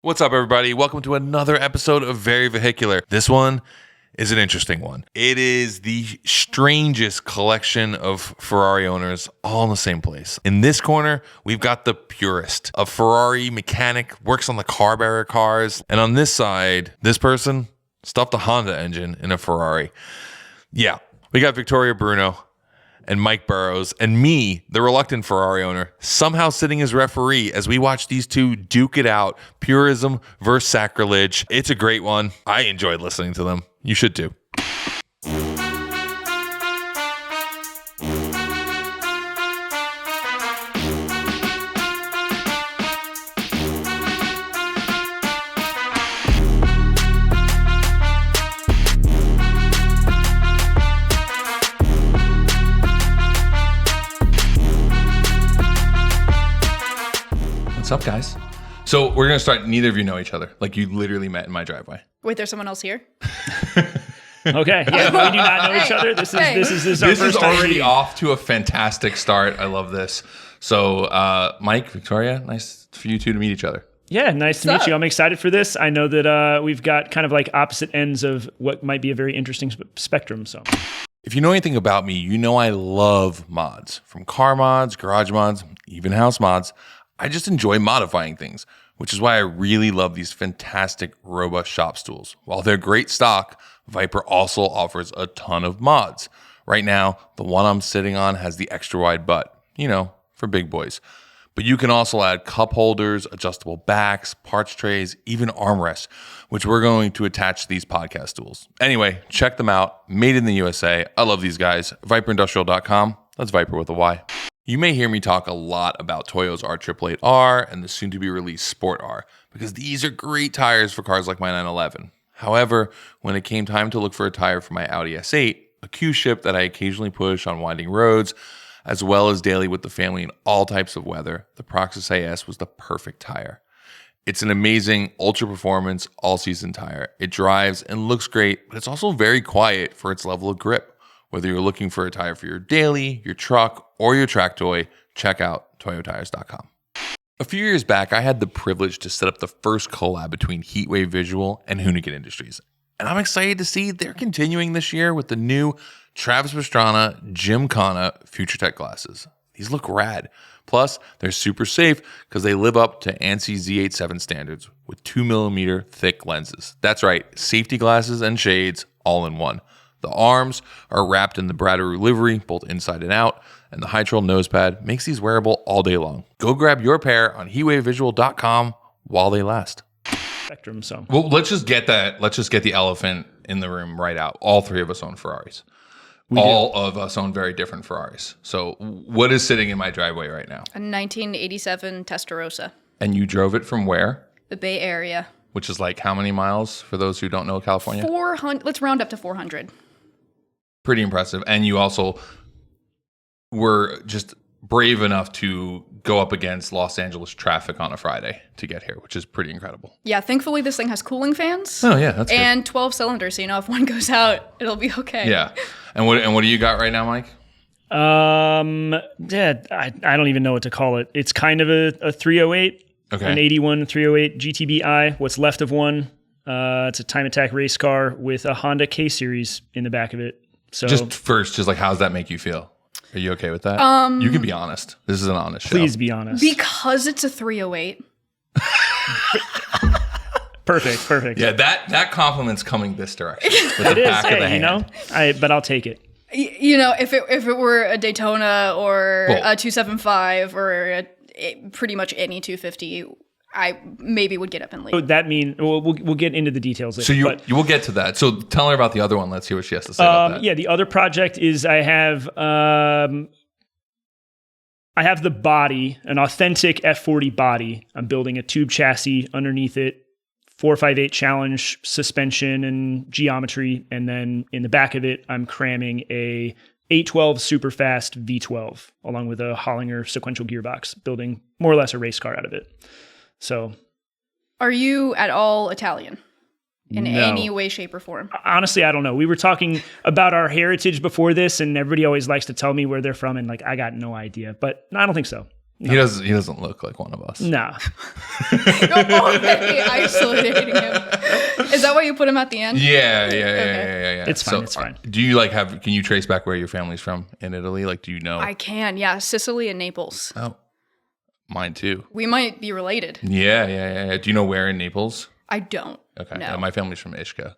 What's up, everybody? Welcome to another episode of Very Vehicular. This one is an interesting one. It is the strangest collection of Ferrari owners all in the same place. In this corner, we've got the purist, a Ferrari mechanic, works on the car barrier cars. And on this side, this person stuffed a Honda engine in a Ferrari. Yeah, we got Victoria Bruno and Mike Burroughs, and me, the reluctant Ferrari owner, somehow sitting as referee as we watch these two duke it out. Purism versus sacrilege. It's a great one. I enjoyed listening to them. You should too. What's up, guys? So we're going to start. Neither of you know each other. Like, you literally met in my driveway. Wait, there's someone else here? Okay. Yeah, we do not know each other. This is already off to a fantastic start. I love this. So, Mike, Victoria, nice for you two to meet each other. Yeah, nice to meet you. I'm excited for this. I know that we've got kind of like opposite ends of what might be a very interesting spectrum. So, if you know anything about me, you know I love mods. From car mods, garage mods, even house mods. I just enjoy modifying things, which is why I really love these fantastic, robust shop stools. While they're great stock, Vyper also offers a ton of mods. Right now, the one I'm sitting on has the extra wide butt, for big boys. But you can also add cup holders, adjustable backs, parts trays, even armrests, which we're going to attach to these podcast stools. Anyway, check them out. Made in the USA. I love these guys. VyperIndustrial.com. That's Vyper with a Y. You may hear me talk a lot about Toyo's R888R and the soon-to-be-released Sport R, because these are great tires for cars like my 911. However, when it came time to look for a tire for my Audi S8, a Q-ship that I occasionally push on winding roads, as well as daily with the family in all types of weather, the Proxys AS was the perfect tire. It's an amazing ultra-performance, all-season tire. It drives and looks great, but it's also very quiet for its level of grip. Whether you're looking for a tire for your daily, your truck, or your track toy, check out toyotires.com. A few years back, I had the privilege to set up the first collab between Heatwave Visual and Hoonigan Industries. And I'm excited to see they're continuing this year with the new Travis Pastrana Gymkhana Future Tech glasses. These look rad. Plus, they're super safe because they live up to ANSI Z87 standards with 2mm thick lenses. That's right, safety glasses and shades all in one. The arms are wrapped in the Bratteroo livery, both inside and out, and the High Trail nose pad makes these wearable all day long. Go grab your pair on heatwavevisual.com while they last. Spectrum. So, well, let's just get the elephant in the room right out. All three of us own Ferraris. All of us own very different Ferraris. So, what is sitting in my driveway right now? A 1987 Testarossa. And you drove it from where? The Bay Area. Which is like how many miles for those who don't know California? 400. Let's round up to 400. Pretty impressive. And you also were just brave enough to go up against Los Angeles traffic on a Friday to get here, which is pretty incredible. Yeah, thankfully this thing has cooling fans. Oh yeah, that's and good. 12 cylinders, so if one goes out, it'll be okay. Yeah. And what do you got right now, Mike? Yeah, I don't even know what to call it. It's kind of a 308, an 81 308 GTBi. What's left of one. It's a time attack race car with a Honda K series in the back of it. So just like, how does that make you feel? Are you okay with that? You can be honest. This is an honest show. Please be honest. Because it's a 308. Perfect. Yeah, that compliment's coming this direction. With the back of the hand. But I'll take it. If it were a Daytona or a 275 or pretty much any 250, I maybe would get up and leave. So that means we'll get into the details later. So you will get to that. So tell her about the other one. Let's hear what she has to say about that. Yeah, the other project is I have the body, an authentic F40 body. I'm building a tube chassis underneath it, 458 challenge suspension and geometry, and then in the back of it, I'm cramming a 812 super fast V12 along with a Hollinger sequential gearbox, building more or less a race car out of it. So, are you at all Italian in any way, shape, or form? Honestly, I don't know. We were talking about our heritage before this, and everybody always likes to tell me where they're from, and I got no idea. But no, I don't think so. He doesn't look like one of us. Nah. You're already isolating him. Is that why you put him at the end? Yeah. It's fine. It's fine. Do you can you trace back where your family's from in Italy? Like, do you know? I can, yeah. Sicily and Naples. Oh, mine too. We might be related. Yeah. Do you know where in Naples? I don't. Okay. No. Yeah, my family's from Ischia.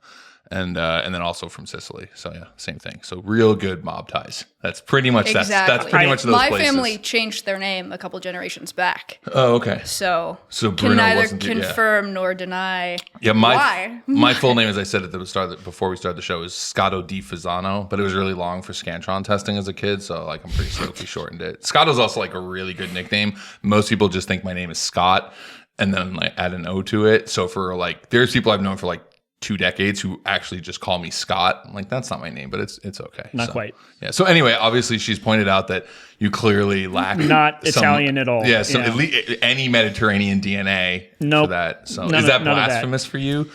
And then also from Sicily. So yeah, same thing. So real good mob ties. That's pretty much that's pretty much those my places. family changed their name a couple generations back. Oh, okay. So Bruno can neither wasn't confirm nor deny. Yeah, why. my full name, as I said at the start before we started the show, is Scotto di Fasano, but it was really long for Scantron testing as a kid, so like I'm pretty stoked we shortened it. Scotto's also like a really good nickname. Most people just think my name is Scott and then like add an O to it. So for like, there's people I've known for like 2 decades who actually just call me Scott. I'm like, that's not my name, but it's okay. Not quite. Yeah. So anyway, obviously she's pointed out that you clearly lack not Italian at all. Yeah. So at least any Mediterranean DNA for that. So is that blasphemous for you?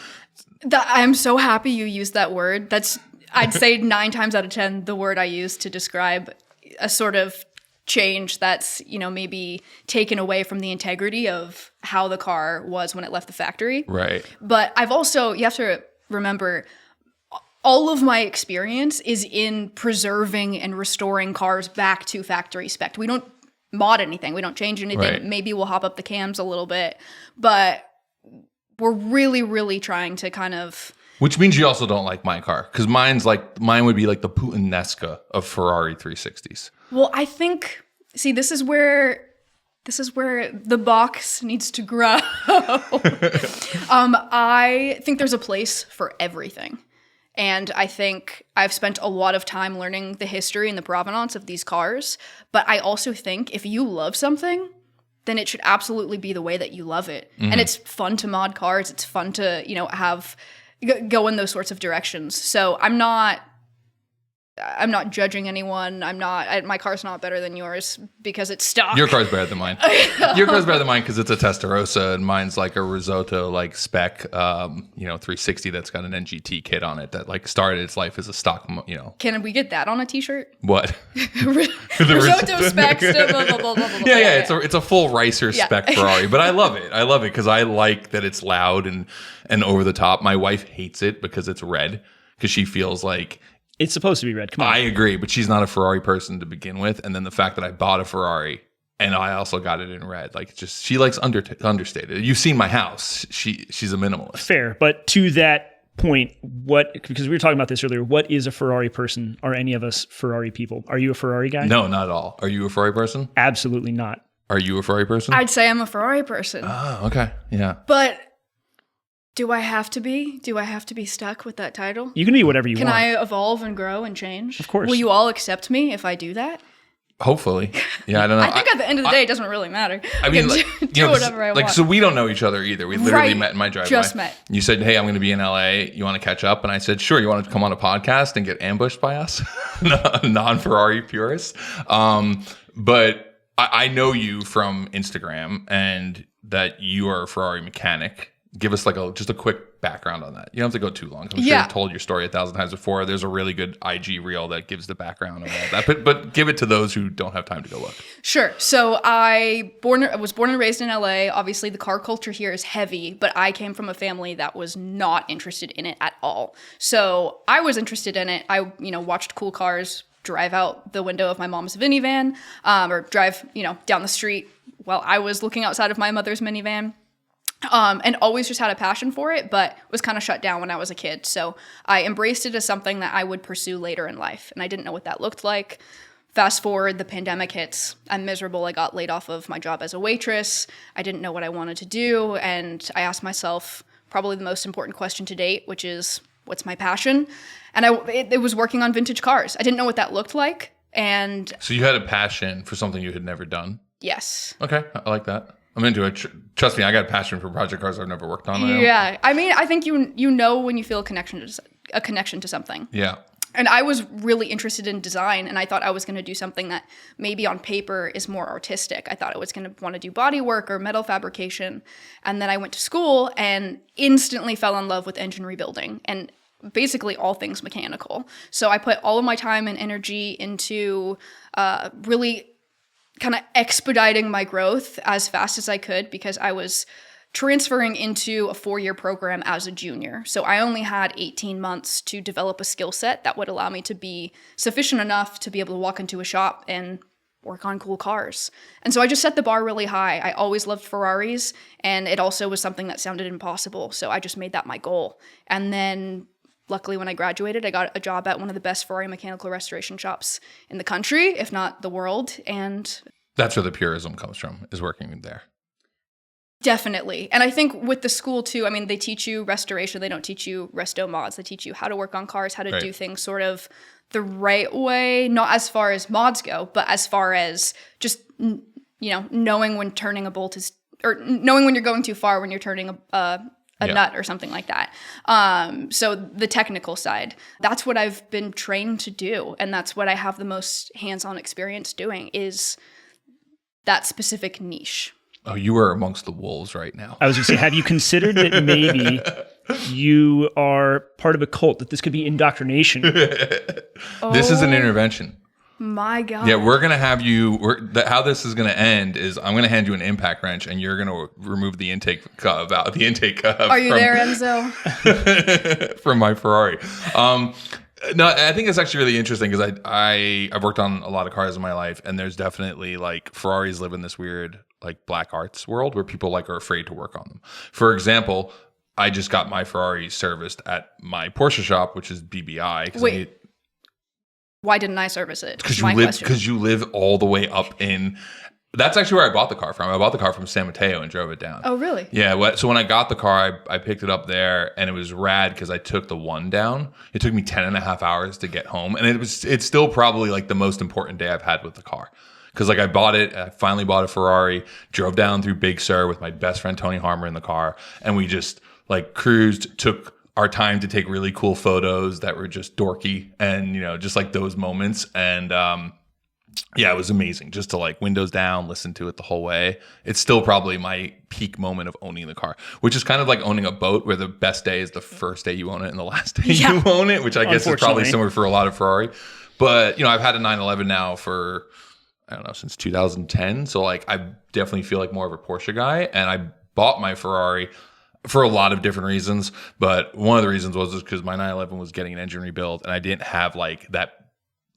I'm so happy you used that word. That's, I'd say 9 times out of 10, the word I use to describe a sort of change that's, maybe taken away from the integrity of how the car was when it left the factory. Right. But I've also, you have to remember, all of my experience is in preserving and restoring cars back to factory spec. We don't mod anything. We don't change anything. Right. Maybe we'll hop up the cams a little bit, but we're really, really trying to kind of... Which means you also don't like my car, because mine would be like the Putinesca of Ferrari 360s. Well, I think, see, this is where the box needs to grow. I think there's a place for everything. And I think I've spent a lot of time learning the history and the provenance of these cars. But I also think if you love something, then it should absolutely be the way that you love it. Mm-hmm. And it's fun to mod cars. It's fun to, go in those sorts of directions. So I'm not judging anyone. My car's not better than yours because it's stock. Your car's better than mine. Your car's better than mine because it's a Testarossa and mine's like a risotto like spec 360 that's got an NGT kit on it that like started its life as a stock, Can we get that on a t-shirt? What? Risotto specs. Blah, blah, blah, blah, blah. Yeah. It's a full Ricer spec Ferrari, but I love it. I love it because I like that it's loud and over the top. My wife hates it because it's red because she feels like it's supposed to be red. Come on. I agree, but she's not a Ferrari person to begin with. And then the fact that I bought a Ferrari and I also got it in red, like just she likes understated. You've seen my house. She's a minimalist. Fair, but to that point, because we were talking about this earlier, what is a Ferrari person? Are any of us Ferrari people? Are you a Ferrari guy? No, not at all. Are you a Ferrari person? Absolutely not. Are you a Ferrari person? I'd say I'm a Ferrari person. Oh, okay. Yeah. But do I have to be? Do I have to be stuck with that title? You can be whatever you want. Can I evolve and grow and change? Of course. Will you all accept me if I do that? Hopefully. Yeah, I don't know. I think at the end of the day, it doesn't really matter. I mean, do whatever I want. So we don't know each other either. We literally met in my driveway. Just met. You said, hey, I'm going to be in LA. You want to catch up? And I said, sure. You want to come on a podcast and get ambushed by us? Non-Ferrari purists. But I know you from Instagram and that you are a Ferrari mechanic. Give us just a quick background on that. You don't have to go too long. I'm sure you've told your story 1,000 times before. There's a really good IG reel that gives the background of all that. But give it to those who don't have time to go look. Sure. So I was born and raised in LA. Obviously, the car culture here is heavy, but I came from a family that was not interested in it at all. So I was interested in it. I watched cool cars drive out the window of my mom's minivan, or drive down the street while I was looking outside of my mother's minivan. And always just had a passion for it, but was kind of shut down when I was a kid. So I embraced it as something that I would pursue later in life. And I didn't know what that looked like. Fast forward, the pandemic hits. I'm miserable. I got laid off of my job as a waitress. I didn't know what I wanted to do. And I asked myself probably the most important question to date, which is, what's my passion? And it was working on vintage cars. I didn't know what that looked like. And so you had a passion for something you had never done? Yes. Okay. I like that. I'm into it. Trust me, I got a passion for project cars I've never worked on. Yeah. I mean, I think you know when you feel a connection to something. Yeah. And I was really interested in design, and I thought I was going to do something that maybe on paper is more artistic. I thought I was going to want to do body work or metal fabrication. And then I went to school and instantly fell in love with engine rebuilding and basically all things mechanical. So I put all of my time and energy into really kind of expediting my growth as fast as I could because I was transferring into a 4-year program as a junior. So I only had 18 months to develop a skill set that would allow me to be sufficient enough to be able to walk into a shop and work on cool cars. And so I just set the bar really high. I always loved Ferraris, and it also was something that sounded impossible. So I just made that my goal. And then luckily when I graduated, I got a job at one of the best Ferrari mechanical restoration shops in the country, if not the world. And that's where the purism comes from, is working there. Definitely. And I think with the school too, I mean, they teach you restoration. They don't teach you resto mods. They teach you how to work on cars, how to do things sort of the right way, not as far as mods go, but as far as just, knowing when turning a bolt is, or knowing when you're going too far, when you're turning a nut or something like that. So the technical side, that's what I've been trained to do. And that's what I have the most hands-on experience doing, is that specific niche. Oh, you are amongst the wolves right now. I was going to say, have you considered that maybe you are part of a cult, that this could be indoctrination? This is an intervention. My God. Yeah, we're going to have you, how this is going to end is I'm going to hand you an impact wrench and you're going to remove the intake cup out. The intake cup. Are you there, Enzo? From my Ferrari. No, I think it's actually really interesting because I've worked on a lot of cars in my life, and there's definitely like Ferraris live in this weird like black arts world where people like are afraid to work on them. For example, I just got my Ferrari serviced at my Porsche shop, which is BBI. Wait, why didn't I service it? Because you live all the way up in. That's actually where I bought the car from. I bought the car from San Mateo and drove it down. Oh, really? Yeah. So when I got the car, I picked it up there, and it was rad because I took the one down. It took me 10 and a half hours to get home. And it's still probably like the most important day I've had with the car. Because like I finally bought a Ferrari, drove down through Big Sur with my best friend Tony Harmer in the car, and we just like cruised, took our time to take really cool photos that were just dorky and, just like those moments. And yeah, it was amazing just to like windows down, listen to it the whole way. It's still probably my peak moment of owning the car, which is kind of like owning a boat where the best day is the first day you own it and the last day you own it, which I guess is probably similar for a lot of Ferrari. But, I've had a 911 now for, I don't know, since 2010. So like I definitely feel like more of a Porsche guy, and I bought my Ferrari for a lot of different reasons. But one of the reasons was just because my 911 was getting an engine rebuild, and I didn't have like that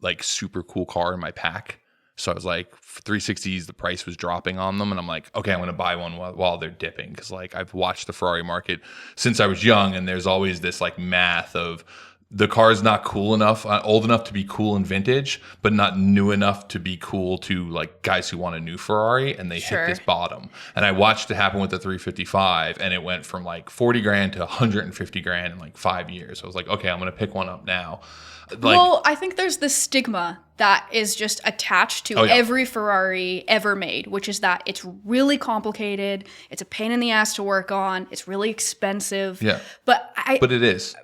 like super cool car in my pack. So I was like, 360s, the price was dropping on them. And I'm like, okay, I'm going to buy one while they're dipping. Because like I've watched the Ferrari market since I was young, and there's always this like math of the car is not cool enough, old enough to be cool and vintage, but not new enough to be cool to like guys who want a new Ferrari, and they hit this bottom. And I watched it happen with the 355, and it went from like 40 grand to 150 grand in like 5 years. So I was like, okay, I'm going to pick one up now. Well, I think there's this stigma that is just attached to every Ferrari ever made, which is that it's really complicated, it's a pain in the ass to work on, it's really expensive. Yeah. But it is.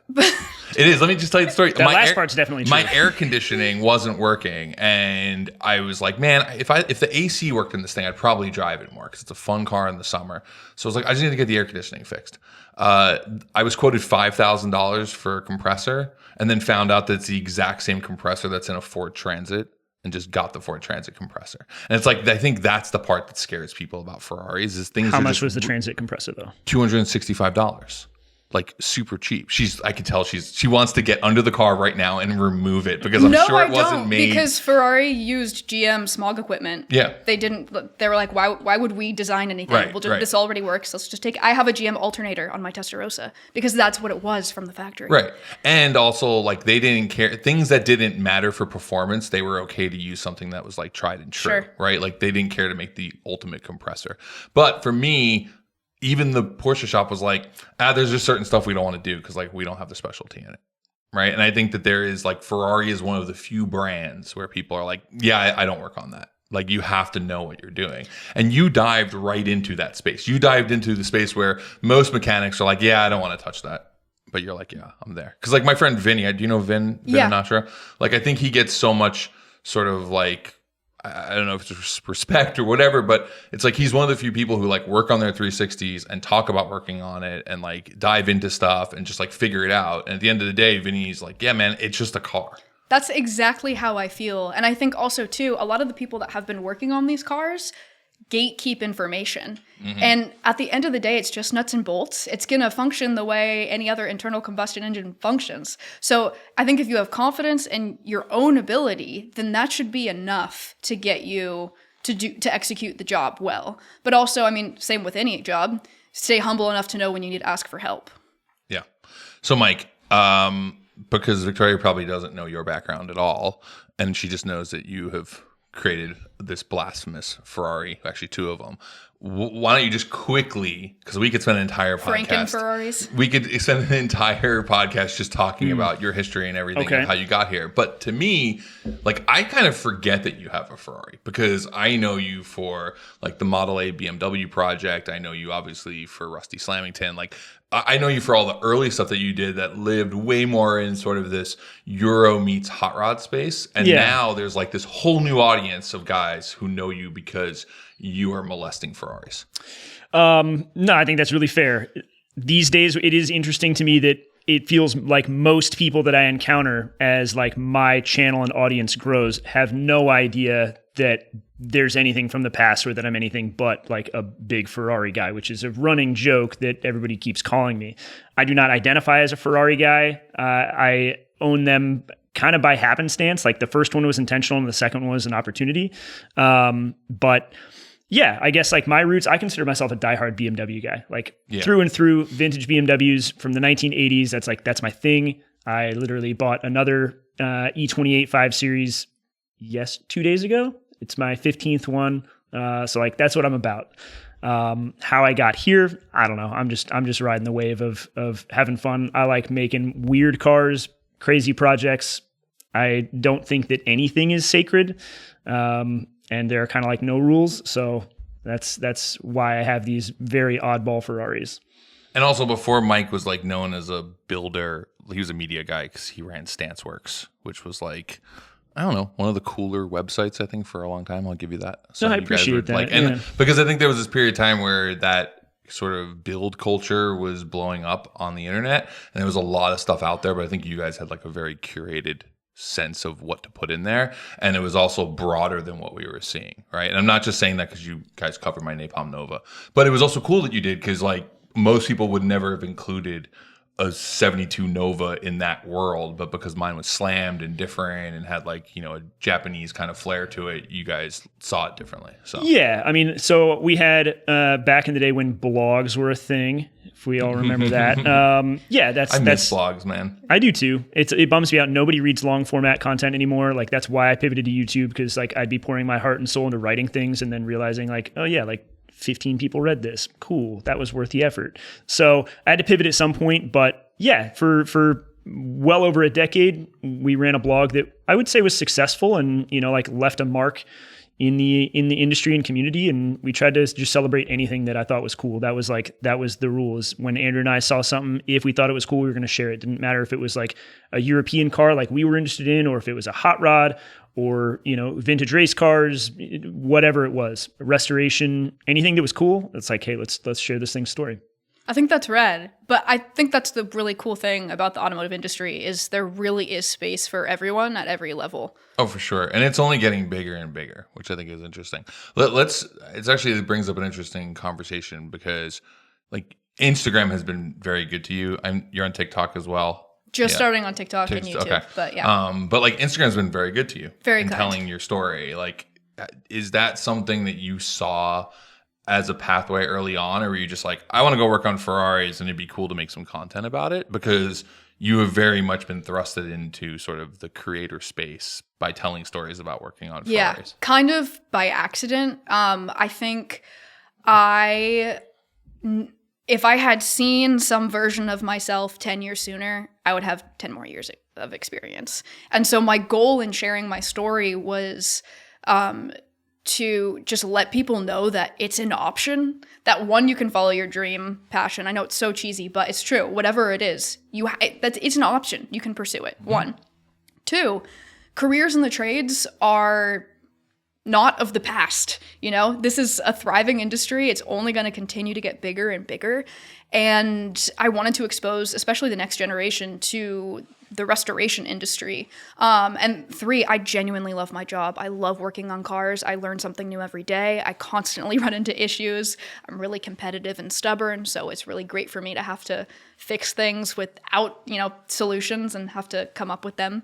It is. Let me just tell you the story. That last part's definitely true. My air conditioning wasn't working, and I was like, man, if the AC worked in this thing, I'd probably drive it more because it's a fun car in the summer. So I was like, I just need to get the air conditioning fixed. I was quoted $5,000 for a compressor, and then found out that it's the exact same compressor that's in a Ford Transit, and just got the Ford Transit compressor. And it's like, I think that's the part that scares people about Ferraris is things. How much was the Transit compressor though? $265. Like super cheap. I could tell she wants to get under the car right now and remove it because I'm sure it wasn't made. Because Ferrari used GM smog equipment. Yeah. They were like, why would we design anything? This already works. Let's just I have a GM alternator on my Testarossa because that's what it was from the factory. Right. And also like they didn't care. Things that didn't matter for performance, they were okay to use something that was like tried and true. Sure. Right. Like they didn't care to make the ultimate compressor. But for me, even the Porsche shop was like, there's just certain stuff we don't want to do because like we don't have the specialty in it, right? And I think that there is like Ferrari is one of the few brands where people are like, yeah, I don't work on that. Like you have to know what you're doing. And you dived right into that space. You dived into the space where most mechanics are like, yeah, I don't want to touch that. But you're like, yeah, I'm there. Because like my friend Vinny, do you know Vin Anatra? Like I think he gets so much sort of like, I don't know if it's respect or whatever, but it's like he's one of the few people who like work on their 360s and talk about working on it and like dive into stuff and just like figure it out. And at the end of the day, Vinny's like, yeah, man, it's just a car. That's exactly how I feel. And I think also, too, a lot of the people that have been working on these cars gatekeep information. And at the end of the day, it's just nuts and bolts. It's going to function the way any other internal combustion engine functions. So I think if you have confidence in your own ability, then that should be enough to get you to execute the job well. But also, I mean, same with any job, stay humble enough to know when you need to ask for help. Yeah. So Mike, because Victoria probably doesn't know your background at all, and she just knows that you have created this blasphemous Ferrari, actually 2 of them. Why don't you just quickly, because we could spend an entire podcast. Franken Ferraris. We could spend an entire podcast just talking about your history and everything and how you got here. But to me, like, I kind of forget that you have a Ferrari because I know you for like the Model A BMW project. I know you obviously for Rusty Slamington. Like, I know you for all the early stuff that you did that lived way more in sort of this Euro meets hot rod space. And now there's like this whole new audience of guys who know you because you are molesting Ferraris. No, I think that's really fair. These days, it is interesting to me that it feels like most people that I encounter as like my channel and audience grows have no idea that there's anything from the past or that I'm anything but like a big Ferrari guy, which is a running joke that everybody keeps calling me. I do not identify as a Ferrari guy. I own them kind of by happenstance. Like the first one was intentional and the second one was an opportunity. But yeah, I guess like my roots, I consider myself a diehard BMW guy, like through and through. Vintage BMWs from the 1980s. That's my thing. I literally bought another E28 5 Series 2 days ago. It's my 15th one. So like that's what I'm about. How I got here, I don't know. I'm just riding the wave of having fun. I like making weird cars, crazy projects. I don't think that anything is sacred. And there are kind of like no rules. So that's why I have these very oddball Ferraris. And also before Mike was like known as a builder, he was a media guy because he ran Stanceworks, which was like, I don't know, one of the cooler websites, I think, for a long time. I'll give you that. So I appreciate that. Because I think there was this period of time where that sort of build culture was blowing up on the internet. And there was a lot of stuff out there, but I think you guys had like a very curated sense of what to put in there. And it was also broader than what we were seeing, right? And I'm not just saying that because you guys covered my Napalm Nova, but it was also cool that you did because like most people would never have included a 72 Nova in that world, but because mine was slammed and different and had like, you know, a Japanese kind of flair to it, you guys saw it differently. So yeah, I mean, so we had back in the day when blogs were a thing, if we all remember that. I miss blogs, man. I do too. It bums me out. Nobody reads long format content anymore. Like that's why I pivoted to YouTube, because like I'd be pouring my heart and soul into writing things and then realizing like, oh yeah, like 15 people read this. Cool. That was worth the effort. So I had to pivot at some point, but yeah, for well over a decade, we ran a blog that I would say was successful and, you know, like left a mark in the industry and community. And we tried to just celebrate anything that I thought was cool. That was the rules. When Andrew and I saw something, if we thought it was cool, we were going to share it. It didn't matter if it was like a European car like we were interested in, or if it was a hot rod, or, you know, vintage race cars, whatever it was, restoration, anything that was cool. It's like, hey, let's share this thing's story. I think that's rad. But I think that's the really cool thing about the automotive industry is there really is space for everyone at every level. Oh, for sure. And it's only getting bigger and bigger, which I think is interesting. It brings up an interesting conversation because like Instagram has been very good to you. You're on TikTok as well. Starting on TikTok and YouTube, okay. But yeah. But like Instagram's been very good to you. Very in kind. Telling your story. Like, is that something that you saw as a pathway early on, or were you just like, I want to go work on Ferraris and it'd be cool to make some content about it? Because you have very much been thrusted into sort of the creator space by telling stories about working on Ferraris. Yeah, kind of by accident. I think if I had seen some version of myself 10 years sooner, I would have 10 more years of experience. And so my goal in sharing my story was to just let people know that it's an option, that one, you can follow your dream, passion. I know it's so cheesy, but it's true. Whatever it is, it's an option. You can pursue it. Mm-hmm. 1. 2, careers in the trades are not of the past. You know, this is a thriving industry. It's only going to continue to get bigger and bigger. And I wanted to expose, especially the next generation, to the restoration industry. And 3, I genuinely love my job. I love working on cars. I learn something new every day. I constantly run into issues. I'm really competitive and stubborn, so it's really great for me to have to fix things without, solutions and have to come up with them.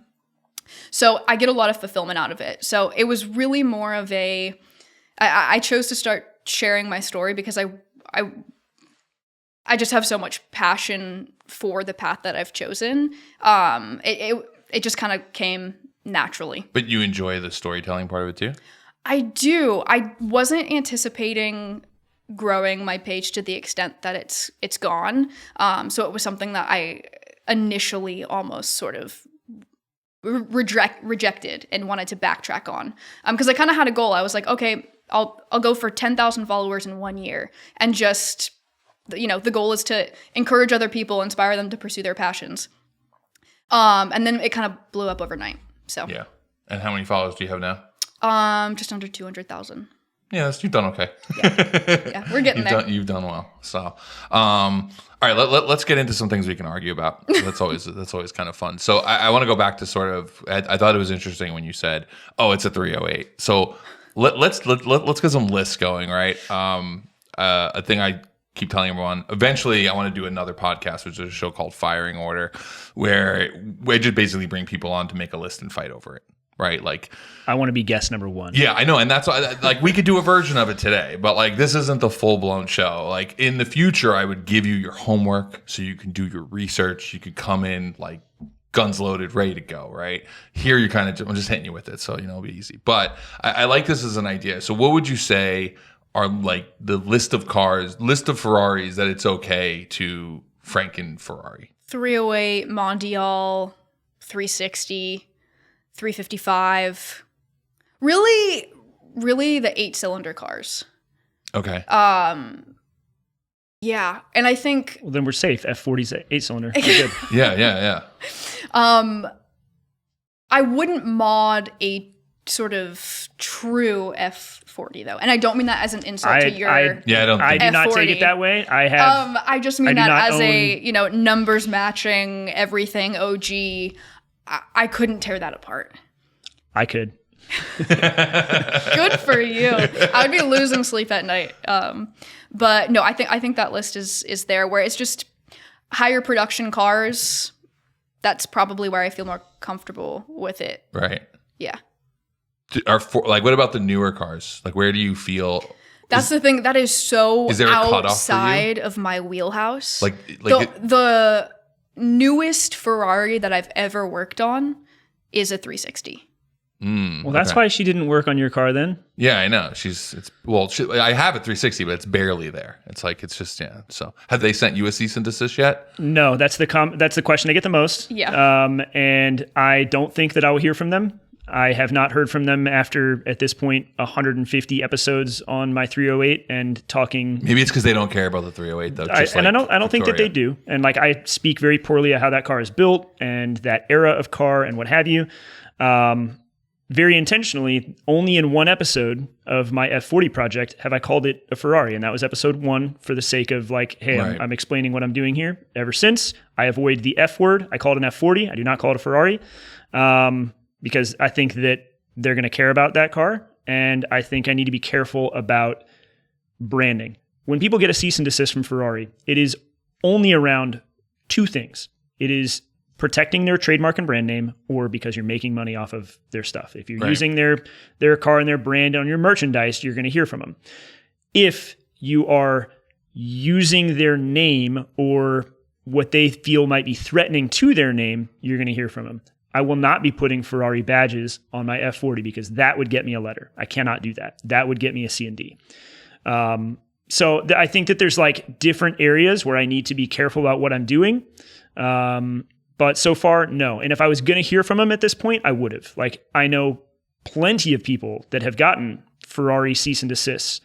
So I get a lot of fulfillment out of it. So it was really more of I chose to start sharing my story because I just have so much passion for the path that I've chosen. It just kind of came naturally. But you enjoy the storytelling part of it too? I do. I wasn't anticipating growing my page to the extent that it's gone. So it was something that I initially almost sort of rejected and wanted to backtrack on. Because I kind of had a goal. I was like, okay, I'll go for 10,000 followers in 1 year, and just, the goal is to encourage other people, inspire them to pursue their passions. And then it kind of blew up overnight. So yeah. And how many followers do you have now? Just under 200,000. Yeah, you've done okay. Yeah, we're getting there. You've done well. So, all right, let's get into some things we can argue about. That's always kind of fun. So I want to go back to sort of. I thought it was interesting when you said, "Oh, it's a 308." So let's get some lists going, right? A thing I keep telling everyone. Eventually, I want to do another podcast, which is a show called Firing Order, where we just basically bring people on to make a list and fight over it. Right, like I want to be guest number 1. Yeah, I know, and that's why, like, we could do a version of it today, but like this isn't the full blown show. Like in the future, I would give you your homework so you can do your research. You could come in like guns loaded, ready to go. Right here, you're kind of I'm just hitting you with it, so it'll be easy. But I like this as an idea. So, what would you say are like the list of Ferraris that it's okay to Franken Ferrari? 308, Mondial, 360. 355, really the 8-cylinder cars. Okay. Yeah, and I think. Well, then we're safe. F40's 8-cylinder. We're good. Yeah. I wouldn't mod a sort of true F40 though, and I don't mean that as an insult to your. I do not take it that way. I just mean that as a numbers matching everything OG. I couldn't tear that apart. I could. Good for you. I would be losing sleep at night. But no, I think that list is there where it's just higher production cars. That's probably where I feel more comfortable with it. Right. Yeah. What about the newer cars? Like, where do you feel? That's the thing. That is so there a cutoff outside of my wheelhouse. Like the newest Ferrari that I've ever worked on is a 360. Well, that's why she didn't work on your car then. Yeah, I know. I have a 360, but it's barely there. It's just. So, have they sent you a cease and desist yet? No, that's the question I get the most. Yeah. And I don't think that I will hear from them. I have not heard from them after, at this point, 150 episodes on my 308 and talking. Maybe it's because they don't care about the 308 though. I don't think that they do. And like I speak very poorly of how that car is built and that era of car and what have you. Very intentionally, only in one episode of my F40 project have I called it a Ferrari, and that was episode 1 for the sake of like, hey, right. I'm explaining what I'm doing here. Ever since, I avoid the F word. I call it an F40. I do not call it a Ferrari. Because I think that they're going to care about that car, and I think I need to be careful about branding. When people get a cease and desist from Ferrari, it is only around 2 things. It is protecting their trademark and brand name, or because you're making money off of their stuff. If you're using their car and their brand on your merchandise, you're going to hear from them. If you are using their name or what they feel might be threatening to their name, you're going to hear from them. I will not be putting Ferrari badges on my F40 because that would get me a letter. I cannot do that. That would get me a C&D. I think that there's like different areas where I need to be careful about what I'm doing. But so far, no. And if I was going to hear from them at this point, I would have. Like, I know plenty of people that have gotten Ferrari cease and desists,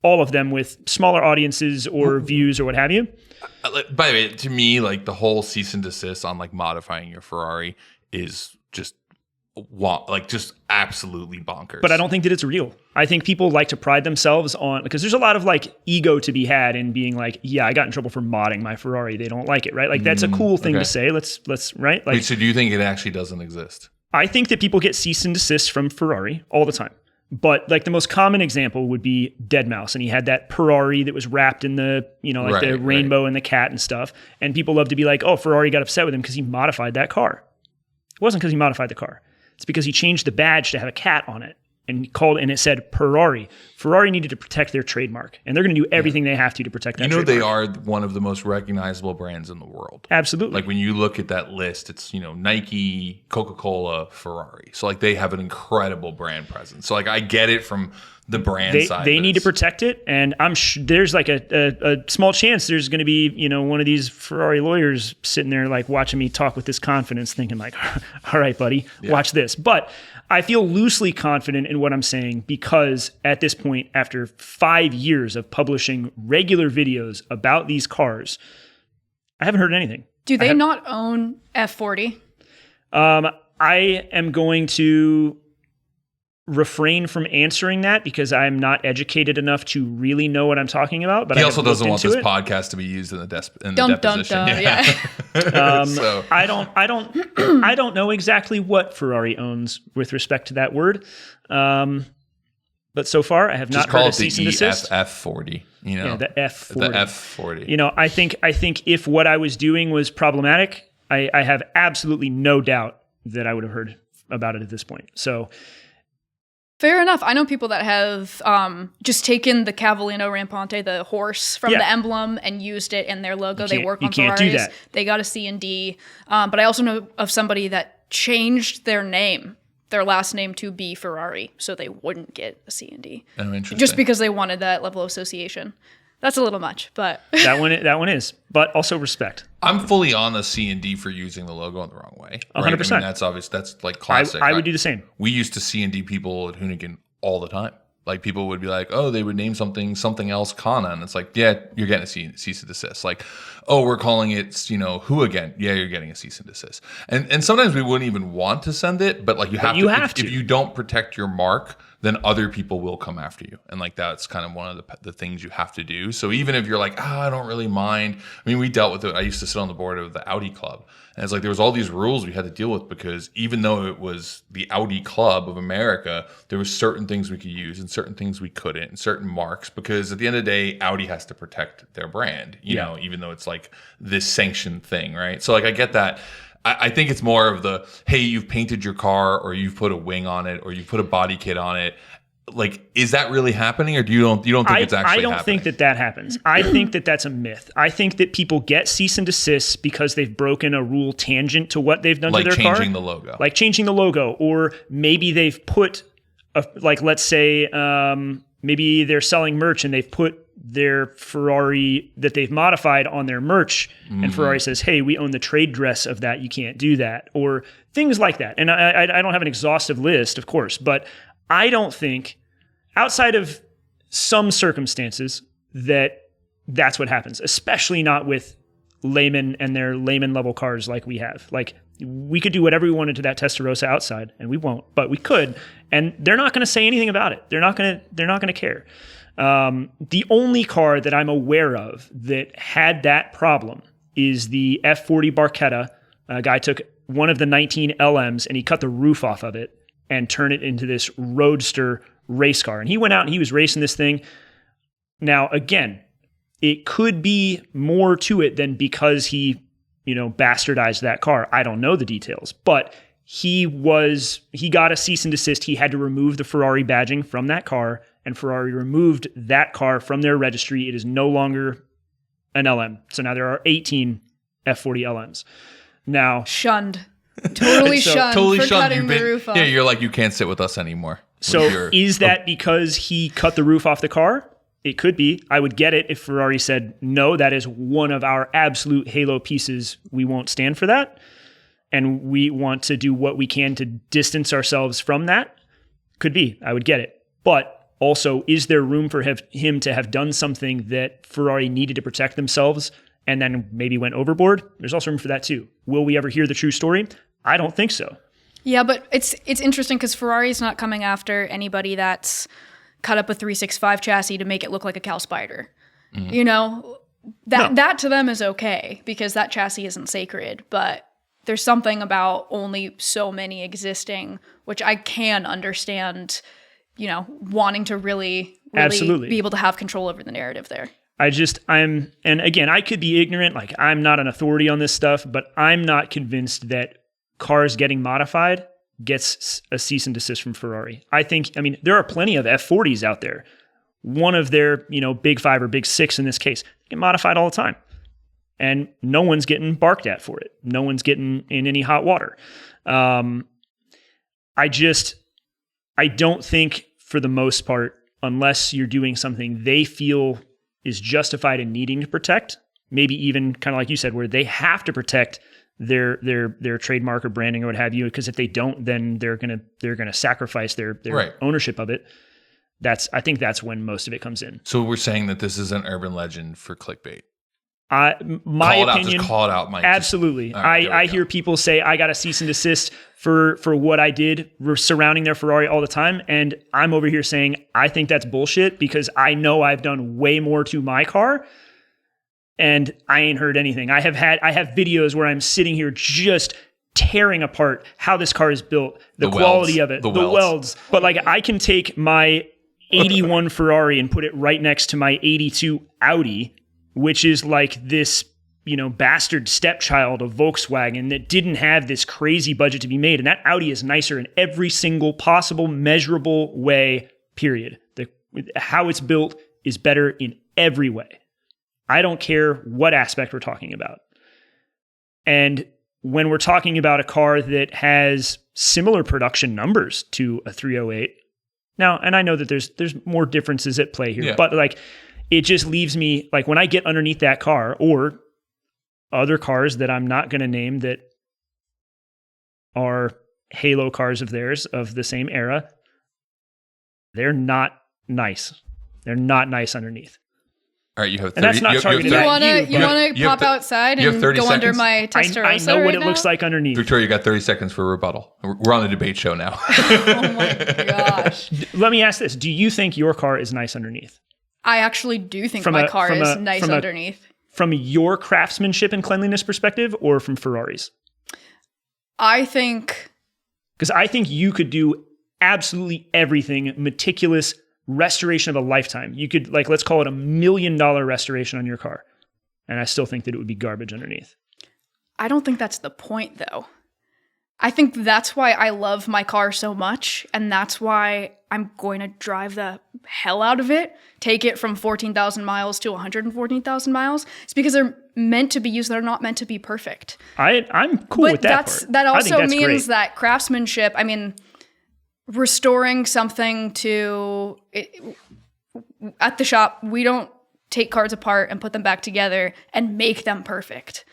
all of them with smaller audiences or views or what have you. By the way, to me, like the whole cease and desist on like modifying your Ferrari is just like just absolutely bonkers. But I don't think that it's real. I think people like to pride themselves on, because there's a lot of like ego to be had in being like, yeah, I got in trouble for modding my Ferrari. They don't like it, right? Like that's a cool thing to say. Let's right? Like, wait, so do you think it actually doesn't exist? I think that people get cease and desist from Ferrari all the time. But like the most common example would be Deadmau5, and he had that Ferrari that was wrapped in the, like the rainbow and the cat and stuff. And people love to be like, oh, Ferrari got upset with him because he modified that car. It wasn't because he modified the car. It's because he changed the badge to have a cat on it and it said Ferrari. Ferrari needed to protect their trademark, and they're going to do everything they have to protect that trademark. They are one of the most recognizable brands in the world. Absolutely. Like when you look at that list, it's, Nike, Coca-Cola, Ferrari. So like they have an incredible brand presence. So like I get it from the brand side. They need to protect it, and I'm there's like a small chance there's going to be, one of these Ferrari lawyers sitting there like watching me talk with this confidence, thinking like, all right, buddy, watch this. But I feel loosely confident in what I'm saying because at this point, after 5 years of publishing regular videos about these cars, I haven't heard anything. Do they not own F40? I am going to refrain from answering that because I'm not educated enough to really know what I'm talking about. But he also doesn't want this podcast to be used in the deposition. Yeah. So I don't know exactly what Ferrari owns with respect to that word. But so far I have not heard a cease and desist. F40. The F40. The F40. I think if what I was doing was problematic, I have absolutely no doubt that I would have heard about it at this point. So. Fair enough. I know people that have just taken the Cavallino Rampante, the horse from the emblem, and used it in their logo. They work on Ferraris. Do that. They got a C&D. But I also know of somebody that changed their last name to be Ferrari, so they wouldn't get a C&D. Oh, interesting. Just because they wanted that level of association. That's a little much, but that one is. But also respect. I'm fully on the C&D for using the logo in the wrong way. 100%. I mean, that's obvious. That's like classic. I would do the same. We used to C&D people at Hoonigan all the time. Like people would be like, oh, they would name something else Kana. And it's like, yeah, you're getting a cease and desist. Like, oh, we're calling it, who again? Yeah, you're getting a cease and desist. And sometimes we wouldn't even want to send it, but like you have to. If you don't protect your mark, then other people will come after you. And like that's kind of one of the things you have to do. So even if you're like, I don't really mind. I mean, we dealt with it. I used to sit on the board of the Audi Club. And it's like there was all these rules we had to deal with because even though it was the Audi Club of America, there was certain things we could use and certain things we couldn't and certain marks because at the end of the day, Audi has to protect their brand, you know, even though it's like this sanctioned thing, right? So like I get that. I think it's more of the, hey, you've painted your car or you've put a wing on it or you've put a body kit on it. Like, is that really happening or you don't think it's actually happening? I don't think that happens. I think that that's a myth. I think that people get cease and desists because they've broken a rule tangent to what they've done to their car. Like changing the logo. Like changing the logo. Or maybe they've put, let's say, maybe they're selling merch and they've put their Ferrari that they've modified on their merch and Ferrari says, hey, we own the trade dress of that. You can't do that. Or things like that. And I don't have an exhaustive list, of course, but I don't think outside of some circumstances that's what happens, especially not with layman and their layman level cars like we have. Like we could do whatever we wanted to that Testarossa outside and we won't, but we could. And they're not going to say anything about it. They're not going to care. The only car that I'm aware of that had that problem is the F40 Barchetta. A guy took one of the 19 LMs and he cut the roof off of it and turned it into this roadster race car. And he went out and he was racing this thing. Now, again, it could be more to it than because he, bastardized that car. I don't know the details, but he got a cease and desist. He had to remove the Ferrari badging from that car, and Ferrari removed that car from their registry. It is no longer an LM. So now there are 18 F40 LMs. Now shunned. Totally shunned. Totally shunned. Cutting the roof off. Yeah, you're like, you can't sit with us anymore. So is that because he cut the roof off the car? It could be. I would get it if Ferrari said, no, that is one of our absolute halo pieces. We won't stand for that. And we want to do what we can to distance ourselves from that. Could be. I would get it. But also, is there room for him to have done something that Ferrari needed to protect themselves and then maybe went overboard? There's also room for that too. Will we ever hear the true story? I don't think so. Yeah, but it's interesting because Ferrari's not coming after anybody that's cut up a 365 chassis to make it look like a cow spider. Mm-hmm. You know, that to them is okay because that chassis isn't sacred, but there's something about only so many existing, which I can understand, you know, wanting to really Absolutely. be able to have control over the narrative there. And again, I could be ignorant, like I'm not an authority on this stuff, but I'm not convinced that cars getting modified gets a cease and desist from Ferrari. I mean, there are plenty of F40s out there. One of their, you know, big 5 or big 6 in this case, get modified all the time. And no one's getting barked at for it. No one's getting in any hot water. I don't think for the most part, unless you're doing something they feel is justified in needing to protect, maybe even kind of like you said, where they have to protect their trademark or branding or what have you, because if they don't, then they're gonna sacrifice their right. ownership of it. I think that's when most of it comes in. So we're saying that this is an urban legend for clickbait. My opinion, just call it out, Mike. Absolutely. Right, I hear people say I got a cease and desist for what I did surrounding their Ferrari all the time, and I'm over here saying I think that's bullshit because I know I've done way more to my car, and I ain't heard anything. I have videos where I'm sitting here just tearing apart how this car is built, the quality of it, the welds. But like I can take my 81 Ferrari and put it right next to my 82 Audi, which is like this, you know, bastard stepchild of Volkswagen that didn't have this crazy budget to be made. And that Audi is nicer in every single possible measurable way, period. How it's built is better in every way. I don't care what aspect we're talking about. And when we're talking about a car that has similar production numbers to a 308, now, and I know that there's more differences at play here, but like, it just leaves me, like when I get underneath that car or other cars that I'm not going to name that are halo cars of theirs of the same era, they're not nice. They're not nice underneath. All right, you have 30. And that's not targeted at you. You want to pop outside and go seconds? Under my Testarossa I know what it now? looks like underneath. Victoria, you got 30 seconds for a rebuttal. We're on a debate show now. Oh my gosh. Let me ask this. Do you think your car is nice underneath? I actually do think my car is nice underneath. From your craftsmanship and cleanliness perspective or from Ferrari's? I think... Because I think you could do absolutely everything, meticulous restoration of a lifetime. You could, like, let's call it $1 million restoration on your car. And I still think that it would be garbage underneath. I don't think that's the point, though. I think that's why I love my car so much, and that's why I'm going to drive the hell out of it, take it from 14,000 miles to 114,000 miles. It's because they're meant to be used. They're not meant to be perfect. I'm cool with that part. That also means that craftsmanship, I mean, restoring something to... at the shop, we don't take cars apart and put them back together and make them perfect.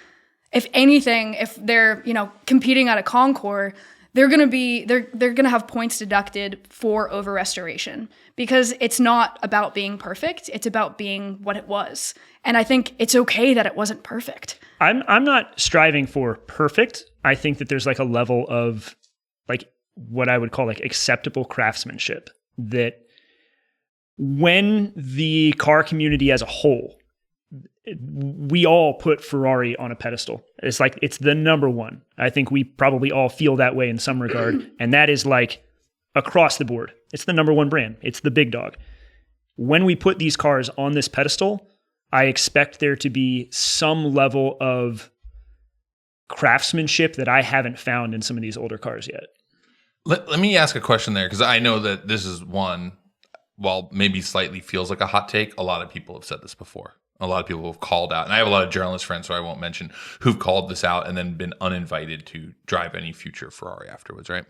If anything, if they're, you know, competing at a concours, they're gonna have points deducted for over restoration because it's not about being perfect. It's about being what it was. And I think it's okay that it wasn't perfect. I'm not striving for perfect. I think that there's like a level of like what I would call like acceptable craftsmanship that when the car community as a whole, we all put Ferrari on a pedestal. It's like, it's the number one. I think we probably all feel that way in some regard. And that is like across the board. It's the number one brand. It's the big dog. When we put these cars on this pedestal, I expect there to be some level of craftsmanship that I haven't found in some of these older cars yet. Let me ask a question there, because I know that this is one, while maybe slightly feels like a hot take, a lot of people have said this before. A lot of people have called out, and I have a lot of journalist friends, so I won't mention, who've called this out and then been uninvited to drive any future Ferrari afterwards, right?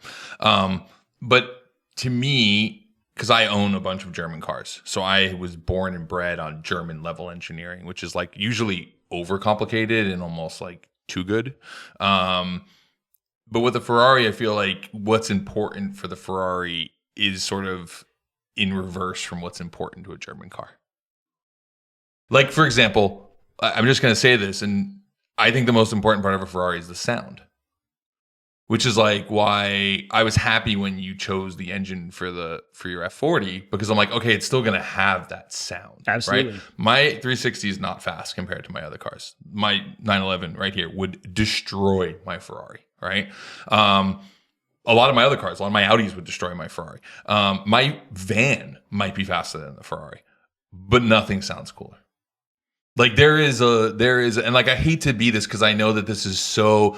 But to me, because I own a bunch of German cars, so I was born and bred on German level engineering, which is like usually overcomplicated and almost like too good. But with the Ferrari, I feel like what's important for the Ferrari is sort of in reverse from what's important to a German car. Like, for example, I'm just going to say this, and I think the most important part of a Ferrari is the sound. which is like why I was happy when you chose the engine for your F40, because I'm like, okay, it's still going to have that sound. Absolutely. Right? My 360 is not fast compared to my other cars. My 911 right here would destroy my Ferrari, right? A lot of my other cars, a lot of my Audis would destroy my Ferrari. My van might be faster than the Ferrari, but nothing sounds cooler. Like there is, and like I hate to be this because I know that this is so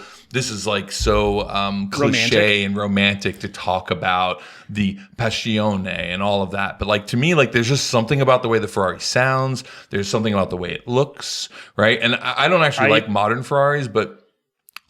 cliche and romantic to talk about the passione and all of that. But like to me, like there's just something about the way the Ferrari sounds. There's something about the way it looks, right? And I don't actually like modern Ferraris, but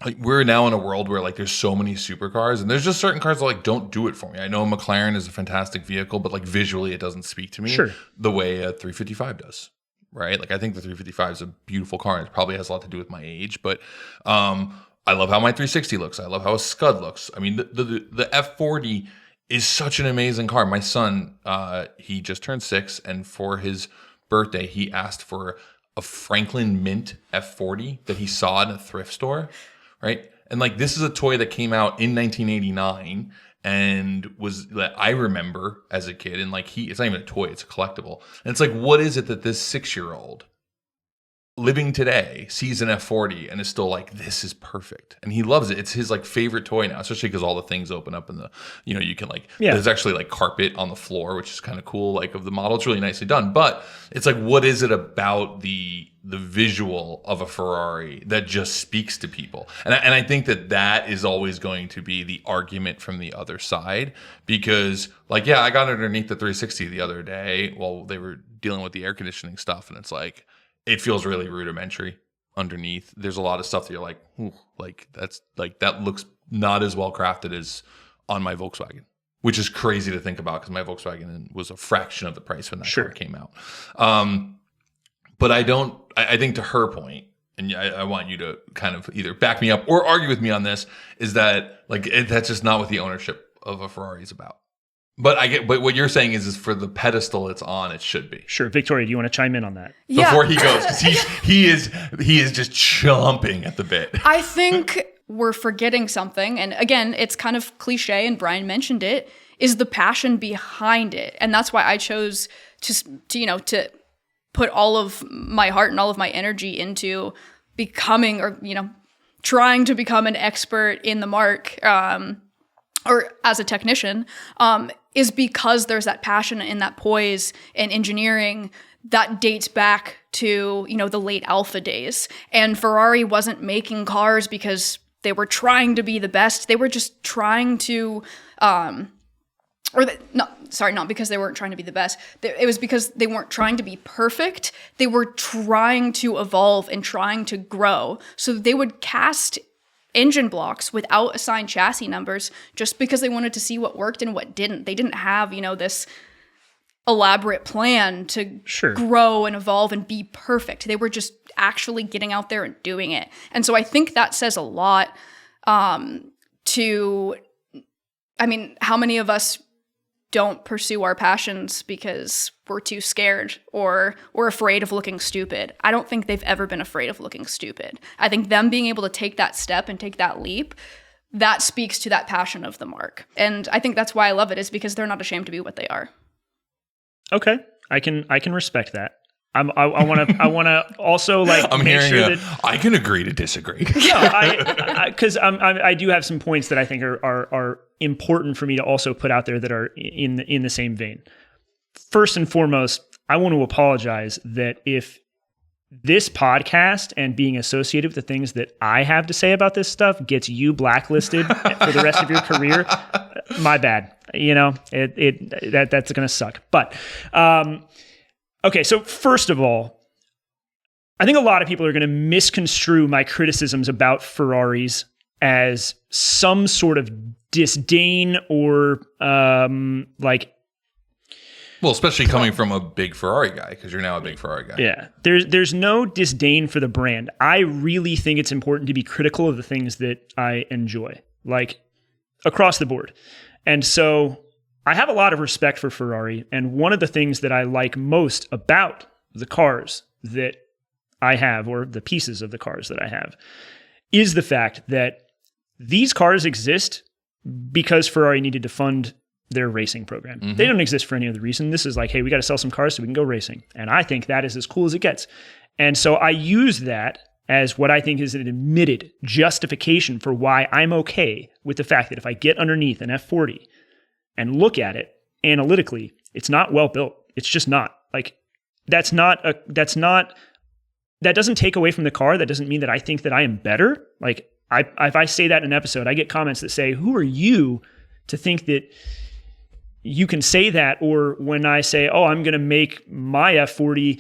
like we're now in a world where like there's so many supercars, and there's just certain cars that like don't do it for me. I know a McLaren is a fantastic vehicle, but like visually it doesn't speak to me the way a 355 does. Right? Like I think the 355 is a beautiful car, and it probably has a lot to do with my age, but I love how my 360 looks. I love how a Scud looks. I mean, the F40 is such an amazing car. My son, he just turned 6, and for his birthday, he asked for a Franklin Mint F40 that he saw in a thrift store, right? And like this is a toy that came out in 1989 and was that I remember as a kid, and like it's not even a toy, it's a collectible. And it's like, what is it that this 6-year-old living today sees an F40 and is still like, this is perfect, and he loves it. It's his like favorite toy now, especially because all the things open up in the, you can like, there's actually like carpet on the floor, which is kind of cool. Like of the model, it's really nicely done. But it's like, what is it about the visual of a Ferrari that just speaks to people? And I think that is always going to be the argument from the other side, because like, I got underneath the 360 the other day while they were dealing with the air conditioning stuff, and it's like, it feels really rudimentary underneath. There's a lot of stuff that you're like, ooh, like that's like, that looks not as well crafted as on my Volkswagen, which is crazy to think about because my Volkswagen was a fraction of the price when that car came out. But I think to her point, and I want you to kind of either back me up or argue with me on this, is that like that's just not what the ownership of a Ferrari is about. But what you're saying is for the pedestal it's on, it should be. Sure. Victoria, do you want to chime in on that? Yeah. Before he goes, because he is just chomping at the bit. I think we're forgetting something. And again, it's kind of cliche, and Brian mentioned it, is the passion behind it. And that's why I chose to put all of my heart and all of my energy into becoming, or, trying to become an expert in the mark, or as a technician, is because there's that passion and that poise and engineering that dates back to, the late Alpha days. And Ferrari wasn't making cars because they were trying to be the best. They were just trying to, not because they weren't trying to be the best. It was because they weren't trying to be perfect. They were trying to evolve and trying to grow. So they would cast engine blocks without assigned chassis numbers just because they wanted to see what worked and what didn't. They didn't have, this elaborate plan to grow and evolve and be perfect. They were just actually getting out there and doing it. And so I think that says a lot how many of us don't pursue our passions because we're too scared or we're afraid of looking stupid. I don't think they've ever been afraid of looking stupid. I think them being able to take that step and take that leap, that speaks to that passion of the mark. And I think that's why I love it, is because they're not ashamed to be what they are. Okay. I can respect that. I want to also like I'm make sure that I can agree to disagree. Because I do have some points that I think are important for me to also put out there that are in the same vein. First and foremost, I want to apologize that if this podcast and being associated with the things that I have to say about this stuff gets you blacklisted for the rest of your career, my bad. That's going to suck. But okay, so first of all, I think a lot of people are going to misconstrue my criticisms about Ferraris as some sort of disdain or well, especially coming from a big Ferrari guy, because you're now a big Ferrari guy. Yeah, there's no disdain for the brand. I really think it's important to be critical of the things that I enjoy, like across the board. And so I have a lot of respect for Ferrari, and one of the things that I like most about the cars that I have, or the pieces of the cars that I have, is the fact that these cars exist because Ferrari needed to fund their racing program. They don't exist for any other reason. This is like, hey, we got to sell some cars so we can go racing. And I think that is as cool as it gets. And so I use that as what I think is an admitted justification for why I'm okay with the fact that if I get underneath an F40 and look at it analytically, it's not well built. It's just not. Like, that doesn't take away from the car. That doesn't mean that I think that I am better. Like, if I say that in an episode, I get comments that say, who are you to think that you can say that? Or when I say, oh, I'm going to make my F40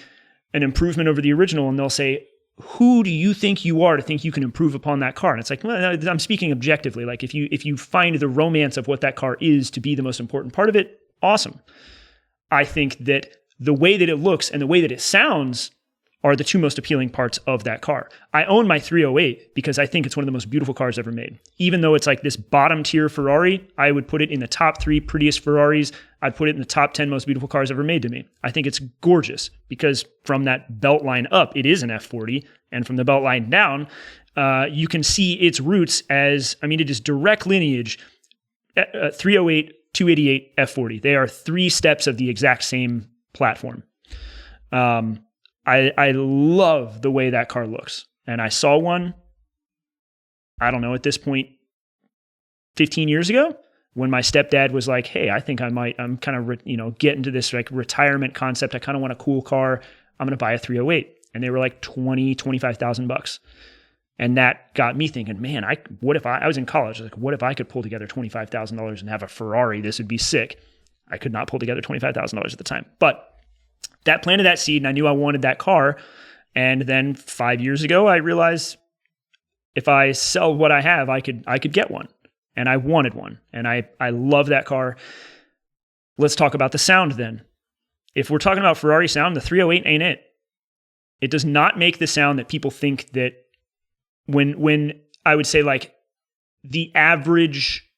an improvement over the original, and they'll say, who do you think you are to think you can improve upon that car? And it's like, well, I'm speaking objectively. Like, if you find the romance of what that car is to be the most important part of it, awesome. I think that the way that it looks and the way that it sounds are the two most appealing parts of that car. I own my 308 because I think it's one of the most beautiful cars ever made. Even though it's like this bottom tier Ferrari, I would put it in the top 3 prettiest Ferraris. I'd put it in the top 10 most beautiful cars ever made to me. I think it's gorgeous because from that belt line up, it is an F40. And from the belt line down, you can see its roots as, it is direct lineage, 308, 288, F40. They are 3 steps of the exact same platform. I love the way that car looks. And I saw one, I don't know, at this point, 15 years ago, when my stepdad was like, hey, I think I'm kind of, get into this like retirement concept. I kind of want a cool car. I'm going to buy a 308. And they were like $25,000. And that got me thinking, man, I was in college. Like, what if I could pull together $25,000 and have a Ferrari? This would be sick. I could not pull together $25,000 at the time, but that planted that seed, and I knew I wanted that car. And then 5 years ago, I realized if I sell what I have, I could get one, and I wanted one, and I love that car. Let's talk about the sound then. If we're talking about Ferrari sound, the 308 ain't it. It does not make the sound that people think that when I would say like the average,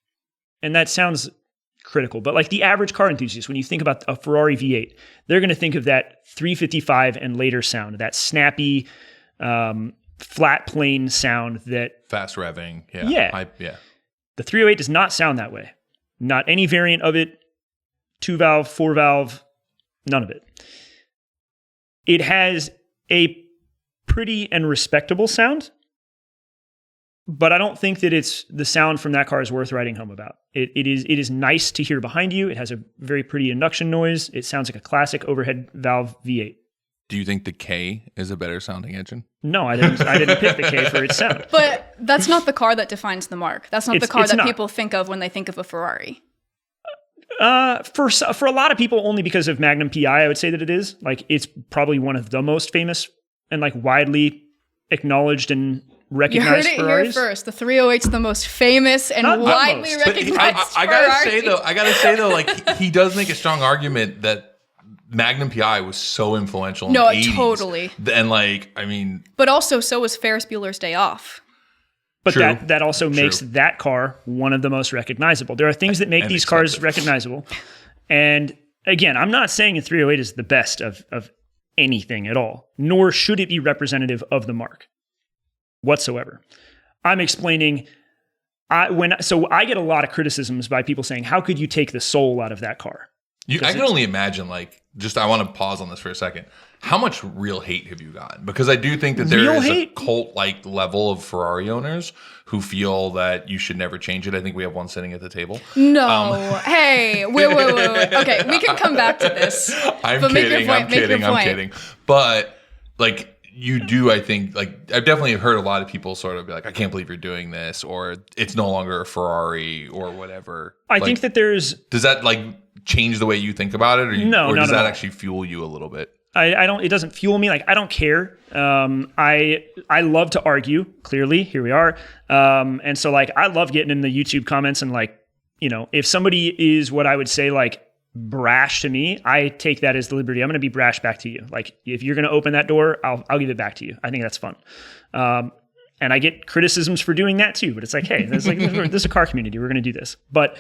and that sounds critical, but like the average car enthusiast, when you think about a Ferrari V8, they're going to think of that 355 and later sound, that snappy, flat plane sound that fast revving. Yeah. The 308 does not sound that way. Not any variant of it, 2-valve, 4-valve, none of it. It has a pretty and respectable sound, but I don't think that it's the sound from that car is worth writing home about. It is nice to hear behind you. It has a very pretty induction noise. It sounds like a classic overhead valve V8. Do you think the K is a better sounding engine? No, I didn't pick the K for its sound. But that's not the car that defines the mark. That's not the car that people think of when they think of a Ferrari. For a lot of people, only because of Magnum PI, I would say that it is. Like, it's probably one of the most famous and like widely acknowledged and recognized Ferraris. You heard it here first. The 308's the most famous and widely recognized I gotta say though, like he does make a strong argument that Magnum PI was so influential in the 80s. Totally. And but also so was Ferris Bueller's Day Off. But that also makes that car one of the most recognizable. There are things that make these cars recognizable. And again, I'm not saying a 308 is the best of anything at all, nor should it be representative of the mark whatsoever. I'm explaining, I get a lot of criticisms by people saying, how could you take the soul out of that car? I can only imagine, I want to pause on this for a second. How much real hate have you gotten? Because I do think that there is a cult-like level of Ferrari owners who feel that you should never change it. I think we have one sitting at the table. No. Hey, wait. Okay, we can come back to this. I'm kidding. But, you do, I think, I've definitely heard a lot of people sort of be like, I can't believe you're doing this, or it's no longer a Ferrari, or whatever. I think that there's... Does that, change the way you think about it? Or does that actually fuel you a little bit? I don't. It doesn't fuel me. I don't care. I love to argue. Clearly, here we are. And so I love getting in the YouTube comments and if somebody is what I would say brash to me, I take that as the liberty. I'm going to be brash back to you. If you're going to open that door, I'll give it back to you. I think that's fun. And I get criticisms for doing that too. But it's hey, this is a car community. We're going to do this. But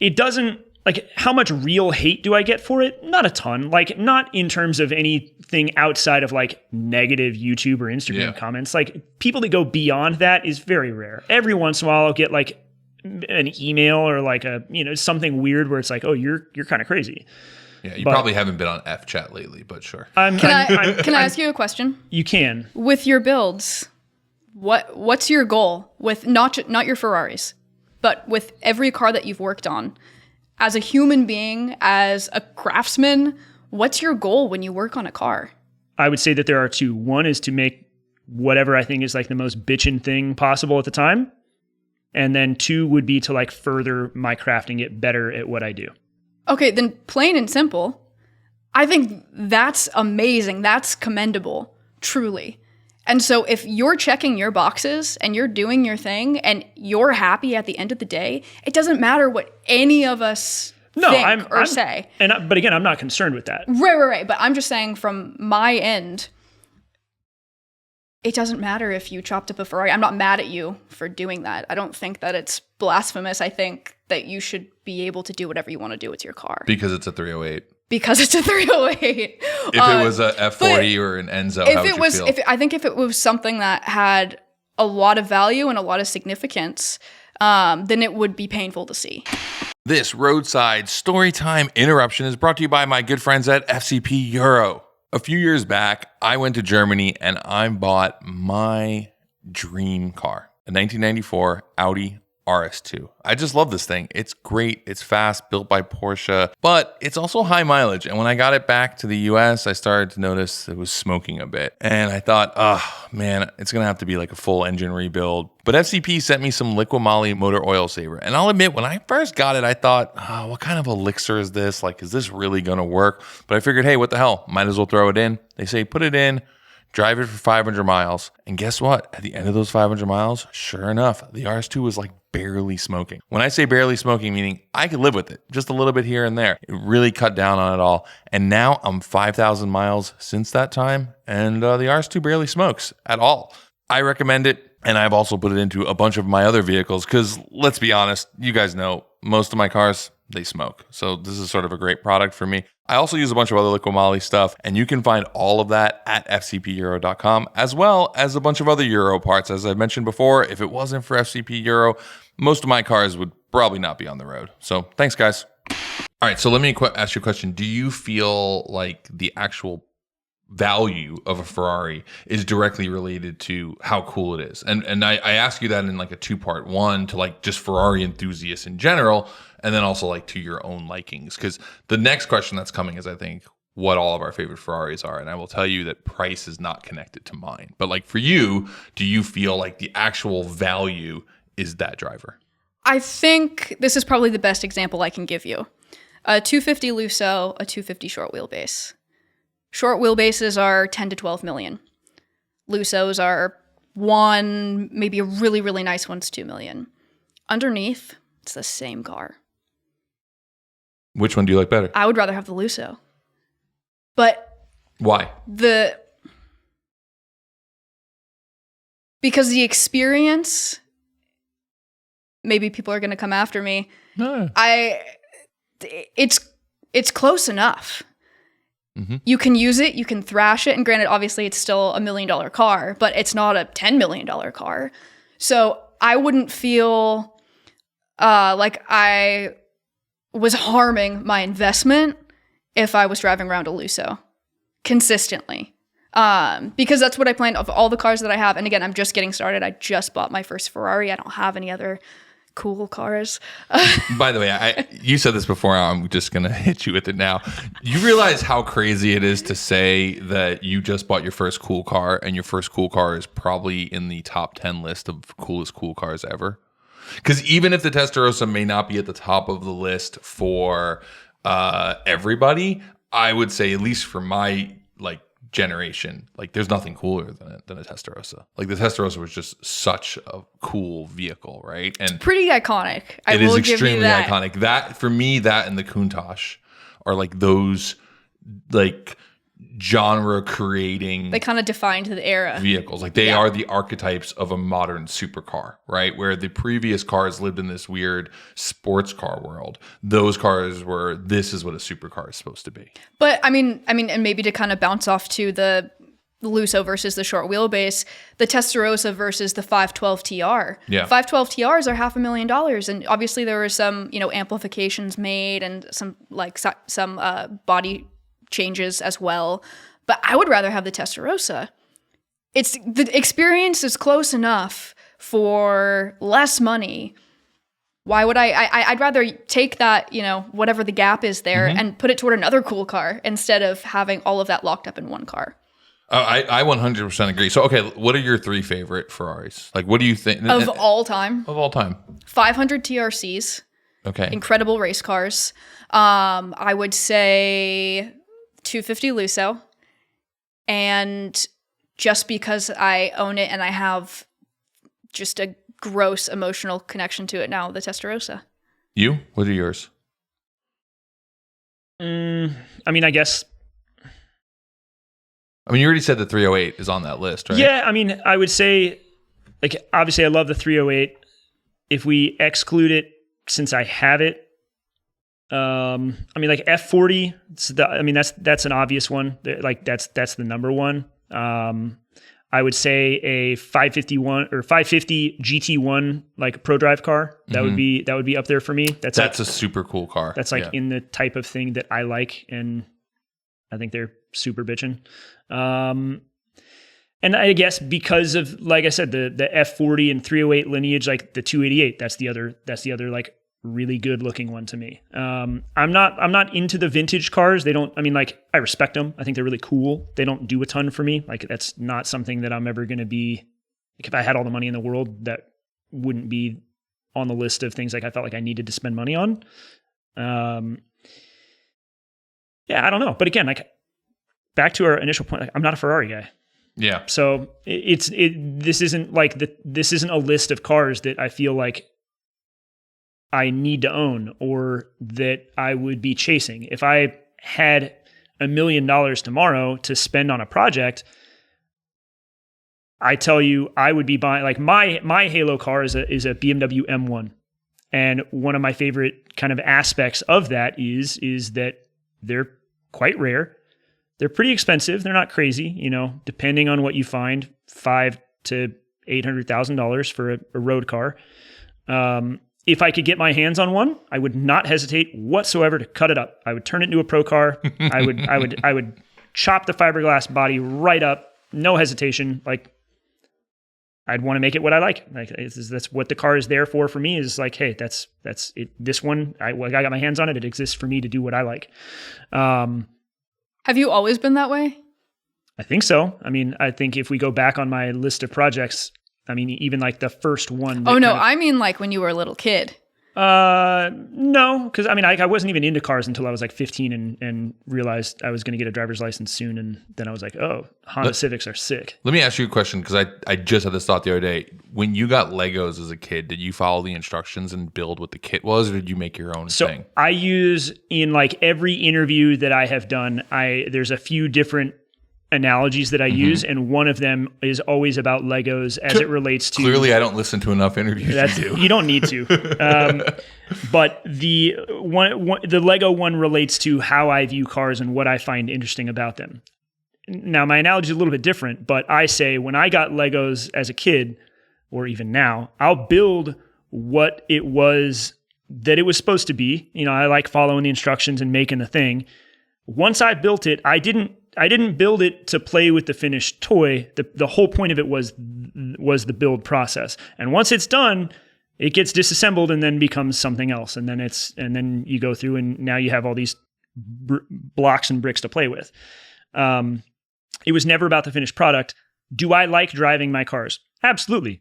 it doesn't. like, how much real hate do I get for it? Not a ton. Like, not in terms of anything outside of like negative YouTube or Instagram comments. Like, people that go beyond that is very rare. Every once in a while, I'll get like an email or like a, something weird where it's like, oh, you're kind of crazy. Yeah, you probably haven't been on FChat lately, but sure. Can I ask you a question? You can. With your builds, what's your goal with not your Ferraris, but with every car that you've worked on? As a human being, as a craftsman, what's your goal when you work on a car? I would say that there are two. One is to make whatever I think is like the most bitchin' thing possible at the time. And then two would be to like further my crafting, get better at what I do. Okay, then plain and simple. I think that's amazing. That's commendable, truly. And so if you're checking your boxes and you're doing your thing and you're happy at the end of the day, it doesn't matter what any of us think or say. But again, I'm not concerned with that. Right. But I'm just saying from my end, it doesn't matter if you chopped up a Ferrari. I'm not mad at you for doing that. I don't think that it's blasphemous. I think that you should be able to do whatever you want to do with your car. Because it's a 308. Because it's a 308. If it was a F40 or an Enzo, how would you feel? I think if it was something that had a lot of value and a lot of significance, then it would be painful to see. This roadside storytime interruption is brought to you by my good friends at FCP Euro. A few years back, I went to Germany and I bought my dream car, a 1994 Audi RS2. I just love this thing. It's great. It's fast, built by Porsche, but it's also high mileage. And when I got it back to the US, I started to notice it was smoking a bit. And I thought, oh man, it's going to have to be like a full engine rebuild. But FCP sent me some Liqui Moly motor oil saver. And I'll admit, when I first got it, I thought, oh, what kind of elixir is this? Like, is this really going to work? But I figured, hey, what the hell? Might as well throw it in. They say, put it in, drive it for 500 miles. And guess what? At the end of those 500 miles, sure enough, the RS2 was like barely smoking. When I say barely smoking, meaning I could live with it just a little bit here and there. It really cut down on it all. And now I'm 5,000 miles since that time, and the RS2 barely smokes at all. I recommend it. And I've also put it into a bunch of my other vehicles because let's be honest, you guys know most of my cars, they smoke. So this is sort of a great product for me. I also use a bunch of other Liqui Moly stuff, and you can find all of that at fcpeuro.com, as well as a bunch of other Euro parts. As I mentioned before, if it wasn't for FCP Euro, most of my cars would probably not be on the road. So thanks, guys. All right, so let me ask you a question. Do you feel like the actual value of a Ferrari is directly related to how cool it is? And I ask you that in like a two-part. One, to like just Ferrari enthusiasts in general, and then also like to your own likings. Because the next question that's coming is, I think, what all of our favorite Ferraris are. And I will tell you that price is not connected to mine. But like for you, do you feel like the actual value is that driver? I think this is probably the best example I can give you. A 250 Lusso, a 250 short wheelbase. Short wheelbases are 10 to 12 million. Lussos are 1, maybe a really, really nice one's 2 million. Underneath, it's the same car. Which one do you like better? I would rather have the Lusso. But why? Because the experience, maybe people are going to come after me. No. It's close enough. Mm-hmm. You can use it, you can thrash it, and granted, obviously, it's still $1 million car, but it's not a $10 million car. So I wouldn't feel like I was harming my investment if I was driving around a Lusso consistently. Because that's what I plan of all the cars that I have. And again, I'm just getting started. I just bought my first Ferrari. I don't have any other cool cars. By the way, you said this before. I'm just going to hit you with it now. You realize how crazy it is to say that you just bought your first cool car, and your first cool car is probably in the top 10 list of coolest cool cars ever? Because even if the Testarossa may not be at the top of the list for everybody, I would say, at least for my generation, there's nothing cooler than a Testarossa. Like, the Testarossa was just such a cool vehicle, right? And pretty iconic. It is extremely iconic. That, for me, that and the Countach are those genre creating They kind of defined the era. vehicles. Like they are the archetypes of a modern supercar, right? Where the previous cars lived in this weird sports car world. Those cars were, this is what a supercar is supposed to be. But I mean, and maybe to kind of bounce off to the Lusso versus the short wheelbase, the Testarossa versus the 512 TR. Yeah. 512 TRs are $500,000, and obviously there were some, amplifications made and some body changes as well. But I would rather have the Testarossa. It's the experience is close enough for less money. Why would I'd rather take that, whatever the gap is there and put it toward another cool car instead of having all of that locked up in one car. I 100% agree. So, okay, what are your 3 favorite Ferraris? Like, what do you think? Of all time? Of all time. 500 TRCs. Okay. Incredible race cars. I would say 250 Lusso. And just because I own it and I have just a gross emotional connection to it now, the Testarossa. You? What are yours? I guess... you already said the 308 is on that list, right? Yeah, I would say, like, obviously I love the 308. If we exclude it, since I have it, like F40, that's an obvious one. Like that's the number one. I would say a 551 or 550 GT1 like pro drive car. That would be up there for me. That's a super cool car. That's in the type of thing that I like, and I think they're super bitchin'. And I guess because of, like I said, the F40 and 308 lineage, like the 288, that's the other like really good looking one to me. I'm not into the vintage cars. They don't, I respect them. I think they're really cool. They don't do a ton for me. Like that's not something that I'm ever going to be, like if I had all the money in the world, that wouldn't be on the list of things like I felt like I needed to spend money on. Yeah, I don't know. But again, like back to our initial point, like, I'm not a Ferrari guy. Yeah. So this isn't a list of cars that I feel like I need to own or that I would be chasing. If I had $1 million tomorrow to spend on a project, I tell you, I would be buying, like my Halo car is a BMW M1. And one of my favorite kind of aspects of that is that they're quite rare. They're pretty expensive. They're not crazy, depending on what you find, $500,000 to $800,000 for a road car. If I could get my hands on one, I would not hesitate whatsoever to cut it up. I would turn it into a pro car. I would chop the fiberglass body right up, no hesitation. Like I'd want to make it what I like. Like that's what the car is there for me. Is like, hey, that's it. This one, I got my hands on it. It exists for me to do what I like. Have you always been that way? I think so. I think if we go back on my list of projects, even like the first one. Oh, no. Like when you were a little kid. No, because I wasn't even into cars until I was like 15 and realized I was going to get a driver's license soon. And then I was like, oh, Honda Civics are sick. Let me ask you a question, because I just had this thought the other day. When you got Legos as a kid, did you follow the instructions and build what the kit was, or did you make your own thing? I use, in like every interview that I have done, there's a few different analogies that I use, and one of them is always about Legos as it relates to... Clearly, I don't listen to enough interviews. You don't need to. But the Lego one relates to how I view cars and what I find interesting about them. Now, my analogy is a little bit different, but I say when I got Legos as a kid, or even now, I'll build what it was that it was supposed to be. I like following the instructions and making the thing. Once I built it, I didn't build it to play with the finished toy. The whole point of it was the build process. And once it's done, it gets disassembled and then becomes something else. And then you go through and now you have all these blocks and bricks to play with. It was never about the finished product. Do I like driving my cars? Absolutely.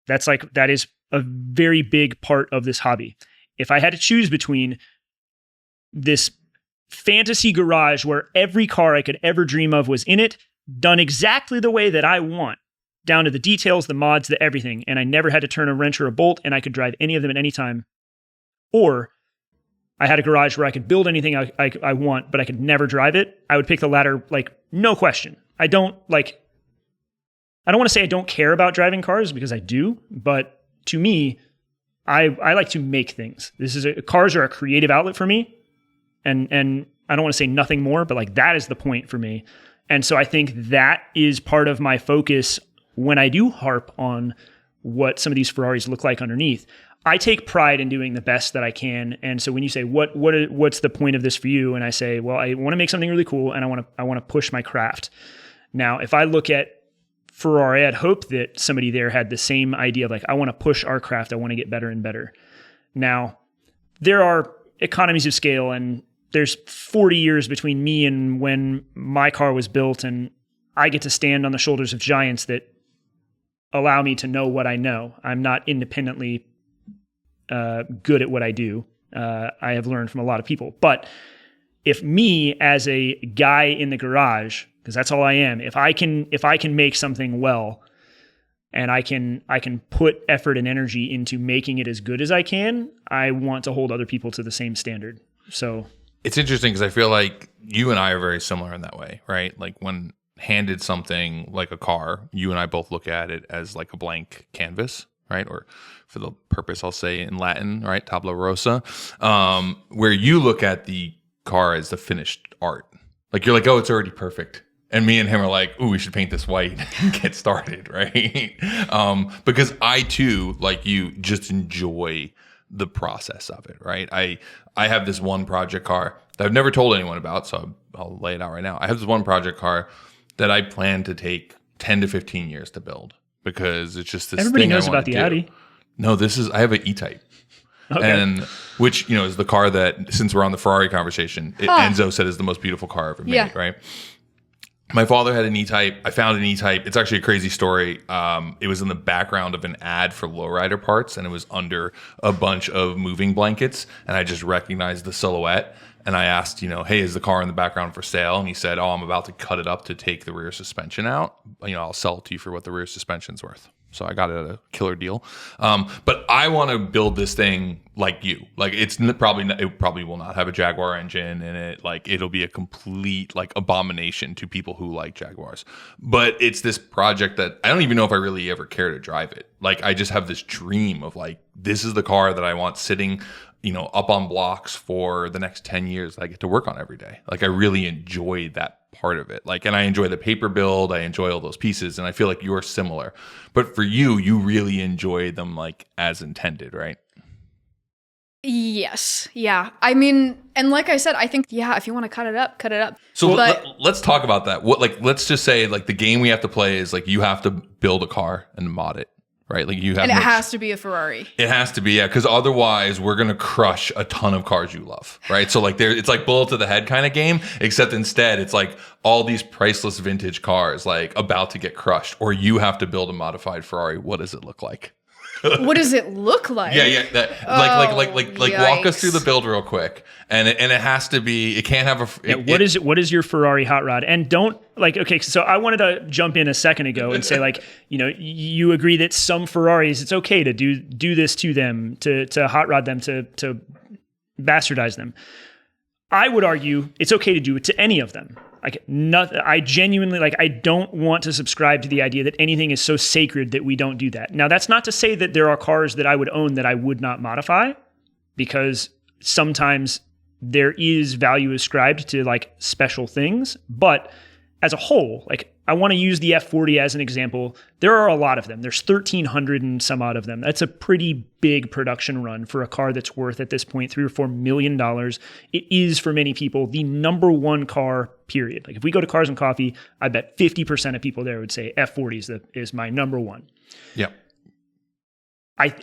That is a very big part of this hobby. If I had to choose between this fantasy garage where every car I could ever dream of was in it, done exactly the way that I want, down to the details, the mods, the everything, and I never had to turn a wrench or a bolt, and I could drive any of them at any time, or I had a garage where I could build anything I want, but I could never drive it, I would pick the latter, like, no question. I don't want to say I don't care about driving cars, because I do, but to me, I like to make things. Cars are a creative outlet for me, and I don't want to say nothing more, but like that is the point for me. And so I think that is part of my focus when I do harp on what some of these Ferraris look like underneath. I take pride in doing the best that I can. And so when you say, what's the point of this for you? And I say, well, I want to make something really cool, and I want to push my craft. Now, if I look at Ferrari, I'd hope that somebody there had the same idea of like, I want to push our craft. I want to get better and better. Now, there are economies of scale, and there's 40 years between me and when my car was built, and I get to stand on the shoulders of giants that allow me to know what I know. I'm not independently good at what I do. I have learned from a lot of people. But if me as a guy in the garage, because that's all I am, if I can make something well, and I can put effort and energy into making it as good as I can, I want to hold other people to the same standard. So it's interesting because I feel like you and I are very similar in that way, right? Like when handed something like a car, you and I both look at it as like a blank canvas, right? Or for the purpose, I'll say in Latin, right? Tabula rasa, where you look at the car as the finished art. Like you're like, oh, it's already perfect. And me and him are like, ooh, we should paint this white and get started, right? Because I too, like you, just enjoy the process of it, right? I have this one project car that I've never told anyone about, so I'll lay it out right now. I have this one project car that I plan to take 10 to 15 years to build, because it's just this Everybody thing knows I want about to the do. Audi. No, I have an E-Type. Okay. And which, is the car that, since we're on the Ferrari conversation, Enzo said is the most beautiful car ever made, right? My father had an E-Type. I found an E-Type. It's actually a crazy story. It was in the background of an ad for lowrider parts, and it was under a bunch of moving blankets, and I just recognized the silhouette. And I asked, hey, is the car in the background for sale? And he said, oh, I'm about to cut it up to take the rear suspension out. I'll sell it to you for what the rear suspension's worth. So I got it at a killer deal. But I want to build this thing like you. Like it probably will not have a Jaguar engine in it. Like it'll be a complete like abomination to people who like Jaguars. But it's this project that I don't even know if I really ever care to drive it. Like I just have this dream of like, this is the car that I want sitting up on blocks for the next 10 years that I get to work on every day. Like I really enjoy that part of it. Like, and I enjoy the paper build. I enjoy all those pieces. And I feel like you're similar, but for you really enjoy them like as intended, right? Yes. Yeah. I mean, and like I said, I think, if you want to cut it up, cut it up. So let's talk about that. Let's just say like the game we have to play is like, you have to build a car and mod it. Right, like you have, and it has to be a Ferrari. It has to be, yeah, because otherwise we're gonna crush a ton of cars you love, right? So like it's like bullet to the head kind of game, except instead it's like all these priceless vintage cars like about to get crushed, or you have to build a modified Ferrari. What does it look like? What does it look like? Yeah. Walk us through the build real quick, and it has to be. It can't have a. What is your Ferrari hot rod? And don't okay. So I wanted to jump in a second ago and say you agree that some Ferraris it's okay to do this to them, to hot rod them, to bastardize them. I would argue it's okay to do it to any of them. I genuinely I don't want to subscribe to the idea that anything is so sacred that we don't do that. Now, that's not to say that there are cars that I would own that I would not modify, because sometimes there is value ascribed to special things. But as a whole, I want to use the F40 as an example. There are a lot of them. There's 1,300 and some odd of them. That's a pretty big production run for a car that's worth at this point $3 or $4 million. It is for many people the number one car, period. If we go to Cars and Coffee, I bet 50% of people there would say F40 is my number one. Yeah.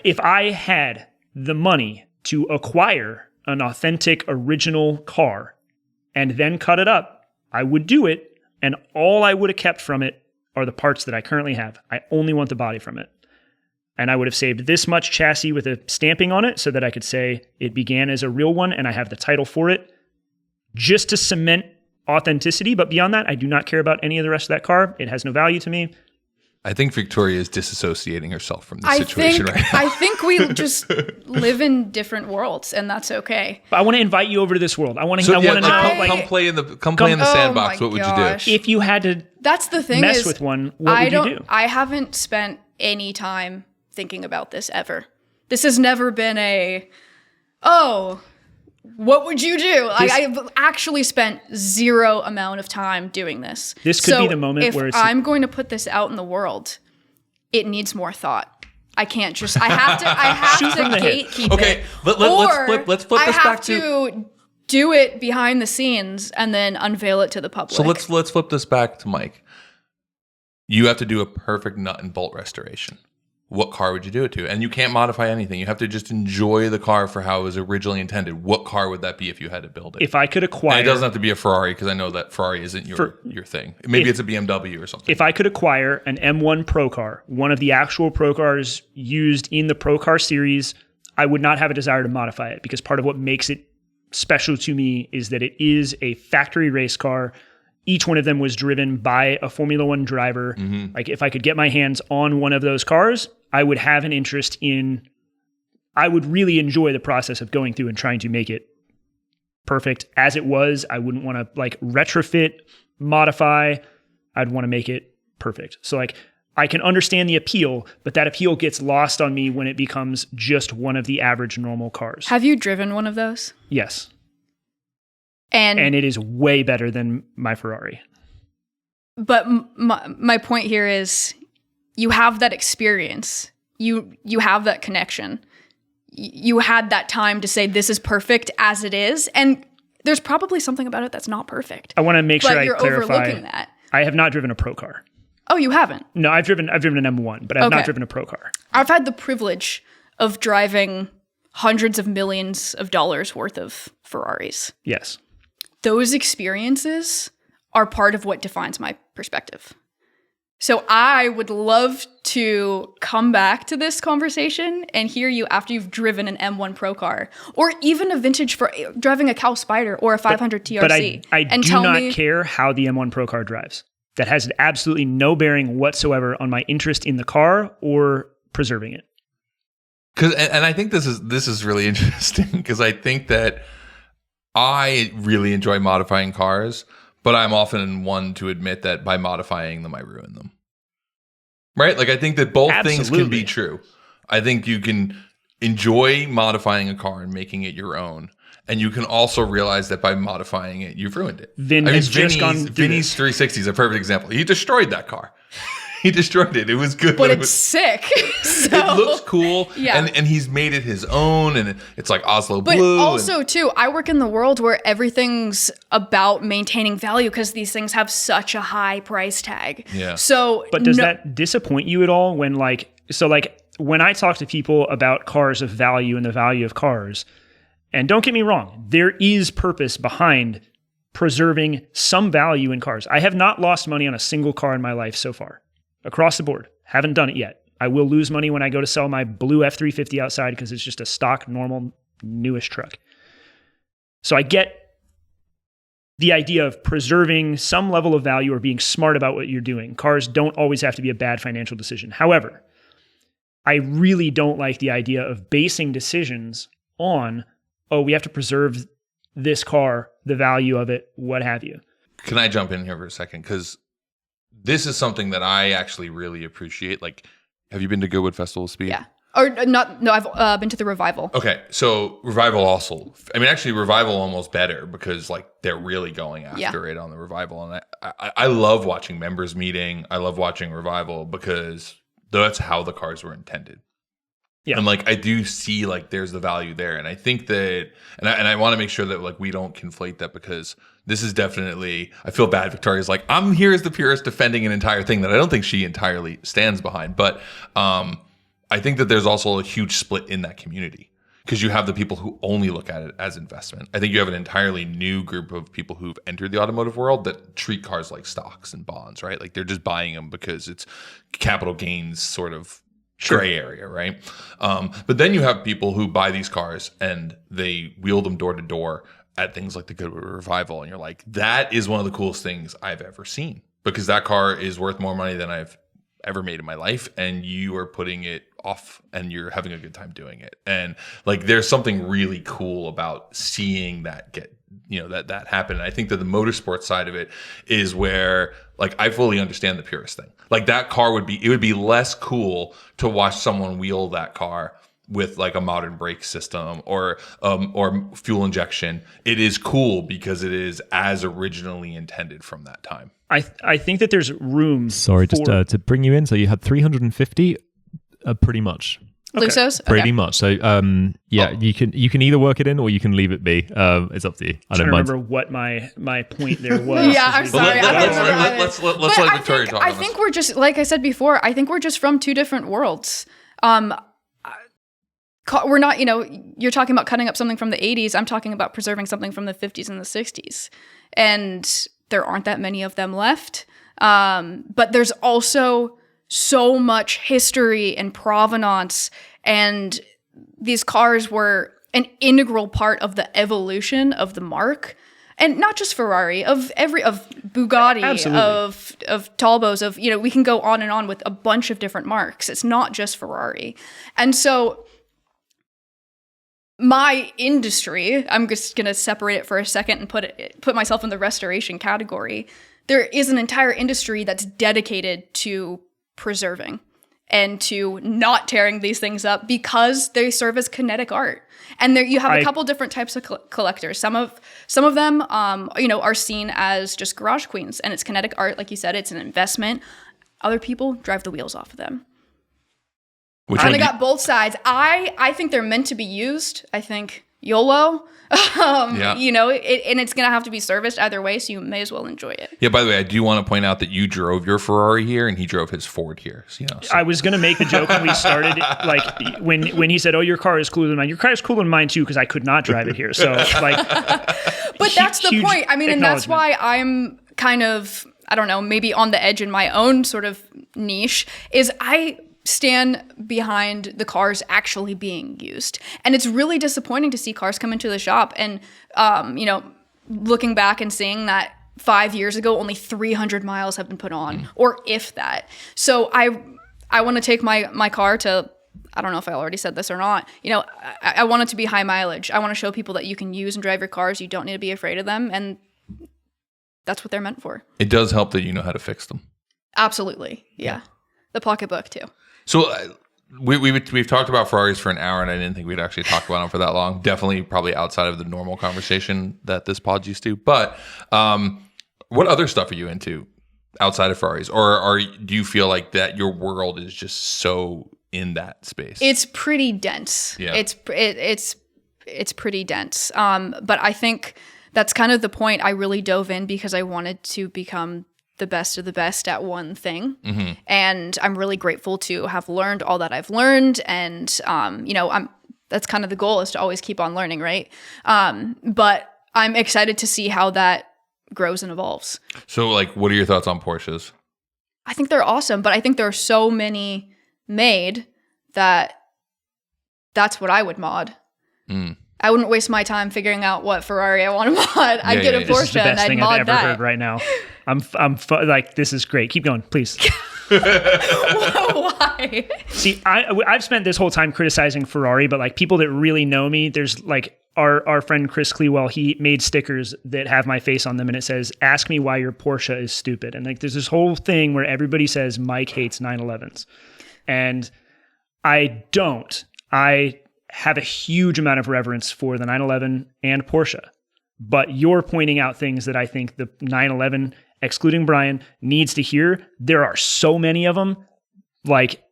If I had the money to acquire an authentic original car and then cut it up, I would do it. And all I would have kept from it are the parts that I currently have. I only want the body from it. And I would have saved this much chassis with a stamping on it so that I could say it began as a real one and I have the title for it, just to cement authenticity. But beyond that, I do not care about any of the rest of that car. It has no value to me. I think Victoria is disassociating herself from the situation right now. I think we just live in different worlds, and that's okay. But I want to invite you over to this world. I want to. So, I want to know. come play in the sandbox. What would you do? If you had to, that's the thing. Mess with one. What would you do? I haven't spent any time thinking about this ever. This has never been what would you do? I've actually spent zero amount of time doing this. This could be the moment where if I'm going to put this out in the world, it needs more thought. I can't just. I have to gatekeep it. Okay, let's flip this back to do it behind the scenes and then unveil it to the public. So let's flip this back to Mike. You have to do a perfect nut and bolt restoration. What car would you do it to? And you can't modify anything. You have to just enjoy the car for how it was originally intended. What car would that be if you had to build it? If I could acquire... And it doesn't have to be a Ferrari, because I know that Ferrari isn't your thing. Maybe it's a BMW or something. If I could acquire an M1 Pro car, one of the actual Pro cars used in the Pro car series, I would not have a desire to modify it, because part of what makes it special to me is that it is a factory race car. Each one of them was driven by a Formula One driver. Mm-hmm. Like, if I could get my hands on one of those cars, I would have an interest in, I would really enjoy the process of going through and trying to make it perfect as it was. I wouldn't want to like retrofit, modify. I'd want to make it perfect. So like, I can understand the appeal, but that appeal gets lost on me when it becomes just one of the average normal cars. Have you driven one of those? Yes. And it is way better than my Ferrari. But my point here is, you have that experience. You have that connection. You had that time to say, this is perfect as it is. And there's probably something about it that's not perfect. I want to make sure I clarify. But you're overlooking that. I have not driven a pro car. Oh, you haven't? No, I've driven an M1, but I've not driven a pro car. I've had the privilege of driving hundreds of millions of dollars worth of Ferraris. Yes. Those experiences are part of what defines my perspective. So I would love to come back to this conversation and hear you after you've driven an M1 Pro car, or even a vintage for driving a Cal Spider or a 500 TRC. But I do not care how the M1 Pro car drives. That has absolutely no bearing whatsoever on my interest in the car or preserving it. And I think this is really interesting, because I think that I really enjoy modifying cars, but I'm often one to admit that by modifying them, I ruin them. Right? Like, I think that both things can be true. I think you can enjoy modifying a car and making it your own. And you can also realize that by modifying it, you've ruined it. Vinny's 360 is a perfect example. He destroyed that car. He destroyed it. It was good. But it's sick. So, it looks cool. Yeah. And he's made it his own. And it's like Oslo but Blue. But also, too, I work in the world where everything's about maintaining value, because these things have such a high price tag. Yeah. So, but does that disappoint you at all when when I talk to people about cars of value and the value of cars, and don't get me wrong, there is purpose behind preserving some value in cars. I have not lost money on a single car in my life so far. Across the board. Haven't done it yet. I will lose money when I go to sell my blue F350 outside, because it's just a stock, normal, newish truck. So I get the idea of preserving some level of value or being smart about what you're doing. Cars don't always have to be a bad financial decision. However, I really don't like the idea of basing decisions on, we have to preserve this car, the value of it, what have you. Can I jump in here for a second? Because this is something that I actually really appreciate. Like, have you been to Goodwood Festival of Speed? Yeah. Or not? No, I've been to the Revival. Okay, so Revival also. I mean, actually, Revival almost better, because like they're really going after it on the Revival, and I love watching members meeting. I love watching Revival, because that's how the cars were intended. Yeah. And like, I do see like there's the value there. And I think that, and I want to make sure that like we don't conflate that, because this is definitely, I feel bad. Victoria's like, I'm here as the purist defending an entire thing that I don't think she entirely stands behind. But I think that there's also a huge split in that community, because you have the people who only look at it as investment. I think you have an entirely new group of people who've entered the automotive world that treat cars like stocks and bonds, right? Like, they're just buying them because it's capital gains sort of gray area, right? But then you have people who buy these cars and they wheel them door to door at things like the Goodwood Revival, and you're like, that is one of the coolest things I've ever seen, because that car is worth more money than I've ever made in my life, and you are putting it off and you're having a good time doing it. And like there's something really cool about seeing that get, that happen. And I think that the motorsport side of it is where like I fully understand the Purist thing. Like that car would be less cool to watch someone wheel that car with like a modern brake system or fuel injection. It is cool because it is as originally intended from that time. I think that there's room. Sorry, just to bring you in. So you had 350, pretty much. Lusos? Pretty much. So you can either work it in or you can leave it be. It's up to you. I don't remember what my point there was. Yeah, I'm sorry. Let's let Victoria talk. I think we're just, like I said before, I think we're just from two different worlds. We're not, you're talking about cutting up something from the 80s. I'm talking about preserving something from the 50s and the 60s. And there aren't that many of them left. But there's also so much history and provenance, and these cars were an integral part of the evolution of the marque. And not just Ferrari, of Bugatti, Absolutely. of Talbos, we can go on and on with a bunch of different marques. It's not just Ferrari. And so my industry, I'm just going to separate it for a second and put myself in the restoration category. There is an entire industry that's dedicated to preserving and to not tearing these things up because they serve as kinetic art. And there you have a couple different types of collectors. Some of them, are seen as just garage queens, and it's kinetic art, like you said, it's an investment. Other people drive the wheels off of them. I kind of got both sides. I think they're meant to be used. I think YOLO. And it's going to have to be serviced either way, so you may as well enjoy it. Yeah, by the way, I do want to point out that you drove your Ferrari here and he drove his Ford here. So. I was going to make the joke when we started, like when he said, "Oh, your car is cooler than mine." Your car is cooler than mine too, because I could not drive it here. So but that's the point. I mean, and that's why I'm kind of, I don't know, maybe on the edge in my own sort of niche, is I stand behind the cars actually being used. And it's really disappointing to see cars come into the shop and, looking back and seeing that 5 years ago, only 300 miles have been put on, or if that. So I want to take my car to, I don't know if I already said this or not, I want it to be high mileage. I want to show people that you can use and drive your cars. You don't need to be afraid of them. And that's what they're meant for. It does help that you know how to fix them. Absolutely. Yeah. The pocketbook too. So we've talked about Ferraris for an hour, and I didn't think we'd actually talk about them for that long. Definitely probably outside of the normal conversation that this pod's used to. But what other stuff are you into outside of Ferraris? Or do you feel like that your world is just so in that space? It's pretty dense. Yeah. It's pretty dense. But I think that's kind of the point. I really dove in because I wanted to become the best of the best at one thing. Mm-hmm. And I'm really grateful to have learned all that I've learned. And, that's kind of the goal, is to always keep on learning. Right. But I'm excited to see how that grows and evolves. So like, what are your thoughts on Porsches? I think they're awesome, but I think there are so many made that that's what I would mod. I wouldn't waste my time figuring out what Ferrari I want to mod. I'd get a Porsche this is the best and I'd thing mod I've ever that. heard right now. Like, this is great. Keep going, please. Why? See, I've spent this whole time criticizing Ferrari, but like people that really know me, there's like our friend Chris Clewell, he made stickers that have my face on them, and it says, "Ask me why your Porsche is stupid." And like there's this whole thing where everybody says Mike hates 911s. And I don't. I have a huge amount of reverence for the 911 and Porsche. But you're pointing out things that I think the 911, excluding Brian, needs to hear. There are so many of them. Like,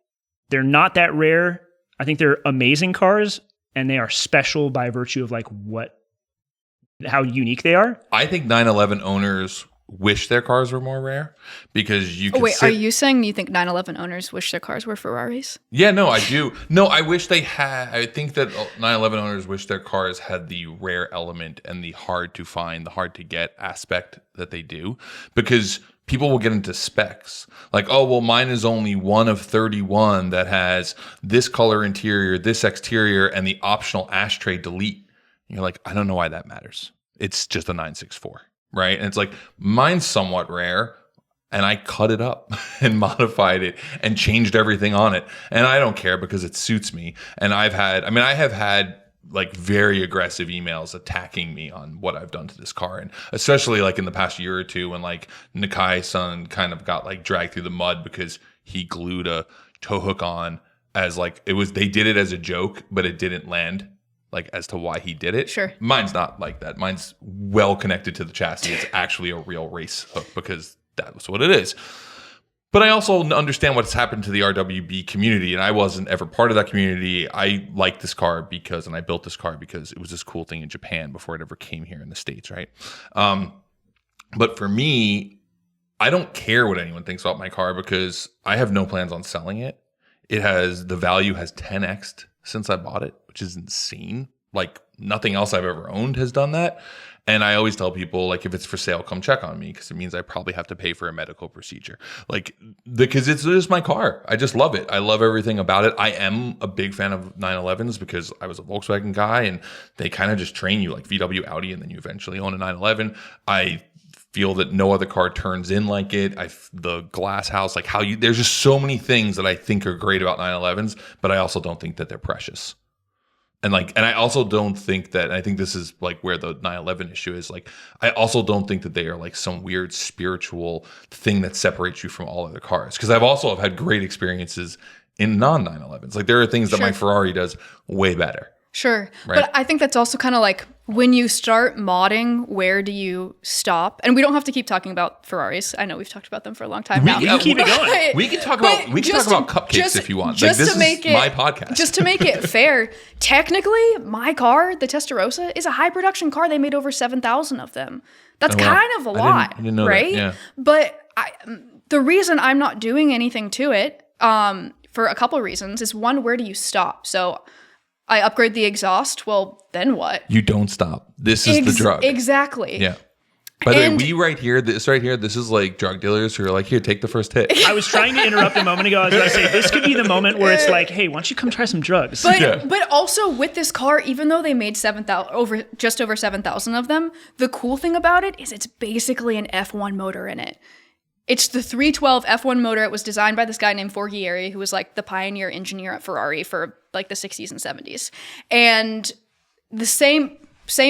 they're not that rare. I think they're amazing cars, and they are special by virtue of like how unique they are. I think 911 owners wish their cars were more rare, because you can are you saying you think 911 owners wish their cars were Ferraris? Yeah, no, I do. No, I wish they had. I think that 911 owners wish their cars had the rare element and the hard to find, the hard to get aspect that they do, because people will get into specs. Like, oh, well, mine is only one of 31 that has this color interior, this exterior, and the optional ashtray delete. And you're like, I don't know why that matters. It's just a 964. Right. And it's like, mine's somewhat rare. and I cut it up and modified it and changed everything on it. And I don't care because it suits me. And I have had like very aggressive emails attacking me on what I've done to this car. And especially like in the past year or two when like Nakai-san kind of got like dragged through the mud because he glued a tow hook on as like they did it as a joke, but it didn't land like as to why he did it. Sure. Mine's not like that. Mine's well connected to the chassis. It's actually a real race hook because that's what it is. But I also understand what's happened to the RWB community, and I wasn't ever part of that community. I like this car and I built this car because it was this cool thing in Japan before it ever came here in the States, right? But for me, I don't care what anyone thinks about my car because I have no plans on selling it. The value has 10x'd since I bought it, which is insane. Like nothing else I've ever owned has done that. And I always tell people, like, if it's for sale, come check on me because it means I probably have to pay for a medical procedure. Like, because it's just my car. I just love it. I love everything about it. I am a big fan of 911s because I was a Volkswagen guy and they kind of just train you like VW, Audi, and then you eventually own a 911. I feel that no other car turns in like it. The glass house, like there's just so many things that I think are great about 911s, but I also don't think that they're precious. And I also don't think that, and I think this is like where the 911 issue is, like, I also don't think that they are like some weird spiritual thing that separates you from all other cars. Because I've had great experiences in non-911s. Like there are things that my Ferrari does way better. Sure. Right? But I think that's also kind of like when you start modding, where do you stop? And we don't have to keep talking about Ferraris. I know we've talked about them for a long time now. We can keep it going. We can talk about cupcakes if you want. Just like, to make it my podcast. Just to make it fair, technically, my car, the Testarossa, is a high production car. They made over 7,000 of them. That's kind of a lot, I didn't know right? That, yeah. But the reason I'm not doing anything to it, for a couple of reasons, is one, where do you stop? So I upgrade the exhaust. Well, then what? You don't stop. This is the drug. Exactly. Yeah. By the way, this right here, this is like drug dealers who are like, here, take the first hit. I was trying to interrupt a moment ago. I was going to say, this could be the moment where it's like, hey, why don't you come try some drugs? But also with this car, even though they made just over 7,000 of them, the cool thing about it is it's basically an F1 motor in it. It's the 312 F1 motor. It was designed by this guy named Forghieri, who was like the pioneer engineer at Ferrari for like the 60s and 70s. And the same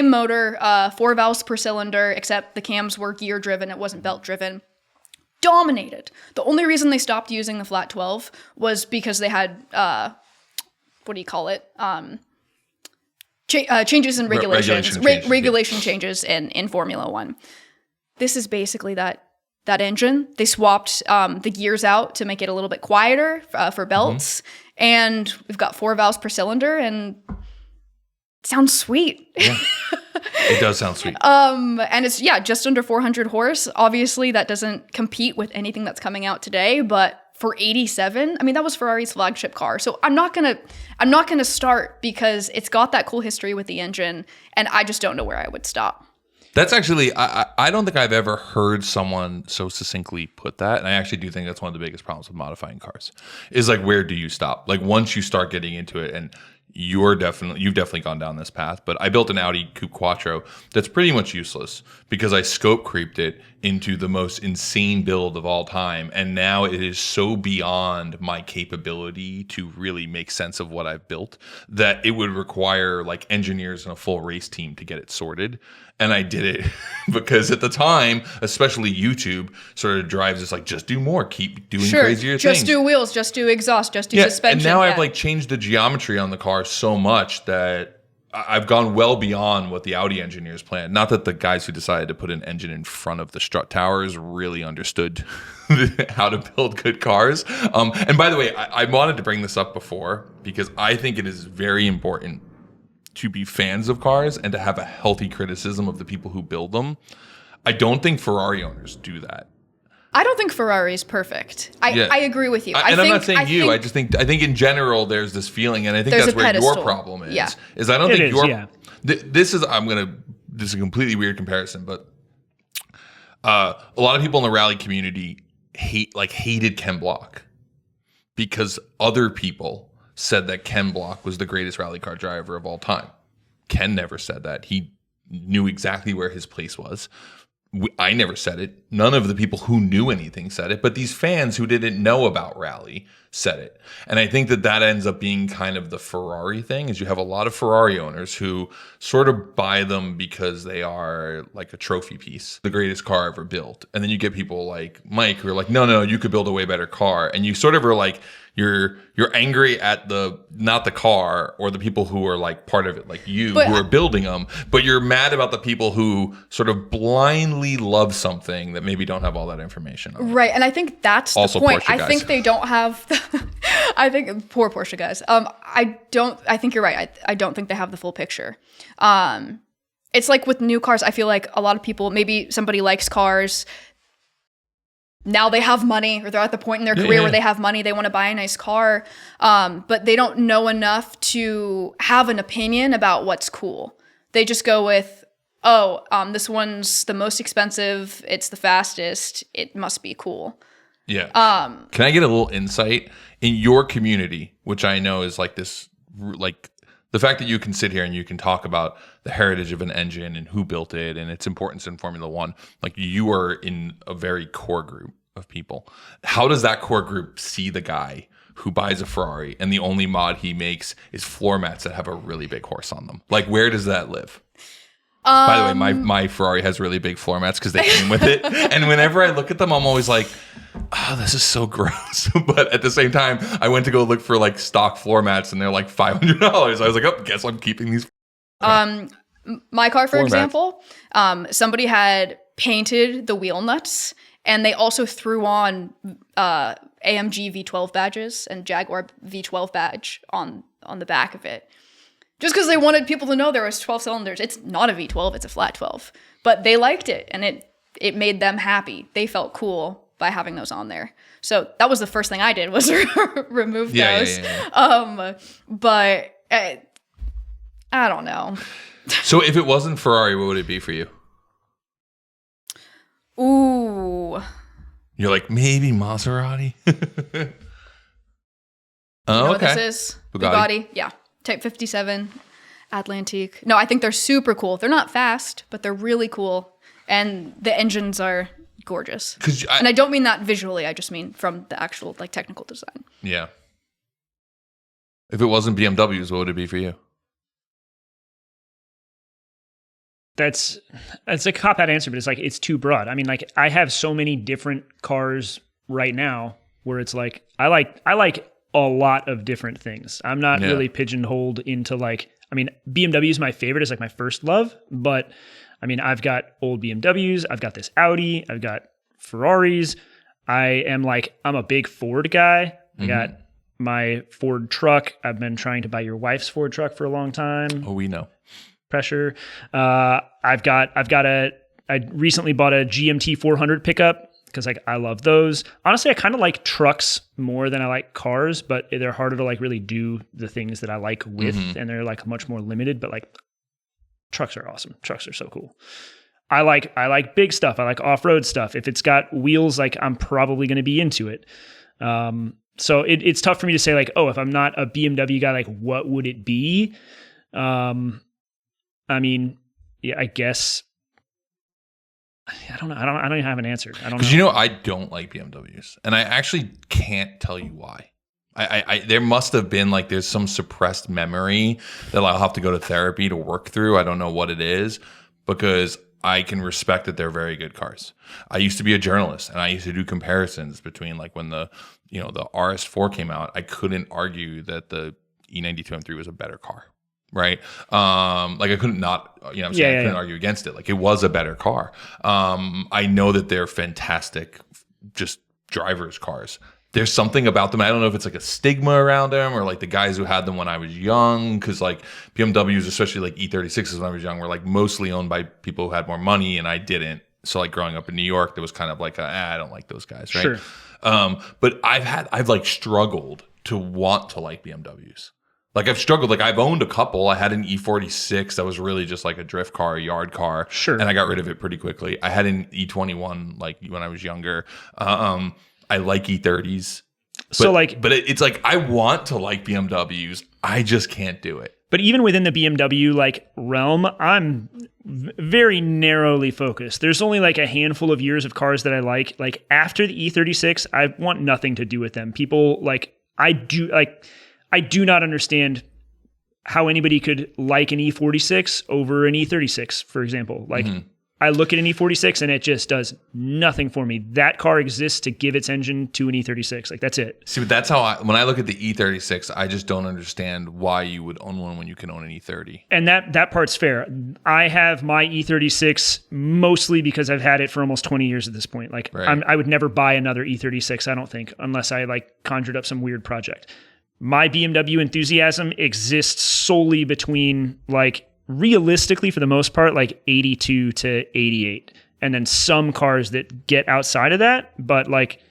motor, 4 valves per cylinder, except the cams were gear driven. It wasn't belt driven. Dominated. The only reason they stopped using the flat 12 was because they had, what do you call it? Changes in regulations. Regulation changes in Formula One. This is basically that engine. They swapped the gears out to make it a little bit quieter for belts. Mm-hmm. And we've got 4 valves per cylinder and it sounds sweet. Yeah. It does sound sweet. And it's, just under 400 horse. Obviously, that doesn't compete with anything that's coming out today, but for 87, I mean, that was Ferrari's flagship car. So I'm not gonna start because it's got that cool history with the engine, and I just don't know where I would stop. That's actually, I don't think I've ever heard someone so succinctly put that. And I actually do think that's one of the biggest problems with modifying cars is like, where do you stop? Like once you start getting into it, and you've definitely gone down this path, but I built an Audi Coupe Quattro that's pretty much useless because I scope creeped it into the most insane build of all time. And now it is so beyond my capability to really make sense of what I've built that it would require like engineers and a full race team to get it sorted. And I did it because at the time, especially YouTube sort of drives this like, just do more, keep doing crazier things. Just do wheels, just do exhaust, just do suspension. And now I've like changed the geometry on the car so much that I've gone well beyond what the Audi engineers planned. Not that the guys who decided to put an engine in front of the strut towers really understood how to build good cars. And by the way, I wanted to bring this up before because I think it is very important to be fans of cars and to have a healthy criticism of the people who build them. I don't think Ferrari owners do that. I don't think Ferrari is perfect. I agree with you. I'm not saying I think in general there's this feeling, and I think that's where your problem is. Yeah. Is I don't think this is a completely weird comparison, but a lot of people in the rally community hated Ken Block because other people said that Ken Block was the greatest rally car driver of all time. Ken never said that. He knew exactly where his place was. I never said it. None of the people who knew anything said it, but these fans who didn't know about rally said it. And I think that ends up being kind of the Ferrari thing, is you have a lot of Ferrari owners who sort of buy them because they are like a trophy piece, the greatest car ever built. And then you get people like Mike who are like, no, you could build a way better car. And you sort of are like, you're angry at not the car or the people who are like part of it, like you, who are building them, but you're mad about the people who sort of blindly love something that maybe don't have all that information on. Right, and I think that's also the point. Porsche guys. I think they don't have. I think poor Porsche guys. I think you're right. I don't think they have the full picture. It's like with new cars. I feel like a lot of people, maybe somebody likes cars. Now they have money, or they're at the point in their career where they have money, they want to buy a nice car, but they don't know enough to have an opinion about what's cool. They just go with, this one's the most expensive, it's the fastest, it must be cool. Yeah. Can I get a little insight in your community, which I know is like this, like the fact that you can sit here and you can talk about the heritage of an engine and who built it and its importance in Formula One, like you are in a very core group of people. How does that core group see the guy who buys a Ferrari and the only mod he makes is floor mats that have a really big horse on them? Like, where does that live? By the way, my Ferrari has really big floor mats because they came with it. And whenever I look at them, I'm always like, oh, this is so gross. But at the same time, I went to go look for like stock floor mats and they're like $500. I was like, oh, guess I'm keeping these. My car, for example, somebody had painted the wheel nuts, and they also threw on AMG V12 badges and Jaguar V12 badge on the back of it. Just because they wanted people to know there was 12 cylinders. It's not a V12, it's a flat 12. But they liked it, and it made them happy. They felt cool by having those on there. So that was the first thing I did, was remove those. Yeah. But I don't know. So if it wasn't Ferrari, what would it be for you? Ooh. You're like, maybe Maserati? What this is? Bugatti. Yeah. Type 57, Atlantique. No, I think they're super cool. They're not fast, but they're really cool. And the engines are gorgeous. And I don't mean that visually. I just mean from the actual like technical design. Yeah. If it wasn't BMWs, what would it be for you? That's a cop-out answer, but it's like, it's too broad. I mean, like, I have so many different cars right now where it's like, I like a lot of different things. I'm not really pigeonholed into like, I mean, BMW is my favorite. It's like my first love, but I mean, I've got old BMWs. I've got this Audi. I've got Ferraris. I'm a big Ford guy. I got my Ford truck. I've been trying to buy your wife's Ford truck for a long time. Oh, we know. Pressure. I recently bought a GMT 400 pickup because like I love those. Honestly, I kind of like trucks more than I like cars, but they're harder to like really do the things that I like with, and they're like much more limited. But like trucks are awesome. Trucks are so cool. I like big stuff. I like off-road stuff. If it's got wheels, like I'm probably going to be into it. So it's tough for me to say like, oh, if I'm not a BMW guy, like what would it be? I mean, yeah, I guess. I don't know. I don't even have an answer. I don't know. Because I don't like BMWs, and I actually can't tell you why. I there must have been like there's some suppressed memory that I'll have to go to therapy to work through. I don't know what it is, because I can respect that they're very good cars. I used to be a journalist, and I used to do comparisons between like when the RS4 came out. I couldn't argue that the E92 M3 was a better car. Right. Like I couldn't not, I couldn't argue against it. Like it was a better car. I know that they're fantastic, just drivers' cars. There's something about them. I don't know if it's like a stigma around them or like the guys who had them when I was young. Cause like BMWs, especially like E36s when I was young, were like mostly owned by people who had more money and I didn't. So like growing up in New York, there was kind of like, I don't like those guys. Right. Sure. But I've like struggled to want to like BMWs. Like I've struggled. Like I've owned a couple. I had an E46 that was really just like a drift car, a yard car. Sure. And I got rid of it pretty quickly. I had an E21 like when I was younger. I like E30s. But it's like I want to like BMWs. I just can't do it. But even within the BMW like realm, I'm very narrowly focused. There's only like a handful of years of cars that I like. Like after the E36, I want nothing to do with them. People I do not understand how anybody could like an E46 over an E36, for example. Like I look at an E46 and it just does nothing for me. That car exists to give its engine to an E36. Like that's it. See, but that's how when I look at the E36, I just don't understand why you would own one when you can own an E30. And that part's fair. I have my E36 mostly because I've had it for almost 20 years at this point. Like Right. I would never buy another E36, I don't think, unless I like conjured up some weird project. My BMW enthusiasm exists solely between like realistically for the most part like 82 to 88, and then some cars that get outside of that, but like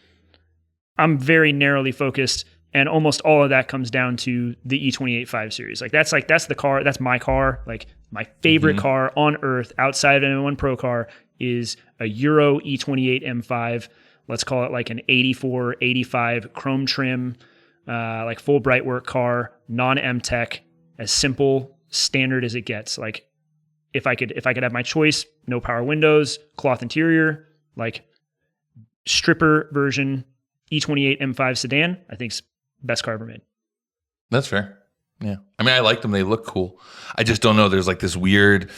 I'm very narrowly focused, and almost all of that comes down to the E28 5 Series. That's the car, that's my car. Like my favorite car on earth outside of an M1 Pro car is a Euro E28 M5. Let's call it like an 84, 85 chrome trim, like full bright work car, non-M-Tech, as simple, standard as it gets. Like if I could have my choice, no power windows, cloth interior, like stripper version E28 M5 sedan, I think's best car ever made. That's fair. Yeah. I mean, I like them. They look cool. I just don't know. There's like this weird,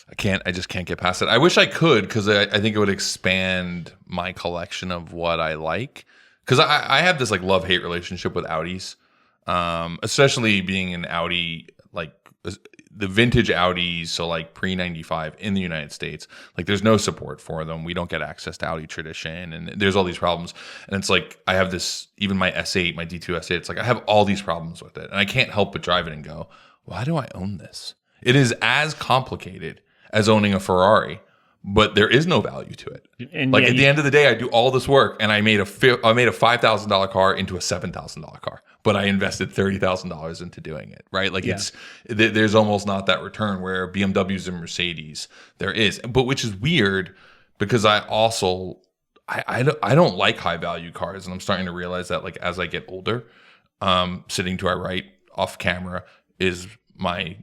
I just can't get past it. I wish I could, because I think it would expand my collection of what I like. Because I have this like love-hate relationship with Audis, especially being an Audi, like the vintage Audis, so like pre-95 in the United States. Like there's no support for them. We don't get access to Audi tradition, and there's all these problems. And it's like I have this, even my S8, my D2 S8, it's like I have all these problems with it. And I can't help but drive it and go, why do I own this? It is as complicated as owning a Ferrari, but there is no value to it. And like at the end of the day, I do all this work and I made a $5,000 car into a $7,000 car, but I invested $30,000 into doing it, right? Like there's almost not that return, where BMWs and Mercedes there is, but which is weird because I don't like high value cars, and I'm starting to realize that like as I get older. Sitting to our right off camera is my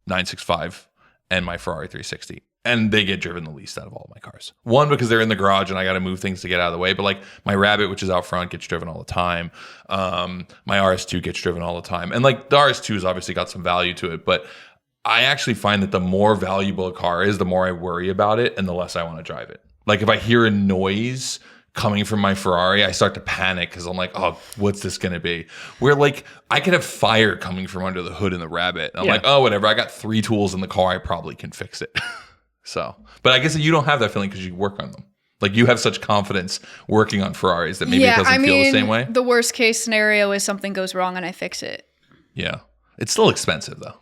965 and my Ferrari 360. And they get driven the least out of all my cars. One, because they're in the garage and I got to move things to get out of the way. But like my Rabbit, which is out front, gets driven all the time. My RS2 gets driven all the time. And like the RS2 has obviously got some value to it. But I actually find that the more valuable a car is, the more I worry about it and the less I want to drive it. Like if I hear a noise coming from my Ferrari, I start to panic because I'm like, oh, what's this going to be? Where like I could have fire coming from under the hood in the Rabbit. And I'm like, oh, whatever. I got 3 tools in the car. I probably can fix it. So, but I guess that you don't have that feeling because you work on them. Like you have such confidence working on Ferraris that maybe it doesn't feel the same way. The worst case scenario is something goes wrong and I fix it. Yeah. It's still expensive though.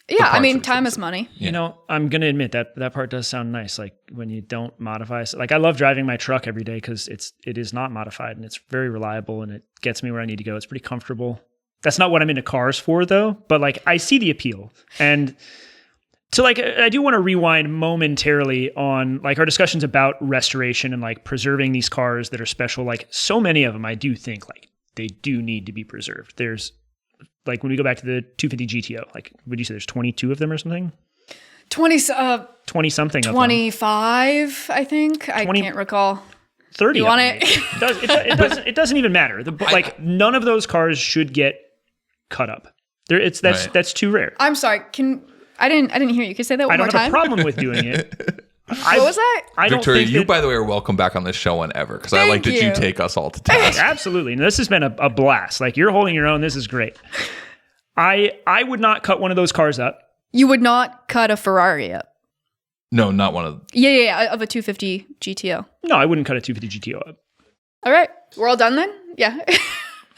Yeah, I mean, time is money. Yeah. You know, I'm going to admit that part does sound nice. Like when you don't modify. Like I love driving my truck every day because it is not modified and it's very reliable and it gets me where I need to go. It's pretty comfortable. That's not what I'm into cars for though, but like I see the appeal. And so like I do want to rewind momentarily on like our discussions about restoration and like preserving these cars that are special. Like so many of them, I do think like they do need to be preserved. There's like when we go back to the 250 GTO, like would you say there's 22 of them or something? 20 something. 25, I think. 20, I can't recall. 30. You want it? It doesn't even matter. Like none of those cars should get cut up. That's too rare. I'm sorry. I didn't hear you. Can you say that one more time? I don't have a problem with doing it. What was that? Victoria, you, by the way, are welcome back on this show whenever, because I like that you take us all to task. Absolutely. And this has been a blast. Like, you're holding your own. This is great. I would not cut one of those cars up. You would not cut a Ferrari up? No, not one of them. Yeah, of a 250 GTO. No, I wouldn't cut a 250 GTO up. All right. We're all done then? Yeah.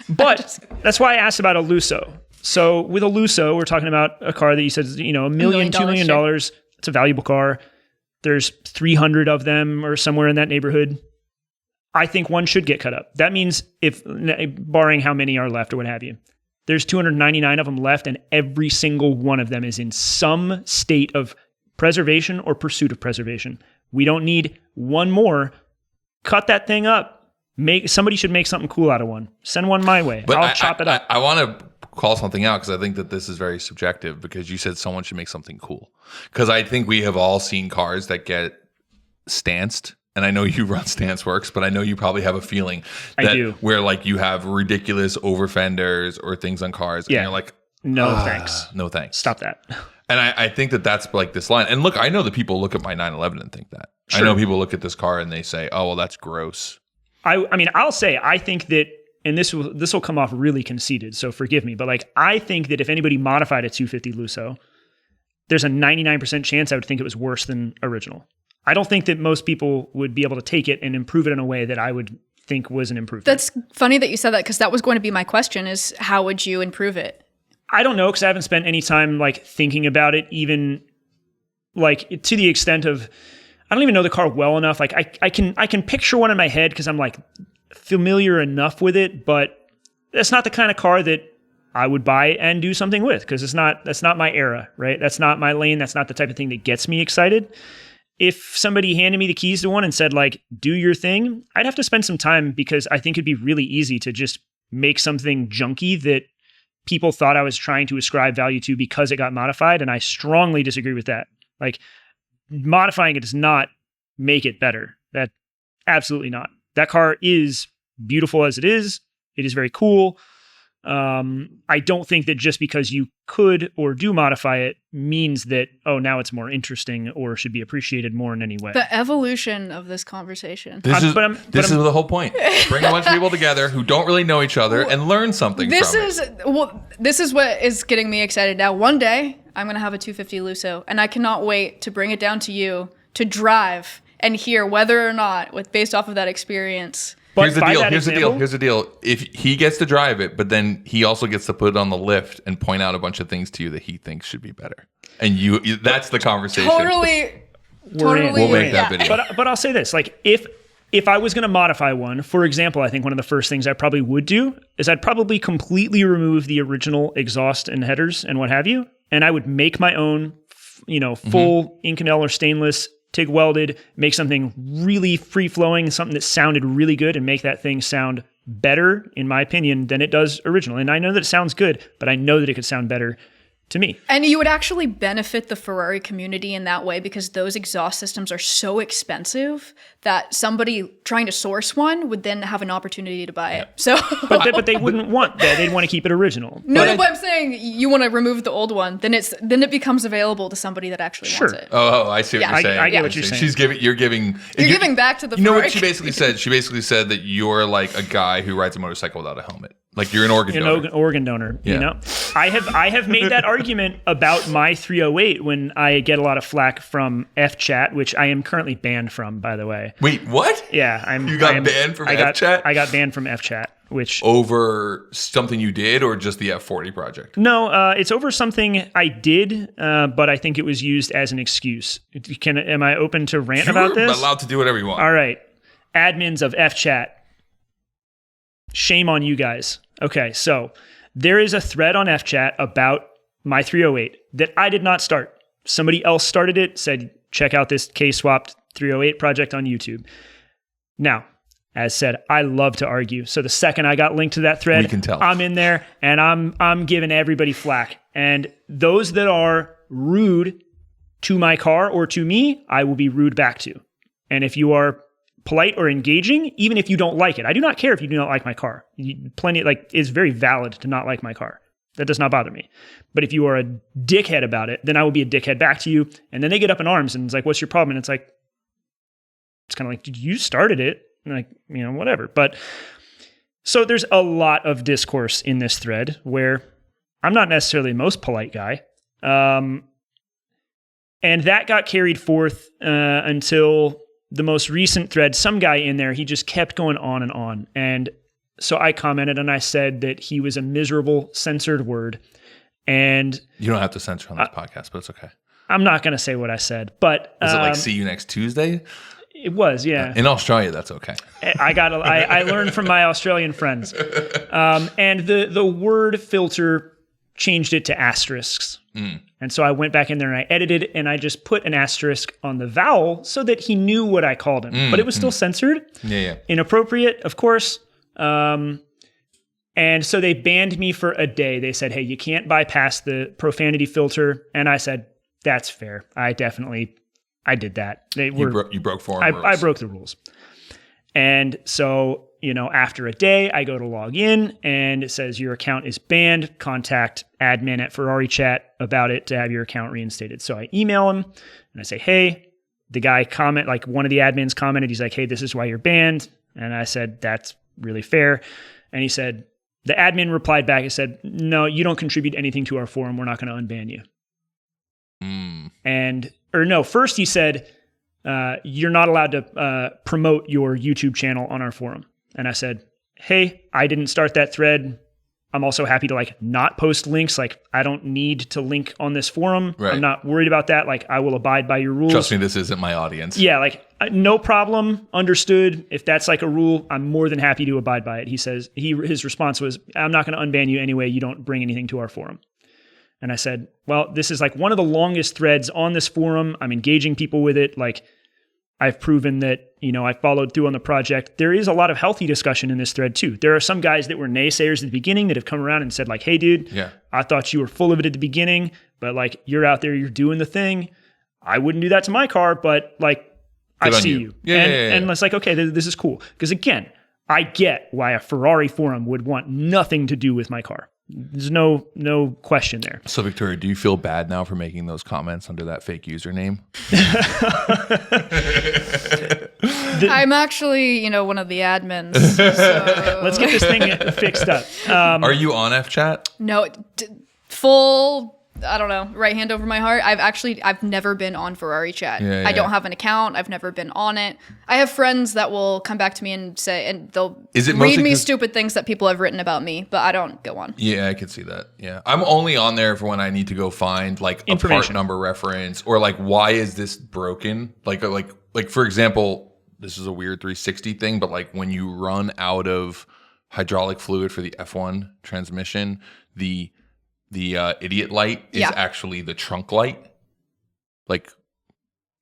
But that's why I asked about a Lusso. So with a Lusso, we're talking about a car that you said, $1 million, $2 million. Sure. It's a valuable car. There's 300 of them or somewhere in that neighborhood. I think one should get cut up. That means barring how many are left or what have you, there's 299 of them left, and every single one of them is in some state of preservation or pursuit of preservation. We don't need one more. Cut that thing up. Somebody should make something cool out of one. Send one my way. But I'll chop it up. I want to call something out because I think that this is very subjective because you said someone should make something cool. Because I think we have all seen cars that get stanced. And I know you run Stanceworks, but I know you probably have a feeling that I do. Where like you have ridiculous over fenders or things on cars. Yeah. And you're like, No, thanks. No thanks. Stop that. And I think that that's like this line. And look, I know that people look at my 911 and think that. Sure. I know people look at this car and they say, oh, well, that's gross. I mean, I'll say, I think that, and this will come off really conceited, so forgive me, but like, I think that if anybody modified a 250 Lusso, there's a 99% chance I would think it was worse than original. I don't think that most people would be able to take it and improve it in a way that I would think was an improvement. That's funny that you said that because that was going to be my question is how would you improve it? I don't know because I haven't spent any time like thinking about it, even like to the extent of, I don't even know the car well enough. Like I can picture one in my head because I'm like familiar enough with it, but that's not the kind of car that I would buy and do something with because that's not my era, right? That's not my lane. That's not the type of thing that gets me excited. If somebody handed me the keys to one and said like, do your thing, I'd have to spend some time because I think it'd be really easy to just make something junky that people thought I was trying to ascribe value to because it got modified. And I strongly disagree with that. Like modifying it does not make it better. That absolutely not. That car is beautiful as it is. It is very cool. I don't think that just because you could or do modify it means that, oh, now it's more interesting or should be appreciated more in any way. The evolution of this conversation. This is the whole point. Bring a bunch of people together who don't really know each other and learn something from it. This is what is getting me excited now. One day, I'm going to have a 250 Lusso, and I cannot wait to bring it down to you to drive and hear whether or not, based off of that experience. But Here's the deal. If he gets to drive it, but then he also gets to put it on the lift and point out a bunch of things to you that he thinks should be better. And that's the conversation. Totally. We'll make that video. But I'll say this, like if I was going to modify one, for example, I think one of the first things I probably would do is I'd probably completely remove the original exhaust and headers and what have you. And I would make my own, full Inconel or stainless TIG welded, make something really free flowing, something that sounded really good and make that thing sound better, in my opinion, than it does originally. And I know that it sounds good, but I know that it could sound better to me. And you would actually benefit the Ferrari community in that way because those exhaust systems are so expensive that somebody trying to source one would then have an opportunity to buy it. So, but they wouldn't want that. They'd want to keep it original. But I'm saying you want to remove the old one, then it becomes available to somebody that actually wants it. Oh, I see what you're saying. I get what you're saying. You're giving back to the Ferrari. You know what she basically said? She basically said that you're like a guy who rides a motorcycle without a helmet. Like you're an organ donor. Organ donor. Yeah. I have made that argument about my 308 when I get a lot of flack from FChat, which I am currently banned from, by the way. Wait, what? Yeah, You got banned from FChat? I got banned from FChat, which over something you did or just the F40 project? No, it's over something I did, but I think it was used as an excuse. Am I open to rant about this? You're allowed to do whatever you want. All right, admins of FChat. Shame on you guys. Okay, so there is a thread on FChat about my 308 that I did not start. Somebody else started it, said, check out this K-swapped 308 project on YouTube. Now, as said, I love to argue. So the second I got linked to that thread, we can tell. I'm in there and I'm giving everybody flack. And those that are rude to my car or to me, I will be rude back to. And if you are polite or engaging, even if you don't like it. I do not care if you do not like my car. It's very valid to not like my car. That does not bother me. But if you are a dickhead about it, then I will be a dickhead back to you. And then they get up in arms and it's like, what's your problem? And it's kind of like, dude, you started it. And like, whatever. But so there's a lot of discourse in this thread where I'm not necessarily the most polite guy. And that got carried forth until the most recent thread, some guy in there, he just kept going on and on. And so I commented and I said that he was a miserable censored word. And you don't have to censor on this podcast, but it's okay. I'm not going to say what I said, but was it like see you next Tuesday? It was, yeah. In Australia, that's okay. I learned from my Australian friends. And the word filter changed it to asterisks. And so I went back in there and I edited and I just put an asterisk on the vowel so that he knew what I called him. But it was still censored. Yeah. Inappropriate, of course. And so they banned me for a day. They said, hey, you can't bypass the profanity filter. And I said, that's fair. I did that. You broke forum rules. I broke the rules. And so, after a day, I go to log in and it says your account is banned. Contact admin at FerrariChat about it to have your account reinstated. So I email him and I say, hey, the guy one of the admins commented. He's like, hey, this is why you're banned. And I said, that's really fair. And he said, the admin replied back and said, no, you don't contribute anything to our forum. We're not going to unban you. First he said, you're not allowed to promote your YouTube channel on our forum. And I said, hey, I didn't start that thread. I'm also happy to not post links. I don't need to link on this forum. Right. I'm not worried about that. I will abide by your rules. Trust me, this isn't my audience. Yeah, no problem. Understood. If that's a rule, I'm more than happy to abide by it. He says, his response was, I'm not going to unban you anyway. You don't bring anything to our forum. And I said, well, this is one of the longest threads on this forum. I'm engaging people with it. I've proven that, I followed through on the project. There is a lot of healthy discussion in this thread too. There are some guys that were naysayers at the beginning that have come around and said hey dude, I thought you were full of it at the beginning, but you're out there, you're doing the thing. I wouldn't do that to my car, but I see you. And it's okay, this is cool. Because again, I get why a Ferrari forum would want nothing to do with my car. There's no question there. So Victoria, do you feel bad now for making those comments under that fake username? I'm actually, one of the admins. So. Let's get this thing fixed up. Are you on FChat? No, full, I don't know, right hand over my heart. I've never been on FerrariChat. I don't have an account. I've never been on it. I have friends that will come back to me and say, and they'll read me stupid things that people have written about me, but I don't go on. Yeah, I can see that. Yeah. I'm only on there for when I need to go find a part number reference or why is this broken? Like for example, this is a weird 360 thing, but when you run out of hydraulic fluid for the F1 transmission, the idiot light is actually the trunk light.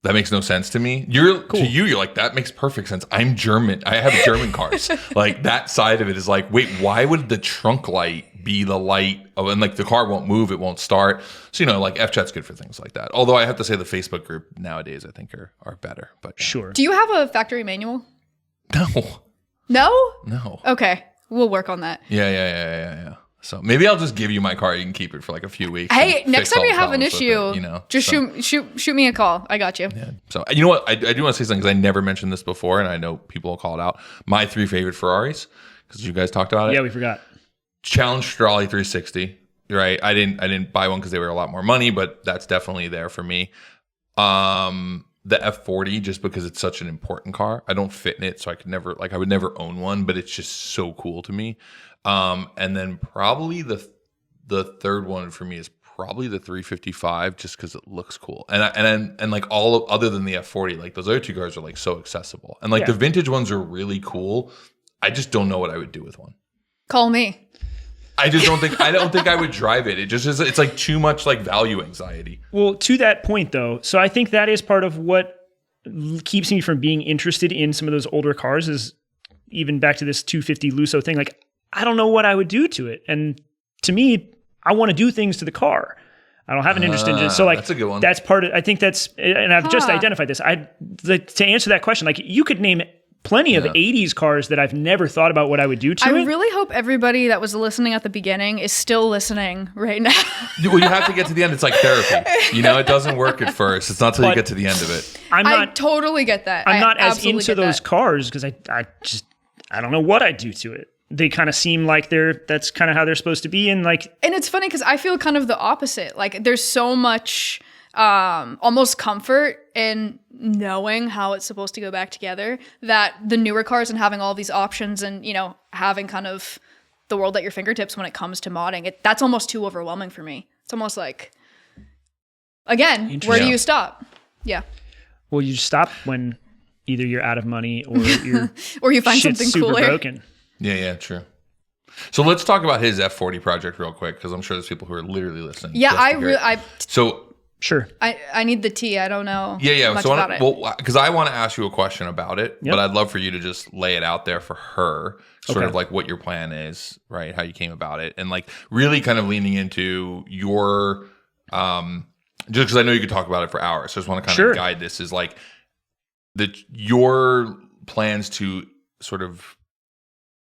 That makes no sense to me. You're cool. To you, you're that makes perfect sense. I'm German. I have German cars. That side of it is wait, why would the trunk light be the light? Oh, and the car won't move, it won't start. So FChat's good for things like that. Although I have to say the Facebook group nowadays I think are better. But sure. Do you have a factory manual? No. No? No. Okay, we'll work on that. Yeah. So maybe I'll just give you my car. You can keep it for a few weeks. Hey, next time you have an issue, just shoot me a call. I got you. Yeah. So you know what? I do want to say something because I never mentioned this before, and I know people will call it out. My 3 favorite Ferraris, because you guys talked about it. Yeah, we forgot. Challenge Strolly 360. Right. I didn't buy one because they were a lot more money, but that's definitely there for me. The F40, just because it's such an important car. I don't fit in it, so I would never own one, but it's just so cool to me. And then probably the third one for me is probably the 355, just because it looks cool. And all other than the F40, those other 2 cars are so accessible. And the vintage ones are really cool. I just don't know what I would do with one. Call me. I don't think I would drive it. It just is, it's too much value anxiety. Well, to that point though, so I think that is part of what keeps me from being interested in some of those older cars is even back to this 250 Lusso thing. I don't know what I would do to it. And to me, I want to do things to the car. I don't have an interest in it. So that's a good one. That's part of, I think that's, and I've just identified this. To answer that question, you could name plenty of 80s cars that I've never thought about what I would do to it. I really hope everybody that was listening at the beginning is still listening right now. Well, you have to get to the end. It's like therapy. It doesn't work at first. It's not till you get to the end of it. I totally get that. I'm not as into those cars because I don't know what I'd do to it. They kind of seem like that's kind of how they're supposed to be. And it's funny because I feel kind of the opposite. There's so much almost comfort in knowing how it's supposed to go back together that the newer cars and having all these options and, having kind of the world at your fingertips when it comes to modding, that's almost too overwhelming for me. It's almost again, where do you stop? Yeah. Well, you stop when either you're out of money or you're or you find something super cooler. Broken. Yeah, true. So let's talk about his F40 project real quick because I'm sure there's people who are literally listening. Yeah, So Sure. I need the tea. I don't know much So about it. well, because I want to ask you a question about it, Yep. but I'd love for you to just lay it out there for her, sort Okay. of like what your plan is, right? How you came about it, and like really kind of leaning into your, just because I know you could talk about it for hours. So I just want to kind Sure. of guide this is like your plans to sort of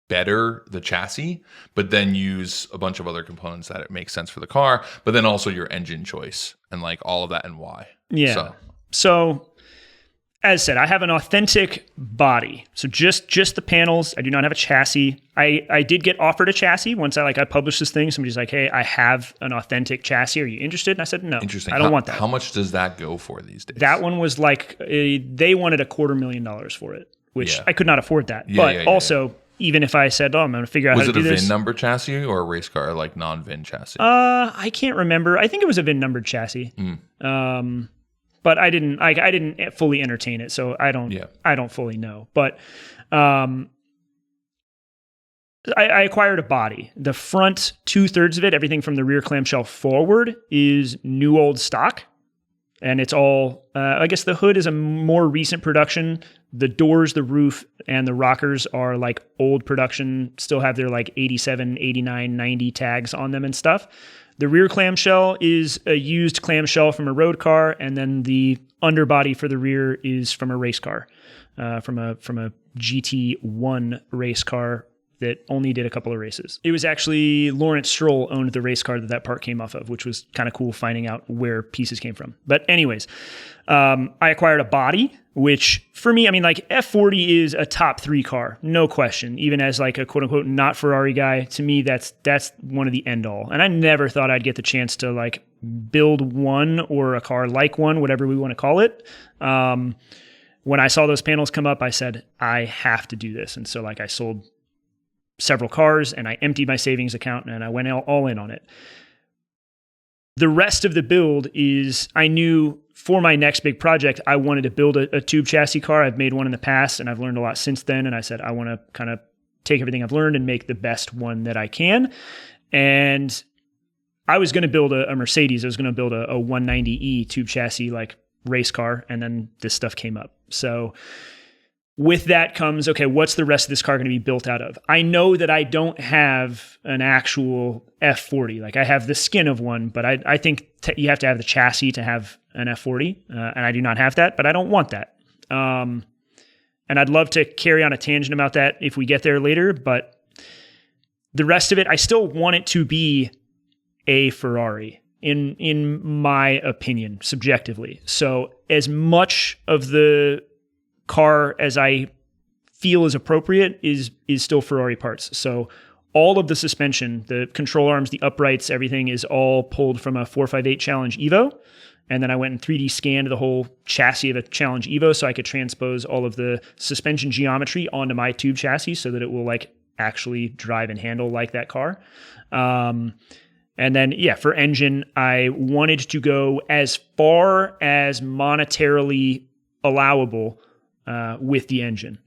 better the chassis, but then use a bunch of other components that it makes sense for the car, but then also your engine choice and like all of that and why. Yeah. So as said, I have an authentic body. So just the panels. I do not have a chassis. I did get offered a chassis once I published this thing. Somebody's like, hey, I have an authentic chassis. Are you interested? And I said, no, Interesting. I don't want that. How much does that go for these days? That one was like, they wanted $250,000 for it, which Yeah. I could not afford that. Yeah, but yeah, also, even if I said, I'm going to figure out Was how it to do a this. VIN number chassis or a race car, like non-VIN chassis? I can't remember. I think it was a VIN numbered chassis. But I didn't fully entertain it, so I don't fully know. But I acquired a body. The front 2/3 of it, everything from the rear clamshell forward, is new old stock. And it's all, I guess the hood is a more recent production. The doors, the roof, and the rockers are like old production, still have their like 87, 89, 90 tags on them and stuff. The rear clamshell is a used clamshell from a road car, and then the underbody for the rear is from a race car, from a GT1 race car that only did a couple of races. It was actually Lawrence Stroll owned the race car that part came off of, which was kind of cool finding out where pieces came from. But anyways, I acquired a body, which for me, I mean, like F40 is a top 3 car, no question. Even as like a quote unquote not Ferrari guy, to me, that's one of the end all. And I never thought I'd get the chance to like build one or a car like one, whatever we want to call it. When I saw those panels come up, I said, I have to do this. And so like I sold several cars and I emptied my savings account and I went all in on it. The rest of the build is, I knew for my next big project, I wanted to build a tube chassis car. I've made one in the past and I've learned a lot since then. And I said, I want to kind of take everything I've learned and make the best one that I can. And I was going to build a Mercedes. I was going to build a 190E tube chassis, like race car. And then this stuff came up. So with that comes, okay, what's the rest of this car going to be built out of? I know that I don't have an actual F40. Like I have the skin of one, but I think you have to have the chassis to have an F40. And I do not have that, but I don't want that. And I'd love to carry on a tangent about that if we get there later, but the rest of it, I still want it to be a Ferrari in my opinion, subjectively. So as much of the car as I feel is appropriate is still Ferrari parts. So all of the suspension, the control arms, the uprights, everything is all pulled from a 458 Challenge Evo. And then I went and 3D scanned the whole chassis of a Challenge Evo so I could transpose all of the suspension geometry onto my tube chassis so that it will like actually drive and handle like that car. And then, for engine, I wanted to go as far as monetarily allowable with the engine.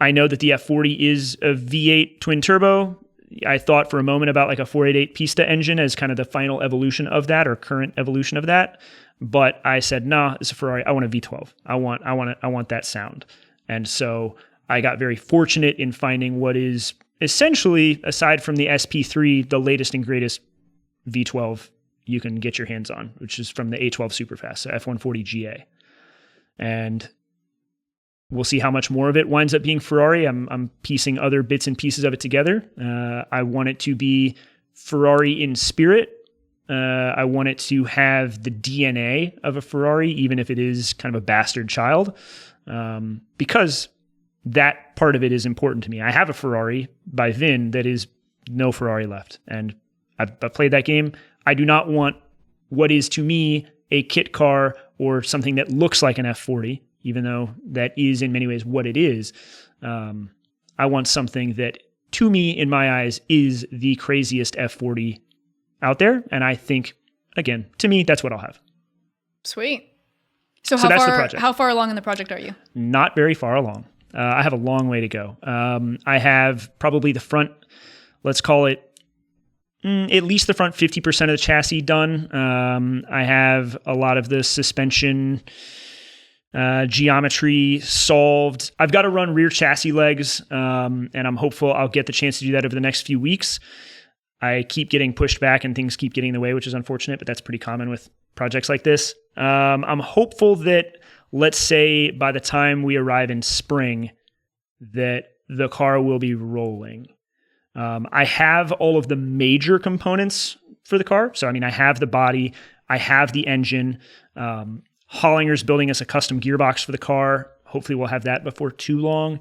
I know that the F40 is a V8 twin turbo. I thought for a moment about like a 488 Pista engine as kind of the final evolution of that or current evolution of that. But I said, nah, it's a Ferrari. I want a V12. I want that sound. And so I got very fortunate in finding what is essentially, aside from the SP3, the latest and greatest V12 you can get your hands on, which is from the A12 Superfast, so F140 GA. And we'll see how much more of it winds up being Ferrari. I'm piecing other bits and pieces of it together. I want it to be Ferrari in spirit. I want it to have the DNA of a Ferrari, even if it is kind of a bastard child, because that part of it is important to me. I have a Ferrari by VIN that is no Ferrari left, and I've played that game. I do not want what is to me a kit car or something that looks like an F40, even though that is in many ways what it is. I want something that, to me, in my eyes, is the craziest F40 out there. And I think, again, to me, that's what I'll have. Sweet. So that's the project. How far along in the project are you? Not very far along. I have a long way to go. I have probably the front, let's call it at least the front 50% of the chassis done. I have a lot of the suspension geometry solved. I've got to run rear chassis legs, and I'm hopeful I'll get the chance to do that over the next few weeks. I keep getting pushed back and things keep getting in the way, which is unfortunate, but that's pretty common with projects like this. I'm hopeful that, let's say, by the time we arrive in spring, that the car will be rolling. I have all of the major components for the car. So, I mean, I have the body, I have the engine. Hollinger's building us a custom gearbox for the car. Hopefully we'll have that before too long.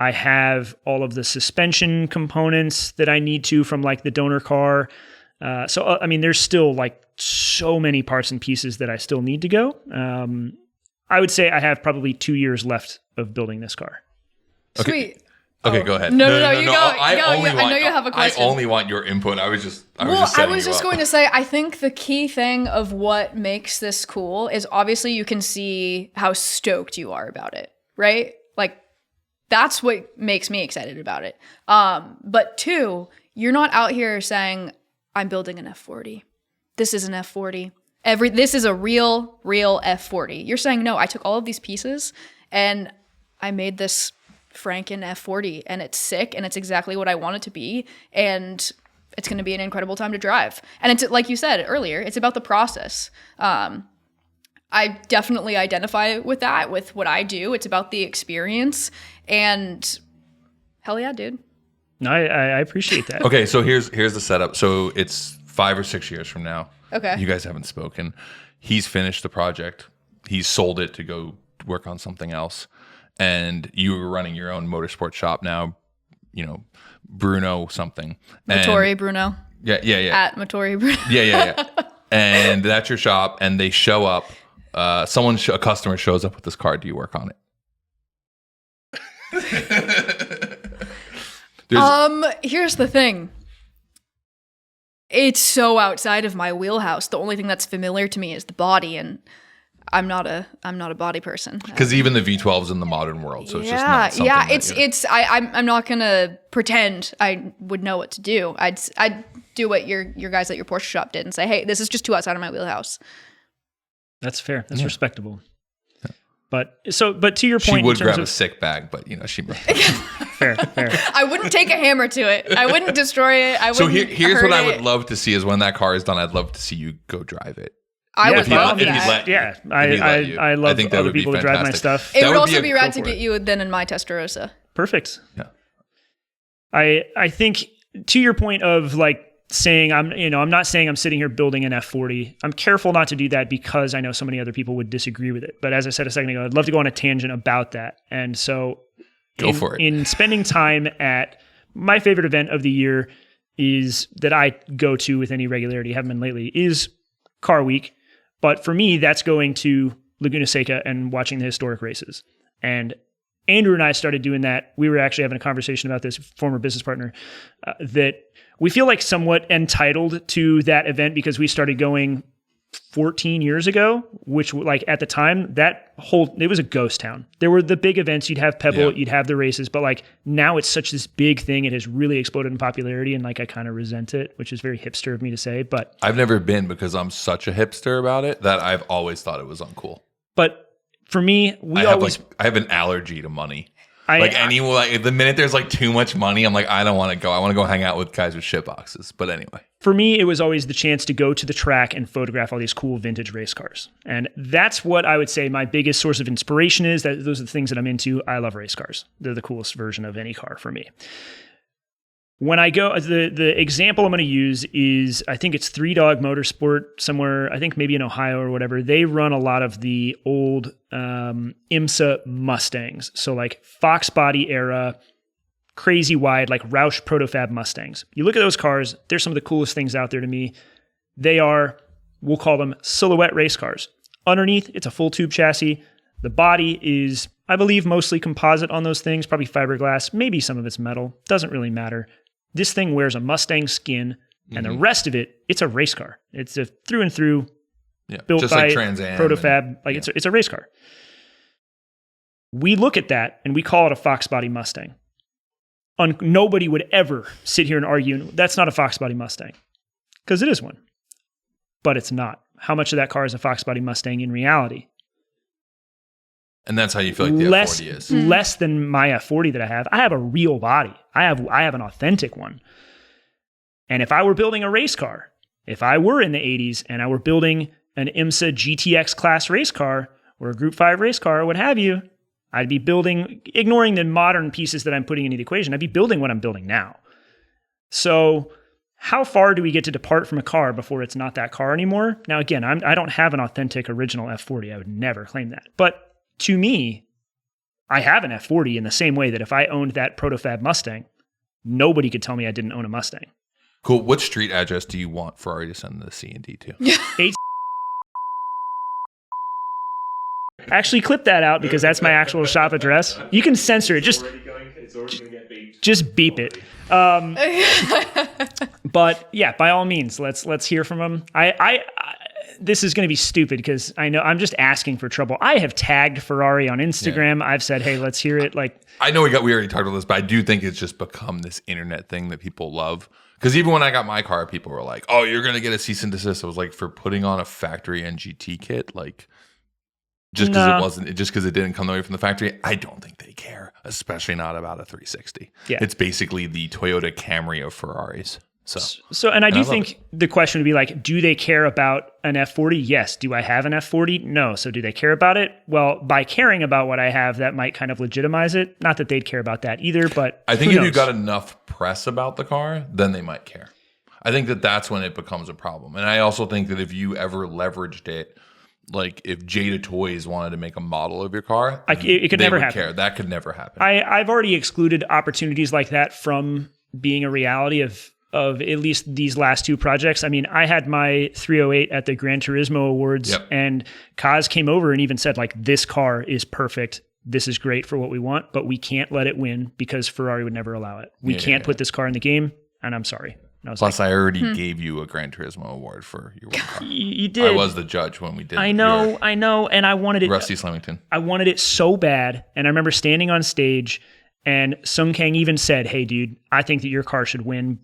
I have all of the suspension components that I need to from like the donor car. So, I mean, there's still like so many parts and pieces that I still need to go. I would say I have probably 2 years left of building this car. Okay. Sweet. Okay, go ahead. No, you go. I know you have a question. I only want your input. I was just going to say, I think the key thing of what makes this cool is obviously you can see how stoked you are about it, right? Like, that's what makes me excited about it. But two, you're not out here saying, I'm building an F40. This is an F40. This is a real F40. You're saying, no, I took all of these pieces and I made this Franken F40 and it's sick and it's exactly what I want it to be. And it's going to be an incredible time to drive. And it's like you said earlier, it's about the process. I definitely identify with that, with what I do. It's about the experience. And hell yeah, dude. No, I appreciate that. Okay, so here's the setup. So it's 5 or 6 years from now. Okay. You guys haven't spoken. He's finished the project. He's sold it to go work on something else. And you were running your own motorsport shop now, you know, Bruno something. Vittoria Bruno. Yeah. At Vittoria Bruno. Yeah. And that's your shop, and they show up. A customer shows up with this car. Do you work on it? Here's the thing. It's so outside of my wheelhouse. The only thing that's familiar to me is the body, and I'm not a body person. Because even the V12's in the modern world, so it's just not something I'm not gonna pretend I would know what to do. I'd do what your guys at your Porsche shop did and say, hey, this is just too outside of my wheelhouse. That's fair. That's respectable. Yeah. But to your point, she would grab a sick bag, but she. Fair. I wouldn't take a hammer to it. I wouldn't destroy it. Here's what I would love to see is when that car is done. I'd love to see you go drive it. I would love that. I love other people to drive my stuff. It would also be rad to get you then in my Testarossa. Perfect. Yeah. I think to your point of like saying I'm not saying I'm sitting here building an F40. I'm careful not to do that because I know so many other people would disagree with it. But as I said a second ago, I'd love to go on a tangent about that. And so go for it. In spending time at my favorite event of the year is that I go to with any regularity, haven't been lately, is Car Week. But for me, that's going to Laguna Seca and watching the historic races. And Andrew and I started doing that. We were actually having a conversation about this, former business partner, that we feel like somewhat entitled to that event because we started going 14 years ago, which like at the time, it was a ghost town. There were the big events. You'd have Pebble, you'd have the races, but like now it's such this big thing. It has really exploded in popularity. And like, I kind of resent it, which is very hipster of me to say, but I've never been because I'm such a hipster about it that I've always thought it was uncool. But for me, I have an allergy to money. The minute there's like too much money, I'm like, I don't want to go. I want to go hang out with guys with shit boxes. But anyway. For me, it was always the chance to go to the track and photograph all these cool vintage race cars. And that's what I would say my biggest source of inspiration is. That those are the things that I'm into. I love race cars. They're the coolest version of any car for me. When I go, the example I'm going to use is, I think it's Three Dog Motorsport somewhere, I think maybe in Ohio or whatever. They run a lot of the old IMSA Mustangs. So like Fox body era, crazy wide, like Roush Protofab Mustangs. You look at those cars, they're some of the coolest things out there to me. They are, we'll call them silhouette race cars. Underneath, it's a full tube chassis. The body is, I believe, mostly composite on those things, probably fiberglass, maybe some of it's metal. Doesn't really matter. This thing wears a Mustang skin, and the rest of it, it's a race car. It's a through and through, built just by like Trans Am Protofab. It's a race car. We look at that and we call it a Fox body Mustang. nobody would ever sit here and argue that's not a Fox Body Mustang, because it is one, but it's not. How much of that car is a Fox Body Mustang in reality? And that's how you feel like the F40 is. Less than my F40 that I have. I have a real body. I have an authentic one. And if I were building a race car, if I were in the 80s and I were building an IMSA GTX class race car or a Group 5 race car or what have you, I'd be building, ignoring the modern pieces that I'm putting into the equation, I'd be building what I'm building now. So how far do we get to depart from a car before it's not that car anymore? Now, again, I don't have an authentic original F40. I would never claim that. But to me, I have an F40 in the same way that if I owned that protofab Mustang, nobody could tell me I didn't own a Mustang. Cool. What street address do you want Ferrari to send the C&D to? Actually, clip that out because that's my actual shop address. You can censor it. Just beep it. But yeah, by all means, let's hear from them. This is going to be stupid because I know I'm just asking for trouble. I have tagged Ferrari on Instagram. Yeah. I've said, hey, let's hear it. Like, I know we already talked about this, but I do think it's just become this internet thing that people love. Because even when I got my car, people were like, oh, you're going to get a cease and desist. I was like, for putting on a factory NGT kit, like, just because it didn't come the way from the factory, I don't think they care, especially not about a 360. Yeah. It's basically the Toyota Camry of Ferraris. So, and I do think the question would be like, do they care about an F40? Yes. Do I have an F40? No. So do they care about it? Well, by caring about what I have, that might kind of legitimize it. Not that they'd care about that either, but I think if you got enough press about the car, then they might care. I think that's when it becomes a problem. And I also think that if you ever leveraged it, like if Jada Toys wanted to make a model of your car, it could never happen. That could never happen. I've already excluded opportunities like that from being a reality of at least these last two projects. I mean, I had my 308 at the Gran Turismo Awards, and Kaz came over and even said, like, this car is perfect. This is great for what we want, but we can't let it win because Ferrari would never allow it. We can't put this car in the game, and I'm sorry. Plus, I already gave you a Gran Turismo award for your one car. You did. I was the judge when we did. I know, and I wanted it. Rusty Slemington. I wanted it so bad, and I remember standing on stage, and Sung Kang even said, "Hey, dude, I think that your car should win.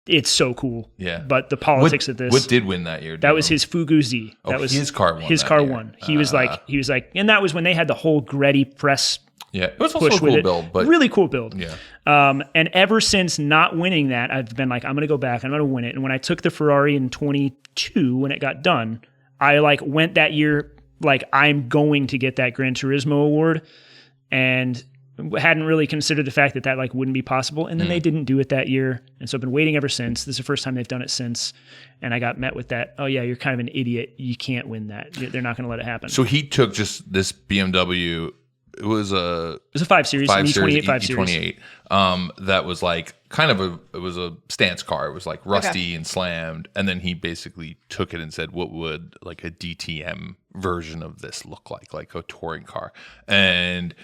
It's so cool." Yeah. But the politics of this. What did win that year? That was his Fugu Z. Oh, that was his car won. His car won. He was like, and that was when they had the whole Gretty press. Yeah, it was also a cool build, but really cool build. Yeah. And ever since not winning that, I've been like, I'm going to go back. I'm going to win it. And when I took the Ferrari in 22, when it got done, I went that year like I'm going to get that Gran Turismo award, and hadn't really considered the fact that wouldn't be possible. And then they didn't do it that year, and so I've been waiting ever since. This is the first time they've done it since, and I got met with that. Oh yeah, you're kind of an idiot. You can't win that. They're not going to let it happen. So he took just this BMW. It was a 5 Series, E28 5 Series. E28. That was like it was a stance car. It was like rusty and slammed. And then he basically took it and said, what would like a DTM version of this look like a touring car? And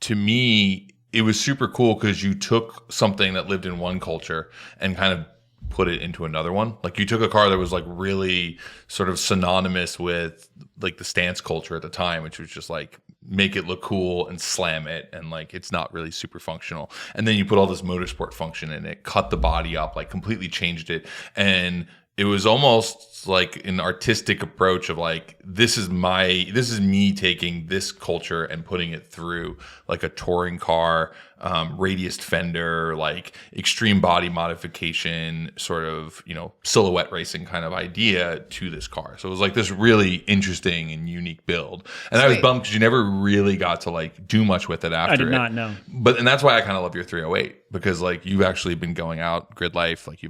to me, it was super cool because you took something that lived in one culture and kind of put it into another one. Like you took a car that was like really sort of synonymous with like the stance culture at the time, which was just like make it look cool and slam it, and like it's not really super functional. And then you put all this motorsport function in it, cut the body up, like completely changed it, and it was almost like an artistic approach of like this is me taking this culture and putting it through like a touring car, radiused fender, like extreme body modification, sort of, silhouette racing kind of idea to this car. So it was like this really interesting and unique build. And I was bummed because you never really got to like do much with it after. I did not know. And that's why I kind of love your 308, because like you've actually been going out grid life. Like you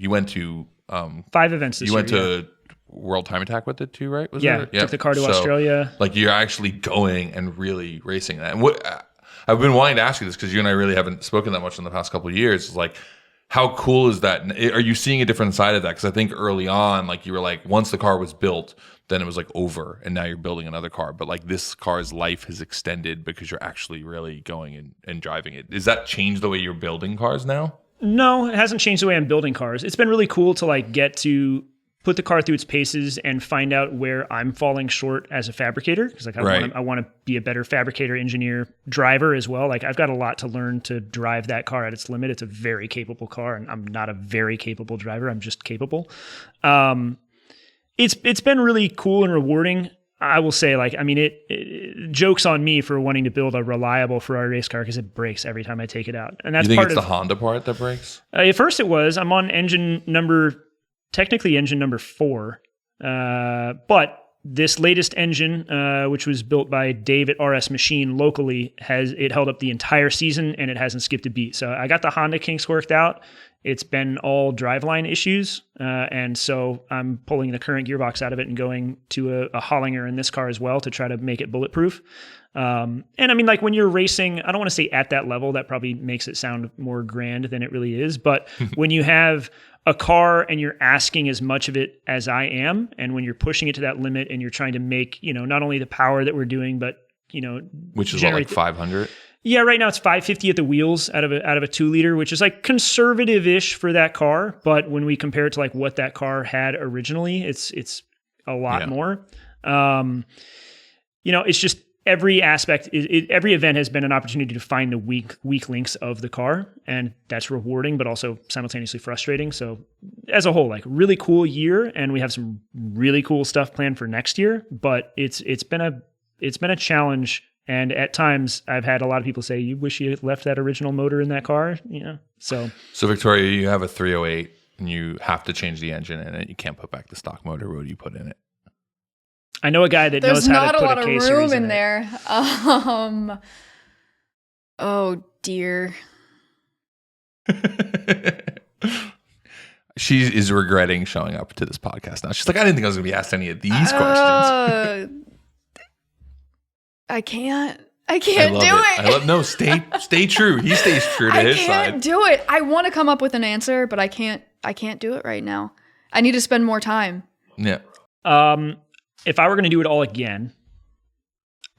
went to 5 events this year. You went to World Time Attack with it too, right? Took the car to Australia. Like you're actually going and really racing that. And what I've been wanting to ask you this because you and I really haven't spoken that much in the past couple of years. Is like, how cool is that? Are you seeing a different side of that? Because I think early on, like you were like, once the car was built, then it was like over, and now you're building another car. But like this car's life has extended because you're actually really going and driving it. Does that change the way you're building cars now? No, it hasn't changed the way I'm building cars. It's been really cool to like get to put the car through its paces and find out where I'm falling short as a fabricator. Because like I want to be a better fabricator, engineer, driver as well. Like I've got a lot to learn to drive that car at its limit. It's a very capable car, and I'm not a very capable driver. I'm just capable. It's been really cool and rewarding. I will say, like, I mean, it jokes on me for wanting to build a reliable Ferrari race car because it breaks every time I take it out. And that's you think part it's of the Honda part that breaks? At first it was. I'm on technically engine number 4. But this latest engine, which was built by Dave at RS Machine locally, it held up the entire season and it hasn't skipped a beat. So I got the Honda kinks worked out. It's been all driveline issues. And so I'm pulling the current gearbox out of it and going to a Hollinger in this car as well to try to make it bulletproof. And I mean, like when you're racing, I don't want to say at that level, that probably makes it sound more grand than it really is. But when you have a car and you're asking as much of it as I am, and when you're pushing it to that limit and you're trying to make, not only the power that we're doing, but, which is what, like 500? Yeah, right now it's 550 at the wheels out of a 2-liter, which is like conservative-ish for that car. But when we compare it to like what that car had originally, it's a lot more. It's just every aspect, every event has been an opportunity to find the weak links of the car, and that's rewarding, but also simultaneously frustrating. So as a whole, like really cool year, and we have some really cool stuff planned for next year. But it's been a challenge. And at times, I've had a lot of people say, "You wish you had left that original motor in that car." So Victoria, you have a 308, and you have to change the engine in it. You can't put back the stock motor. What do you put in it? I know a guy that knows how to put a K-series in There's not a lot of room in there. Oh dear. She is regretting showing up to this podcast now. She's like, I didn't think I was going to be asked any of these questions. I can't do it. No, stay true. He stays true to his side. I can't do it. I want to come up with an answer, but I can't do it right now. I need to spend more time. Yeah. If I were going to do it all again,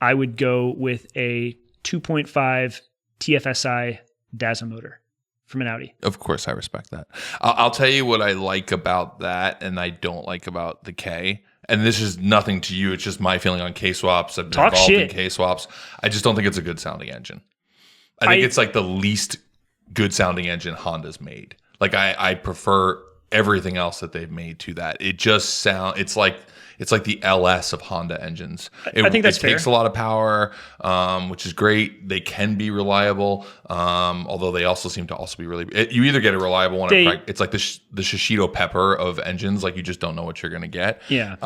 I would go with a 2.5 TFSI Daza motor from an Audi. Of course, I respect that. I'll tell you what I like about that and I don't like about the K. And this is nothing to you. It's just my feeling on K-swaps. I've been involved in K-swaps. I just don't think it's a good sounding engine. I think it's like the least good sounding engine Honda's made. Like I prefer everything else that they've made to that. It just it's like the LS of Honda engines. I think that's fair. It takes a lot of power, which is great. They can be reliable, although they also seem to also be really. You either get a reliable one. It's like the Shishido Pepper of engines. Like you just don't know what you're going to get. Yeah.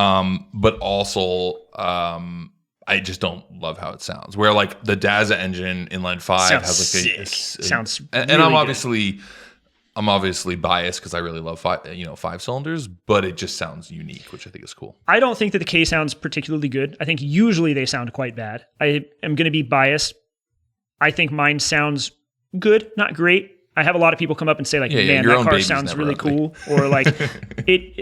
But also, I just don't love how it sounds. Where like the Daza engine inline 5 has like sounds and really I'm obviously biased because I really love 5 cylinders, but it just sounds unique, which I think is cool. I don't think that the K sounds particularly good. I think usually they sound quite bad. I am going to be biased. I think mine sounds good, not great. I have a lot of people come up and say like, man, that car sounds really cool. Or like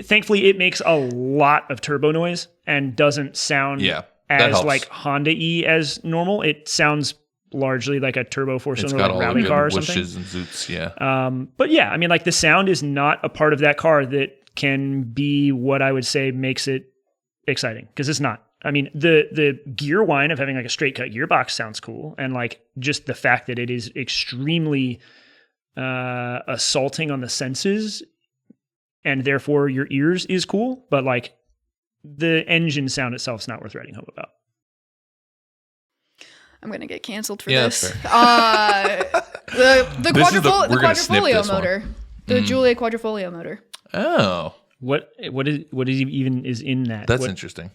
thankfully it makes a lot of turbo noise and doesn't sound as like Honda-y as normal. It sounds largely like a turbo 4-cylinder like rally car or something. Whooshes and zoots, but yeah, I mean, like the sound is not a part of that car that can be what I would say makes it exciting, because it's not. I mean, the gear whine of having like a straight cut gearbox sounds cool, and like just the fact that it is extremely assaulting on the senses and therefore your ears is cool, but like the engine sound itself is not worth writing home about. I'm gonna get canceled for this. The quadrifolio motor, the Giulia quadrifolio motor. Oh, what is even is in that? That's interesting.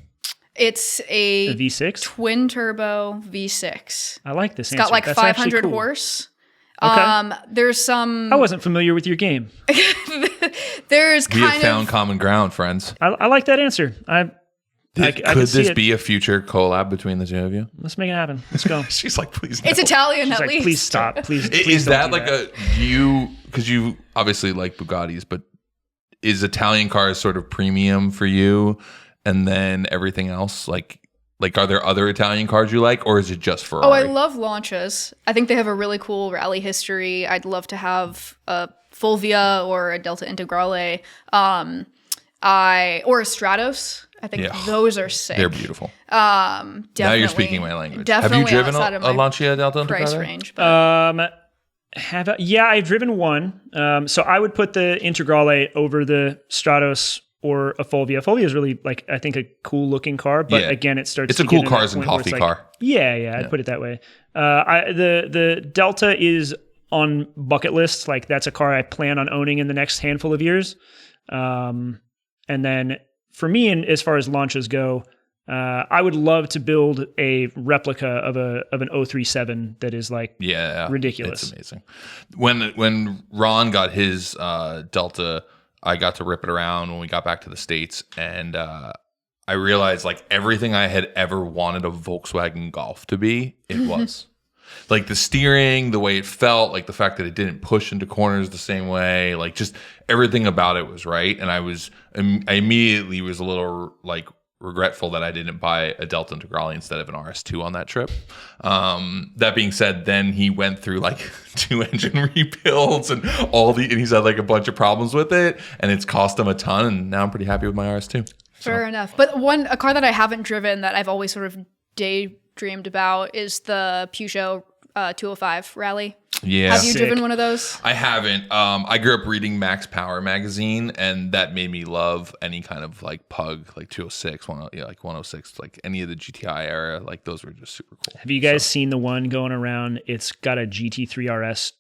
It's a V6 twin turbo V6. I like this. It's got like 500 horse. Okay. There's some. I wasn't familiar with your game. We have found common ground, friends. I like that answer. Could this be a future collab between the two of you? Let's make it happen. Let's go. She's like, please. It's Italian at least. Please stop. Please. Is that like because you obviously like Bugattis, but is Italian cars sort of premium for you, and then everything else like are there other Italian cars you like, or is it just Ferrari? Oh, I love Lancias. I think they have a really cool rally history. I'd love to have a Fulvia or a Delta Integrale. or a Stratos. I think those are sick. They're beautiful. Definitely. Now you're speaking my language. Definitely have you driven outside a of my Lancia Delta price Integrale? range. But Yeah, I've driven one. So I would put the Integrale over the Stratos or a Fulvia. Fulvia is really like, I think, a cool looking car, but again, it starts. It's a cool cars and coffee car. Yeah, I'd put it that way. The Delta is on bucket list. Like that's a car I plan on owning in the next handful of years. And then for me, and as far as launches go, I would love to build a replica of an 037 that is like ridiculous. It's amazing. When Ron got his Delta, I got to rip it around when we got back to the States, and I realized like everything I had ever wanted a Volkswagen Golf to be, it was. Like the steering, the way it felt, like the fact that it didn't push into corners the same way, like just everything about it was right. And I immediately was a little like regretful that I didn't buy a Delta Integrale instead of an RS2 on that trip. That being said, then he went through like 2 engine rebuilds and he's had like a bunch of problems with it, and it's cost him a ton. And now I'm pretty happy with my RS2. Fair enough. But a car that I haven't driven that I've always sort of daydreamed about is the Peugeot 205 Rally. Yeah. Have you driven one of those? I haven't. I grew up reading Max Power magazine, and that made me love any kind of like Pug, like 206, like 106, like any of the GTI era. Like those were just super cool. Have you guys seen the one going around? It's got a GT3 RS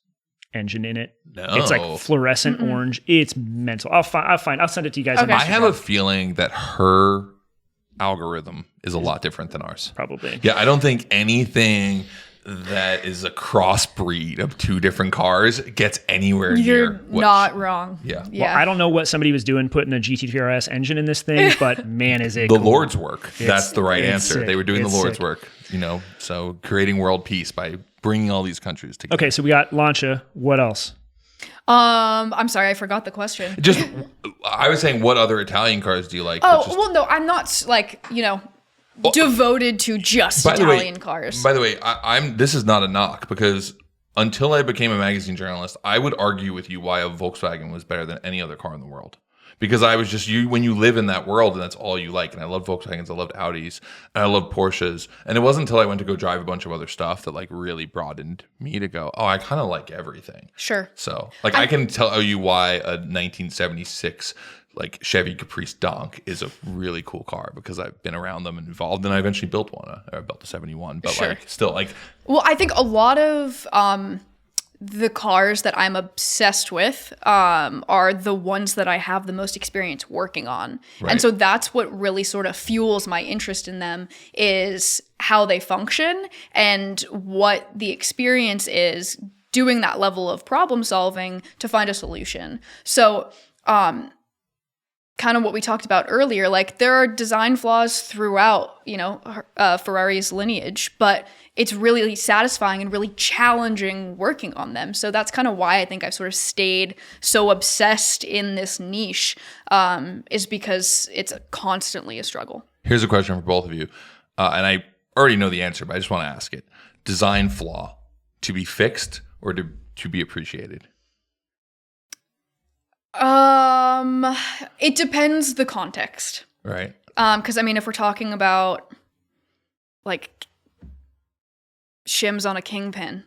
engine in it. No. It's like fluorescent orange. It's mental. I'll send it to you guys. Okay. I have a feeling that her algorithm is a lot different than ours. Probably. Yeah, I don't think anything that is a crossbreed of 2 different cars gets anywhere You're near. not wrong. Yeah. Well, I don't know what somebody was doing putting a GT3 RS engine in this thing, but man, is it The cool. Lord's work. That's the right answer. sick. They were doing It's the Lord's sick. work, so creating world peace by bringing all these countries together. Okay, so we got Lancia. What else? I'm sorry, I forgot the question. I was saying, what other Italian cars do you like? Well, no, I'm not like, devoted to just Italian cars. By the way, this is not a knock, because until I became a magazine journalist, I would argue with you why a Volkswagen was better than any other car in the world. Because I was just when you live in that world and that's all you like. And I loved Volkswagens, I loved Audis, and I loved Porsches. And it wasn't until I went to go drive a bunch of other stuff that like really broadened me to go, oh, I kind of like everything. Sure. So like I can tell you why a 1976 like Chevy Caprice Donk is a really cool car, because I've been around them and involved, and I eventually built one. I built a 71, but Sure. like still like. Well, I think a lot of the cars that I'm obsessed with are the ones that I have the most experience working on. Right. And so that's what really sort of fuels my interest in them, is how they function and what the experience is doing that level of problem solving to find a solution. So kind of what we talked about earlier, like there are design flaws throughout, Ferrari's lineage, but it's really satisfying and really challenging working on them. So that's kind of why I think I've sort of stayed so obsessed in this niche, is because it's constantly a struggle. Here's a question for both of you, and I already know the answer, but I just want to ask it. Design flaw, to be fixed or to be appreciated? It depends the context. Right. Because I mean, if we're talking about like shims on a kingpin,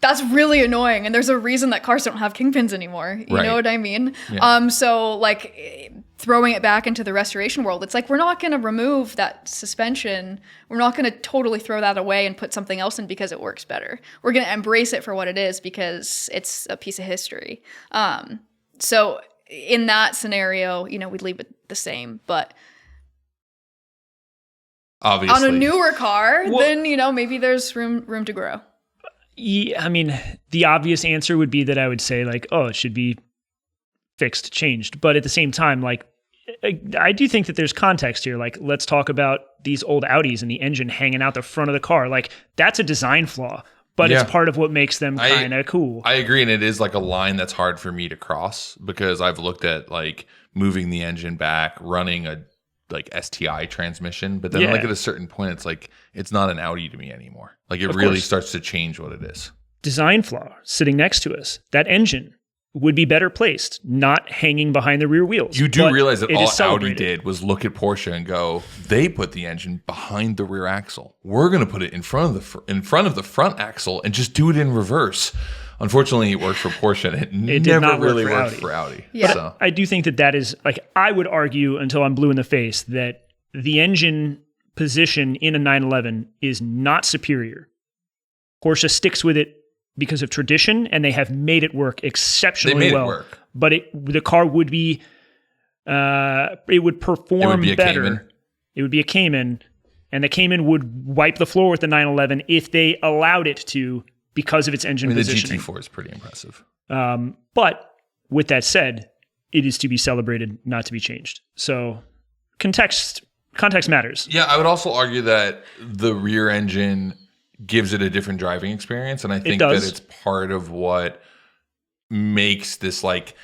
that's really annoying. And there's a reason that cars don't have kingpins anymore. You know what I mean? Yeah. So like throwing it back into the restoration world, it's like, we're not going to remove that suspension. We're not going to totally throw that away and put something else in because it works better. We're going to embrace it for what it is because it's a piece of history. So in that scenario, we'd leave it the same, but Obviously. on a newer car, then, maybe there's room to grow. Yeah, I mean, the obvious answer would be that I would say like, oh, it should be fixed, changed. But at the same time, like, I do think that there's context here. Like, let's talk about these old Audis and the engine hanging out the front of the car. Like, that's a design flaw, but it's part of what makes them kind of cool. I agree. And it is like a line that's hard for me to cross, because I've looked at like moving the engine back, running a like STI transmission, but then like at a certain point, it's like, it's not an Audi to me anymore. Like it really starts to change what it is. Design flaw sitting next to us, that engine. would be better placed, not hanging behind the rear wheels. You do But realize that it all is Audi celebrated. did was look at Porsche and go, they put the engine behind the rear axle. We're going to put it in front of the front axle and just do it in reverse. Unfortunately, it worked for Porsche and it did never not work really for worked Audi. for Audi. Yeah. So. I do think that is like, I would argue until I'm blue in the face that the engine position in a 911 is not superior. Porsche sticks with it because of tradition, and they have made it work exceptionally They made well. it work. But the car would be, it would perform It would be a better. Cayman. It would be a Cayman, and the Cayman would wipe the floor with the 911 if they allowed it to because of its engine The positioning. GT4 is pretty impressive. But with that said, it is to be celebrated, not to be changed. So context matters. Yeah, I would also argue that the rear engine gives it a different driving experience, and I think that does. it's part of what makes this like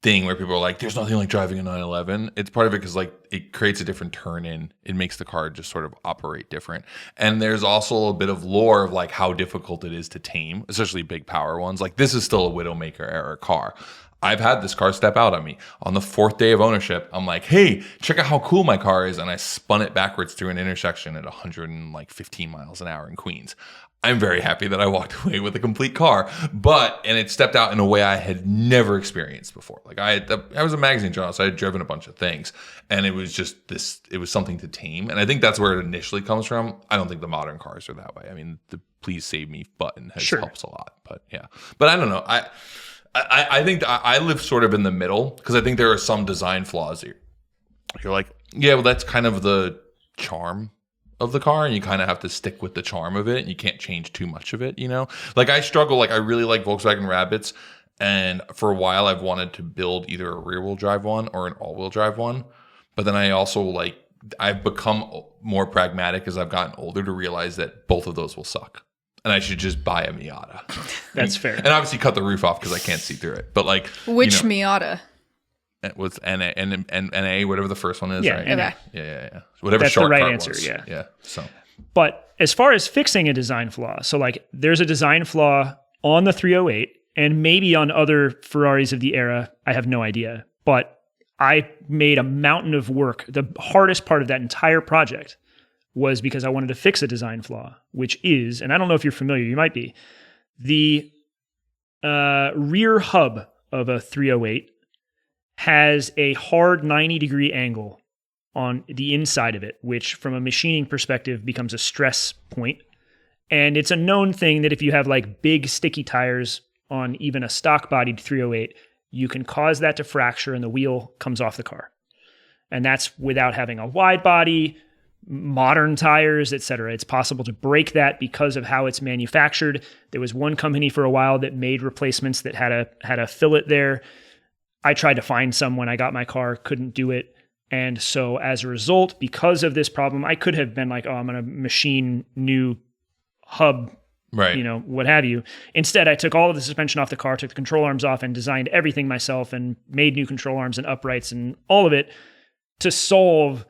thing where people are like, there's nothing like driving a 911. It's part of it because like it creates a different turn in. It makes the car just sort of operate different. And there's also a bit of lore of like how difficult it is to tame, especially big power ones. Like this is still a Widowmaker era car. I've had this car step out on me. On the 4th day of ownership, I'm like, hey, check out how cool my car is. And I spun it backwards through an intersection at 115 miles an hour in Queens. I'm very happy that I walked away with a complete car, and it stepped out in a way I had never experienced before. Like I was a magazine journalist, so I had driven a bunch of things, and it was just it was something to tame. And I think that's where it initially comes from. I don't think the modern cars are that way. I mean, the please save me button helps a lot, but yeah. But I don't know. I think I live sort of in the middle because I think there are some design flaws here. You're like, yeah, well, that's kind of the charm of the car, and you kind of have to stick with the charm of it, and you can't change too much of it, you know? Like I struggle, like I really like Volkswagen Rabbits, and for a while I've wanted to build either a rear-wheel drive one or an all-wheel drive one, but then I also I've become more pragmatic as I've gotten older to realize that both of those will suck. And I should just buy a Miata. That's fair. And obviously cut the roof off because I can't see through it. But like, Which Miata? It was NA, whatever the first one is, Yeah, right? NA. Okay. Yeah. Whatever That's the shortcut right answer, was. yeah. Yeah. So But as far as fixing a design flaw, so like there's a design flaw on the 308 and maybe on other Ferraris of the era, I have no idea. But I made a mountain of work. The hardest part of that entire project was because I wanted to fix a design flaw, which is, and I don't know if you're familiar, you might be, the rear hub of a 308 has a hard 90-degree angle on the inside of it, which from a machining perspective becomes a stress point. And it's a known thing that if you have like big sticky tires on even a stock-bodied 308, you can cause that to fracture and the wheel comes off the car. And that's without having a wide body, modern tires, etc. It's possible to break that because of how it's manufactured. There was one company for a while that made replacements that had a fillet there. I tried to find some when I got my car, couldn't do it. And so as a result, because of this problem, I could have been like, oh, I'm going to machine new hub, right. What have you. Instead, I took all of the suspension off the car, took the control arms off and designed everything myself and made new control arms and uprights and all of it to solve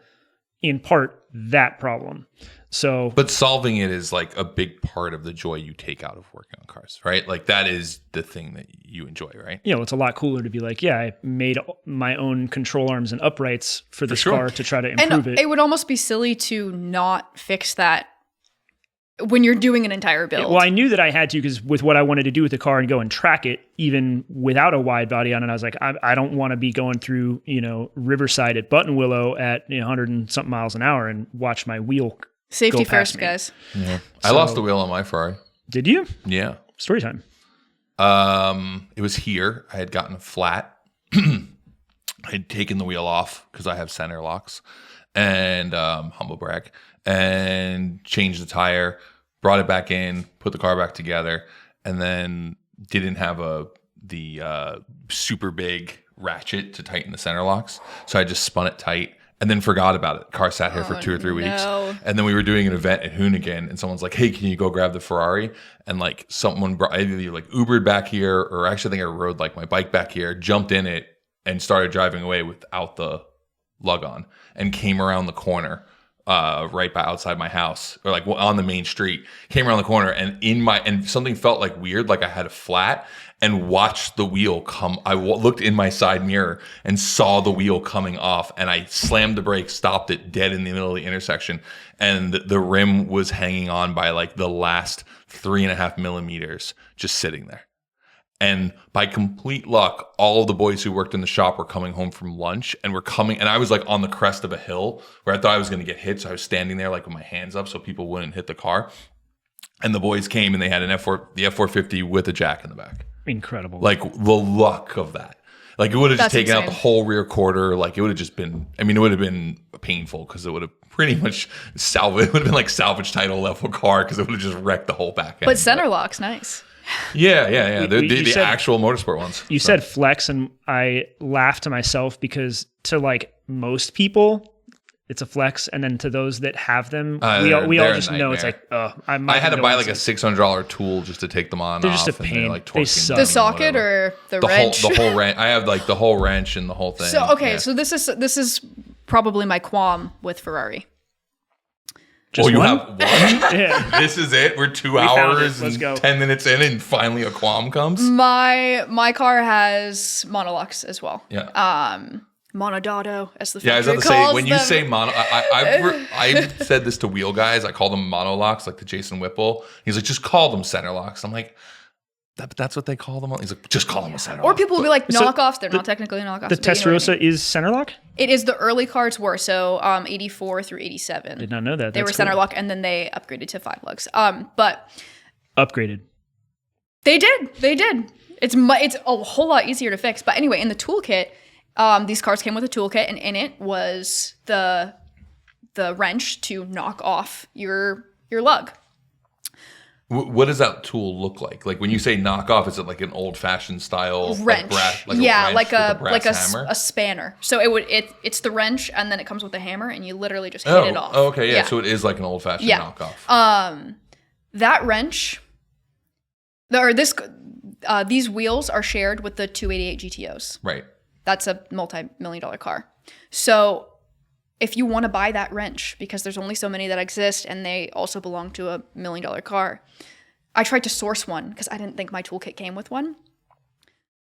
in part that problem. So, but solving it is like a big part of the joy you take out of working on cars, right? Like that is the thing that you enjoy, right? it's a lot cooler to be like, yeah, I made my own control arms and uprights for this car to try to improve and it. It would almost be silly to not fix that when you're doing an entire build. Well, I knew that I had to because with what I wanted to do with the car and go and track it, even without a wide body on it, I was like, I don't want to be going through, Riverside at Button Willow at 100 and something miles an hour and watch my wheel Safety go past first, me. guys. Yeah. I lost the wheel on my Ferrari. Did you? Yeah. Story time. It was here. I had gotten a flat. I had taken the wheel off because I have center locks and humble brag and changed the tire, brought it back in, put the car back together, and then didn't have the super big ratchet to tighten the center locks. So I just spun it tight and then forgot about it. The car sat here for 2 or 3 weeks. No. And then we were doing an event at Hoonigan and someone's like, hey, can you go grab the Ferrari? And like someone brought, either like Ubered back here or actually I think I rode like my bike back here, jumped in it and started driving away without the lug on and came around the corner right by outside my house, or like on the main street. Came around the corner, and something felt like weird, like I had a flat, and watched the wheel come. I looked in my side mirror and saw the wheel coming off, and I slammed the brake, stopped it dead in the middle of the intersection, and the rim was hanging on by like the last 3.5 millimeters, just sitting there. And by complete luck, all of the boys who worked in the shop were coming home from lunch, and I was like on the crest of a hill where I thought I was going to get hit. So I was standing there like with my hands up so people wouldn't hit the car. And the boys came and they had the F450 with a jack in the back. Incredible. Like the luck of that. Like it would have just taken out the whole rear quarter. Like it would have just been, I mean, it would have been painful because it would have pretty much it would have been like salvage title level car because it would have just wrecked the whole back end. But center lock's nice. Yeah. The actual motorsport ones. You said flex, and I laughed to myself because to like most people, it's a flex, and then to those that have them, we all just know it's like, I had to buy like a $600 tool just to take them on. They're off, just a pain. Like they suck. The socket or the wrench? The whole wrench. I have like the whole wrench and the whole thing. So so this is probably my qualm with Ferrari. Just you one? have one? Yeah. This is it? We're 2 hours Let's go. and 10 minutes in and finally a qualm comes? My car has monolocks as well. Yeah. Monodado, as the I was factory about to say, calls when you them. say mono, I've said this to wheel guys. I call them monolocks, like the Jason Whipple. He's like, just call them center locks. I'm like, that's what they call them. He's like, just call them a center Or lock. people will be like So knockoffs. They're not technically knockoffs. The but you know what I Testarossa mean. is center lock? It is the early cars were, so 84 through 87. Did not know that. They were That's center cool. lock, and then they upgraded to 5 lugs. But Upgraded. they did. It's a whole lot easier to fix. But anyway, in the toolkit, these cars came with a toolkit, and in it was the wrench to knock off your lug. What does that tool look like? Like when you say knock off, is it like an old fashioned style Wrench. like a hammer? a spanner. So it's the wrench, and then it comes with a hammer, and you literally just hit it off. Oh, okay, yeah. So it is like an old fashioned knockoff. That wrench, these wheels are shared with the 288 GTOs. Right. That's a multi-million-dollar car. So if you want to buy that wrench, because there's only so many that exist, and they also belong to a $1 million car, I tried to source one because I didn't think my toolkit came with one.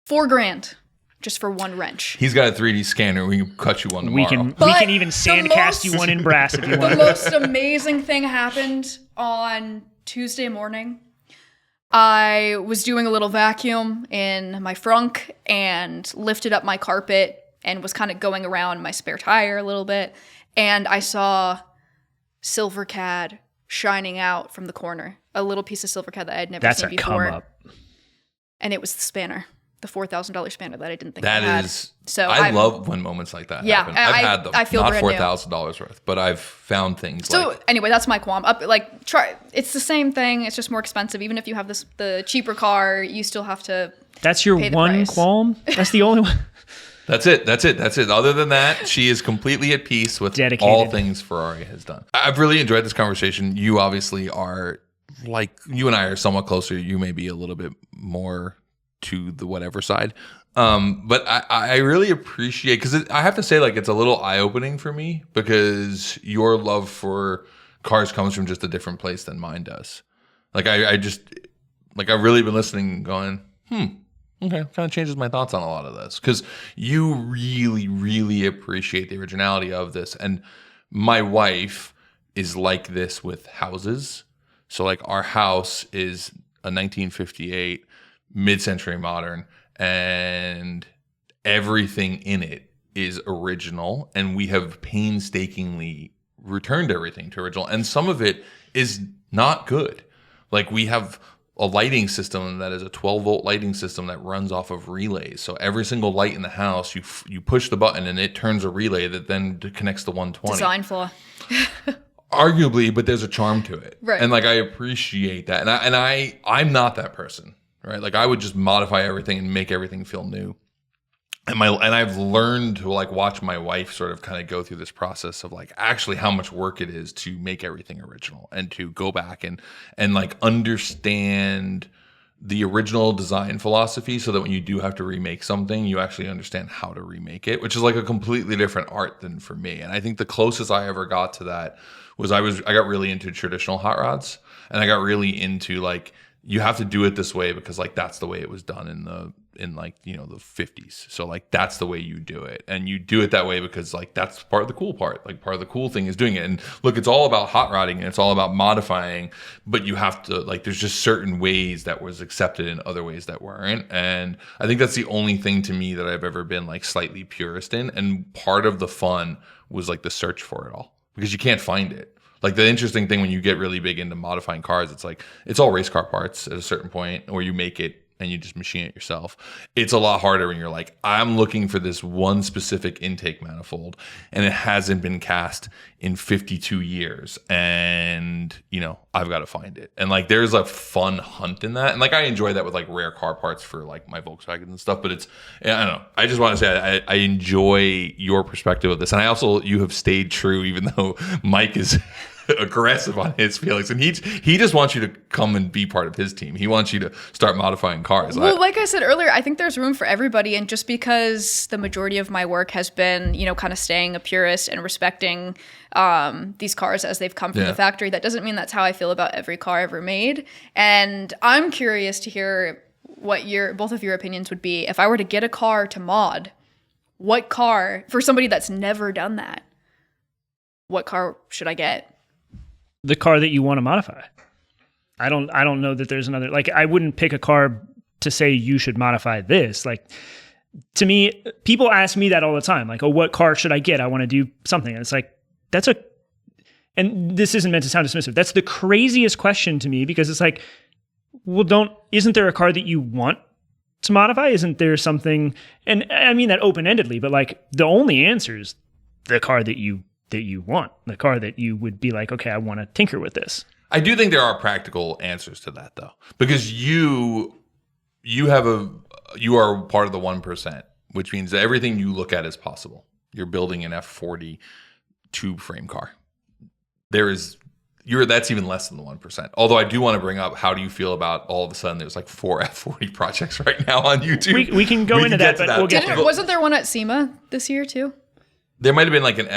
$4,000 just for one wrench. He's got a 3D scanner. We can cut you one tomorrow. We can even sandcast you one in brass if you want. The most amazing thing happened on Tuesday morning. I was doing a little vacuum in my frunk and lifted up my carpet and was kind of going around my spare tire a little bit. And I saw silver cad shining out from the corner. A little piece of silver cad that I had never seen before. Come up. And it was the spanner. The $4,000 spanner that I didn't think That I had. is, So I love when moments like that happen. I've had them. I feel not brand new. $4,000 worth, but I've found things So like. anyway, that's my qualm. It's the same thing. It's just more expensive. Even if you have the cheaper car, you still have to. That's your pay the one price. qualm? That's the only one? That's it. Other than that, she is completely at peace with Dedicated. all things Ferrari has done. I've really enjoyed this conversation. You obviously are, like, you and I are somewhat closer. You may be a little bit more to the whatever side. But I really appreciate, because I have to say, like, it's a little eye-opening for me because your love for cars comes from just a different place than mine does. Like, I've really been listening and going, okay, kind of changes my thoughts on a lot of this because you really, really appreciate the originality of this. And my wife is like this with houses. So, like, our house is a 1958 mid-century modern, and everything in it is original, and we have painstakingly returned everything to original, and some of it is not good. Like, we have a lighting system that is a 12-volt lighting system that runs off of relays. So every single light in the house, you push the button and it turns a relay that then connects to 120. Design flaw. Arguably, but there's a charm to it. Right. And, like, I appreciate that. And I'm not that person, right? Like, I would just modify everything and make everything feel new. And I've learned to, like, watch my wife sort of kind of go through this process of, like, actually how much work it is to make everything original and to go back and like understand the original design philosophy so that when you do have to remake something, you actually understand how to remake it, which is like a completely different art than for me. And I think the closest I ever got to that was I got really into traditional hot rods, and I got really into like, you have to do it this way because like that's the way it was done in like, you know, the 50s. So like that's the way you do it, and you do it that way because like that's part of the cool part. Like part of the cool thing is doing it. And look, it's all about hot rodding and it's all about modifying, but you have to like, there's just certain ways that was accepted and other ways that weren't. And I think that's the only thing to me that I've ever been like slightly purist in. And part of the fun was like the search for it all, because you can't find it. Like the interesting thing when you get really big into modifying cars, it's like, it's all race car parts at a certain point, or you make it and you just machine it yourself. It's a lot harder when you're like, I'm looking for this one specific intake manifold and it hasn't been cast in 52 years. And, you know, I've got to find it. And like, there's a fun hunt in that. And like, I enjoy that with like rare car parts for like my Volkswagen and stuff, but it's, I don't know. I just want to say I enjoy your perspective of this. And I also, you have stayed true, even though Mike is aggressive on his feelings, and he just wants you to come and be part of his team. He wants you to start modifying cars. Well, like I said earlier, I think there's room for everybody, and just because the majority of my work has been, you know, kind of staying a purist and respecting these cars as they've come from the factory, that doesn't mean that's how I feel about every car ever made. And I'm curious to hear what both of your opinions would be if I were to get a car to mod. What car, for somebody that's never done that, what car should I get? The car that you want to modify. I don't know that there's another, like, I wouldn't pick a car to say you should modify this. Like, to me, people ask me that all the time. Like, oh, what car should I get? I want to do something. And it's like, and this isn't meant to sound dismissive. That's the craziest question to me, because it's like, well, isn't there a car that you want to modify? Isn't there something, and I mean that open-endedly, but like the only answer is the car that you want, the car that you would be like, okay, I want to tinker with this. I do think there are practical answers to that though, because you are part of the 1%, which means that everything you look at is possible. You're building an F40 tube frame car. That's even less than the 1%. Although I do want to bring up, how do you feel about all of a sudden there's like 4 F40 projects right now on YouTube? We can go into that, but we'll get there. Wasn't there one at SEMA this year too? There might have been like an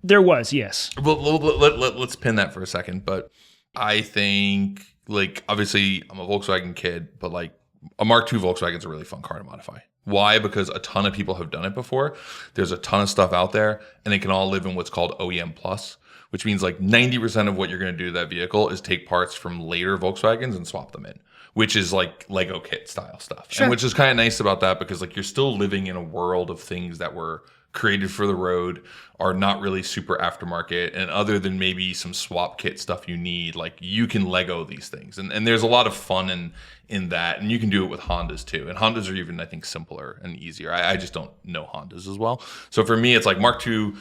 There was, yes. Well, let's pin that for a second. But I think, like, obviously I'm a Volkswagen kid, but like a Mark II Volkswagen is a really fun car to modify. Why? Because a ton of people have done it before. There's a ton of stuff out there, and it can all live in what's called OEM Plus, which means like 90% of what you're going to do to that vehicle is take parts from later Volkswagens and swap them in, which is like Lego kit style stuff. Sure. And which is kind of nice about that, because like you're still living in a world of things that were created for the road, are not really super aftermarket, and other than maybe some swap kit stuff you need, like you can Lego these things, and there's a lot of fun in that, and you can do it with Hondas too, and Hondas are even, I think, simpler and easier. I just don't know Hondas as well, so for me it's like Mark II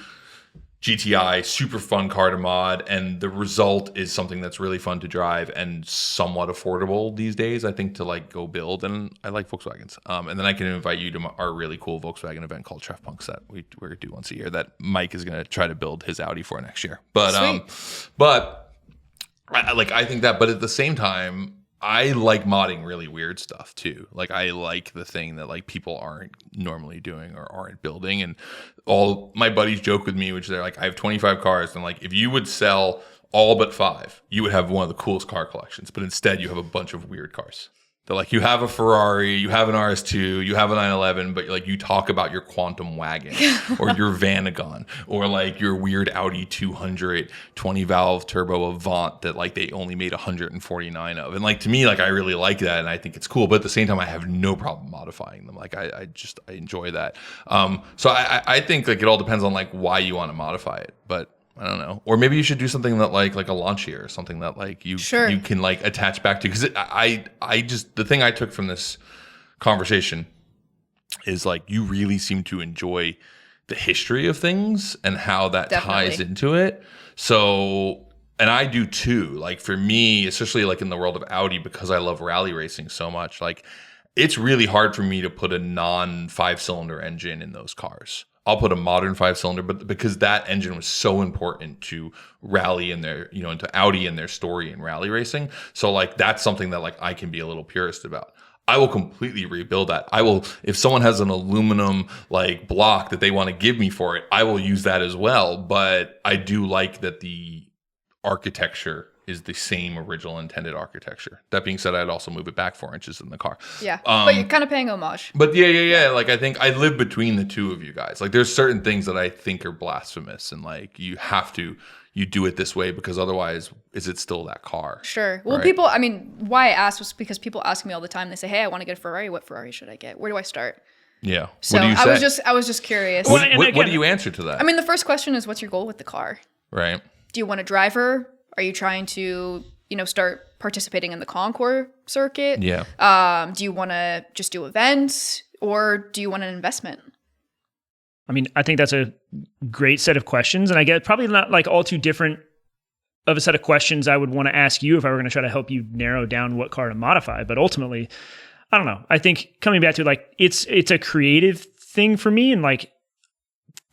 GTI, super fun car to mod, and the result is something that's really fun to drive and somewhat affordable these days, I think, to like go build. And I like Volkswagens. And then I can invite you to our really cool Volkswagen event called Treffpunks that we do once a year, that Mike is going to try to build his Audi for next year. But I think that, but at the same time, I like modding really weird stuff too. Like I like the thing that like people aren't normally doing or aren't building. And all my buddies joke with me, which they're like, I have 25 cars, and like if you would sell all but 5, you would have one of the coolest car collections. But instead, you have a bunch of weird cars. They're like, you have a Ferrari, you have an RS2, you have a 911, but like you talk about your Quantum wagon or your Vanagon or like your weird Audi 200 20-valve turbo Avant that like they only made 149 of. And like to me, like I really like that, and I think it's cool. But at the same time, I have no problem modifying them. Like I enjoy that. So I think like it all depends on like why you want to modify it. But I don't know. Or maybe you should do something that like a launchier or something that like you can like attach back to. Because I just, the thing I took from this conversation is like you really seem to enjoy the history of things and how that ties into it. So, and I do too. Like for me, especially like in the world of Audi, because I love rally racing so much, like it's really hard for me to put a non 5-cylinder engine in those cars. I'll put a modern 5-cylinder, but because that engine was so important to rally in their, into Audi and their story in rally racing. So like, that's something that like I can be a little purist about. I will completely rebuild that. I will, if someone has an aluminum like block that they want to give me for it, I will use that as well. But I do like that the architecture is the same original intended architecture. That being said, I'd also move it back 4 inches in the car. Yeah, but you're kind of paying homage. But yeah. Like, I think I live between the two of you guys. Like, there's certain things that I think are blasphemous, and like you do it this way because otherwise, is it still that car? Sure. Well, right? why I asked was because people ask me all the time. They say, "Hey, I want to get a Ferrari. What Ferrari should I get? Where do I start?" Yeah. So what do you say? I was just curious. What do you answer to that? I mean, the first question is, what's your goal with the car? Right. Do you want to drive her? Are you trying to, start participating in the concours circuit? Yeah. Do you want to just do events, or do you want an investment? I mean, I think that's a great set of questions, and I get probably not like all too different of a set of questions I would want to ask you if I were going to try to help you narrow down what car to modify. But ultimately, I don't know. I think coming back to like, it's a creative thing for me, and like,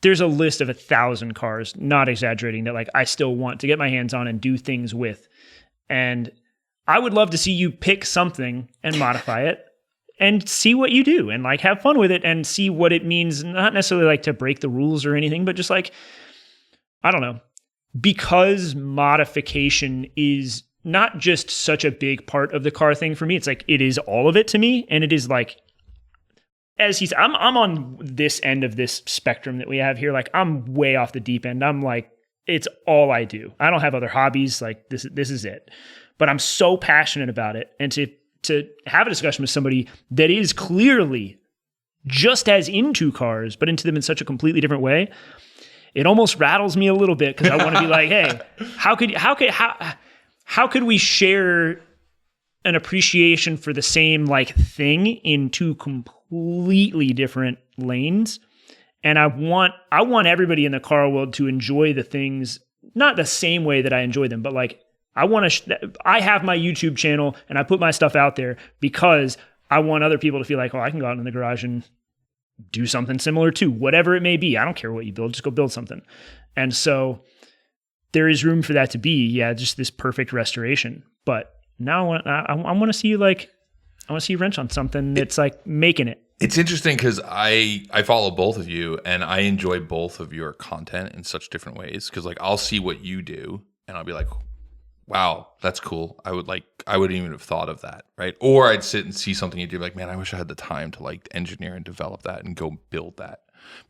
there's a list of 1,000 cars, not exaggerating, that like I still want to get my hands on and do things with. And I would love to see you pick something and modify it and see what you do and like have fun with it and see what it means. Not necessarily like to break the rules or anything, but just like, I don't know, because modification is not just such a big part of the car thing for me. It's like, it is all of it to me. And it is like, as he's, I'm on this end of this spectrum that we have here. Like, I'm way off the deep end. I'm like, it's all I do. I don't have other hobbies. Like, this is it. But I'm so passionate about it. And to have a discussion with somebody that is clearly just as into cars, but into them in such a completely different way, it almost rattles me a little bit, because I want to be like, hey, how could we share an appreciation for the same like thing in two completely different lanes? And I want everybody in the car world to enjoy the things, not the same way that I enjoy them, but like, I have my YouTube channel and I put my stuff out there because I want other people to feel like, oh, I can go out in the garage and do something similar to whatever it may be. I don't care what you build, just go build something. And so there is room for that to be, just this perfect restoration. But now I want to see you wrench on something that's like making it. It's interesting because I follow both of you and I enjoy both of your content in such different ways. Because like, I'll see what you do and I'll be like, wow, that's cool. I wouldn't even have thought of that, right? Or I'd sit and see something you do, like, man, I wish I had the time to like engineer and develop that and go build that.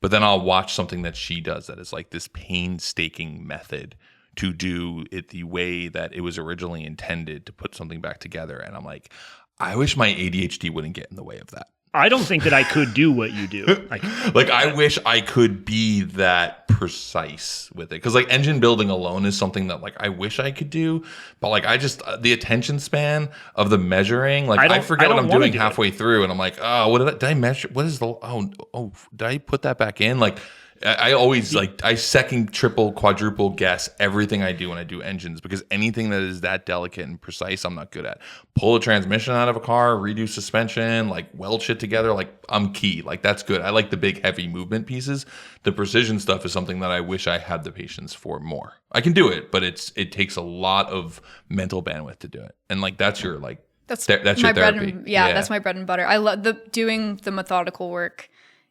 But then I'll watch something that she does that is like this painstaking method to do it the way that it was originally intended to put something back together. And I'm like, I wish my ADHD wouldn't get in the way of that. I don't think that I could do what you do. Like I wish I could be that precise with it. Because like engine building alone is something that like I wish I could do. But like I just, the attention span of the measuring, like I forget what I'm doing halfway through. And I'm like, oh, did I measure? What is did I put that back in? Like, I always I second, triple, quadruple guess everything I do when I do engines, because anything that is that delicate and precise, I'm not good at. Pull a transmission out of a car, redo suspension, like weld shit together, like I'm key. Like that's good. I like the big heavy movement pieces. The precision stuff is something that I wish I had the patience for more. I can do it, but it takes a lot of mental bandwidth to do it. And like that's your like that's your my therapy. Bread and, that's my bread and butter. I love doing the methodical work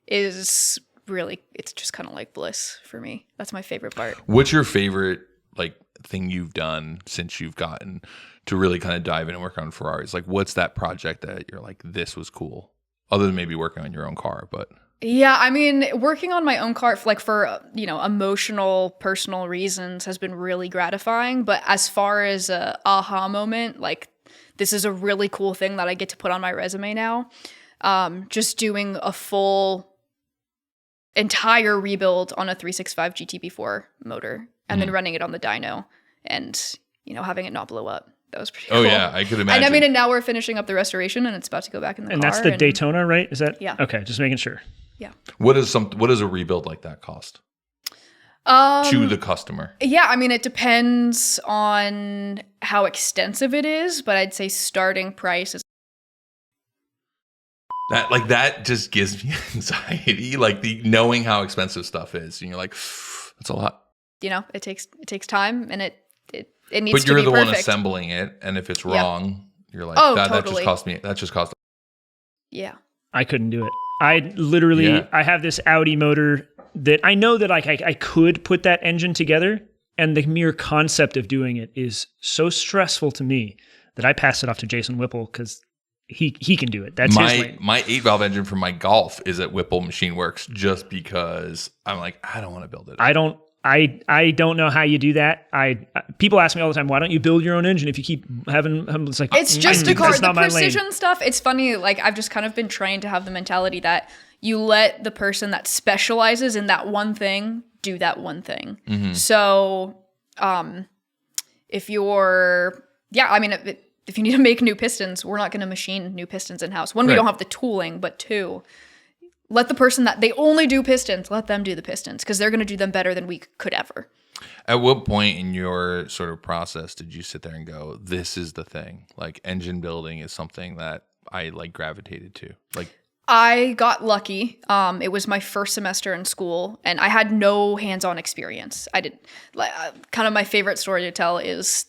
is really, it's just kind of like bliss for me. That's my favorite part. What's your favorite like thing you've done since you've gotten to really kind of dive in and work on Ferraris? Like what's that project that you're like, this was cool, other than maybe working on your own car? But yeah, I mean, working on my own car for emotional, personal reasons has been really gratifying. But as far as a aha moment, like this is a really cool thing that I get to put on my resume now. Just doing a full entire rebuild on a 365 GTB4 motor and then running it on the dyno and having it not blow up. That was pretty cool. Oh yeah, I could imagine. And I mean, and now we're finishing up the restoration and it's about to go back in the car. And that's the Daytona, right? Is that? Yeah. Okay, just making sure. Yeah. What does a rebuild like that cost to the customer? Yeah, I mean, it depends on how extensive it is, but I'd say starting price is That just gives me anxiety. Like the knowing how expensive stuff is, and you're like, that's a lot. It takes time, and it needs to be But you're the one perfect. assembling it, and if it's wrong, you're like, Oh, that totally. just cost me. That just cost. Yeah. I couldn't do it. I literally, I have this Audi motor that I know that like I could put that engine together, and the mere concept of doing it is so stressful to me that I pass it off to Jason Whipple because he can do it. That's his lane. My 8-valve engine for my Golf is at Whipple Machine Works just because I'm like, I don't want to build it. I don't know how you do that. People ask me all the time, why don't you build your own engine if you keep having? It's like It's just a car. that's The not my lane. precision stuff. It's funny. Like I've just kind of been trained to have the mentality that you let the person that specializes in that one thing do that one thing. Mm-hmm. So, if you're, if you need to make new pistons, we're not going to machine new pistons in house. One, we Right. don't have the tooling, but two, let the person that they only do pistons, let them do the pistons because they're going to do them better than we could ever. At what point in your sort of process did you sit there and go, this is the thing? Like engine building is something that I like gravitated to. Like I got lucky. It was my first semester in school, and I had no hands-on experience. I did kind of my favorite story to tell is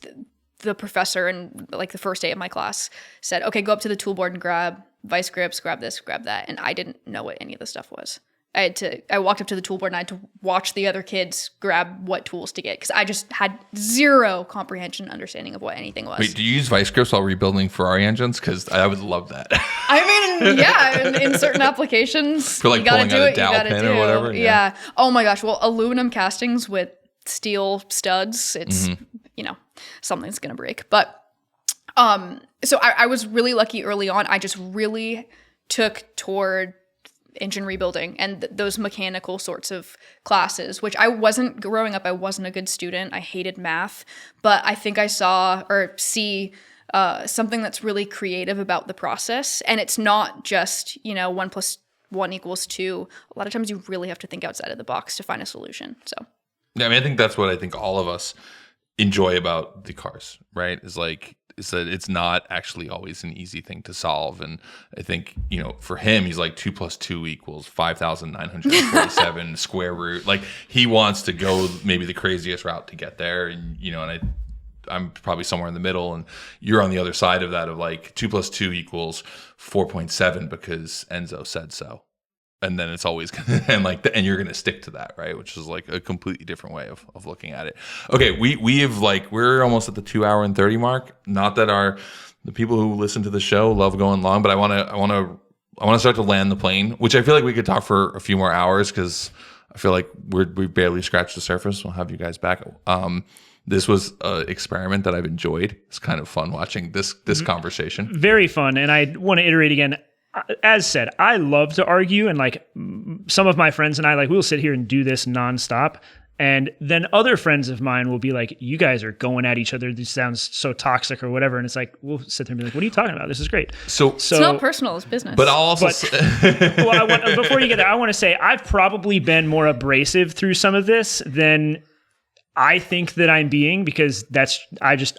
the professor in like the first day of my class said, "Okay, go up to the tool board and grab vice grips, grab this, grab that," and I didn't know what any of the stuff was. I walked up to the tool board and I had to watch the other kids grab what tools to get because I just had zero comprehension, understanding of what anything was. wait, do you use vice grips while rebuilding Ferrari engines? Because I would love that. I mean, yeah, in certain applications, For, like, you gotta pulling do out a it. You dowel gotta pin do. or whatever, yeah. Yeah. Oh my gosh. Well, aluminum castings with steel studs. It's something's gonna break. But so I was really lucky early on. I just really took toward engine rebuilding and those mechanical sorts of classes, which I wasn't growing up. I wasn't a good student. I hated math, but I think I see something that's really creative about the process. And it's not just, 1 + 1 = 2. A lot of times you really have to think outside of the box to find a solution. So, Yeah, I mean, I think that's what I think all of us enjoy about the cars, right? Is that it's not actually always an easy thing to solve. And I think, for him, he's like 2 + 2 = 5,947 square root. Like he wants to go maybe the craziest route to get there. And, and I'm probably somewhere in the middle, and you're on the other side of that of like 2 + 2 = 4.7 because Enzo said so. And then it's always and you're gonna stick to that, right? Which is like a completely different way of looking at it. Okay, we're almost at the 2 hour and 30 mark. Not that the people who listen to the show love going long, but I wanna start to land the plane, which I feel like we could talk for a few more hours because I feel like we barely scratched the surface. We'll have you guys back. This was an experiment that I've enjoyed. It's kind of fun watching this conversation. Very fun. And I want to iterate again. As said, I love to argue, and like some of my friends and I, like we'll sit here and do this nonstop. And then other friends of mine will be like, you guys are going at each other. This sounds so toxic or whatever. And it's like, we'll sit there and be like, what are you talking about? This is great. So it's not personal, it's business. But I'll also before you get there, I want to say I've probably been more abrasive through some of this than I think that I'm being, because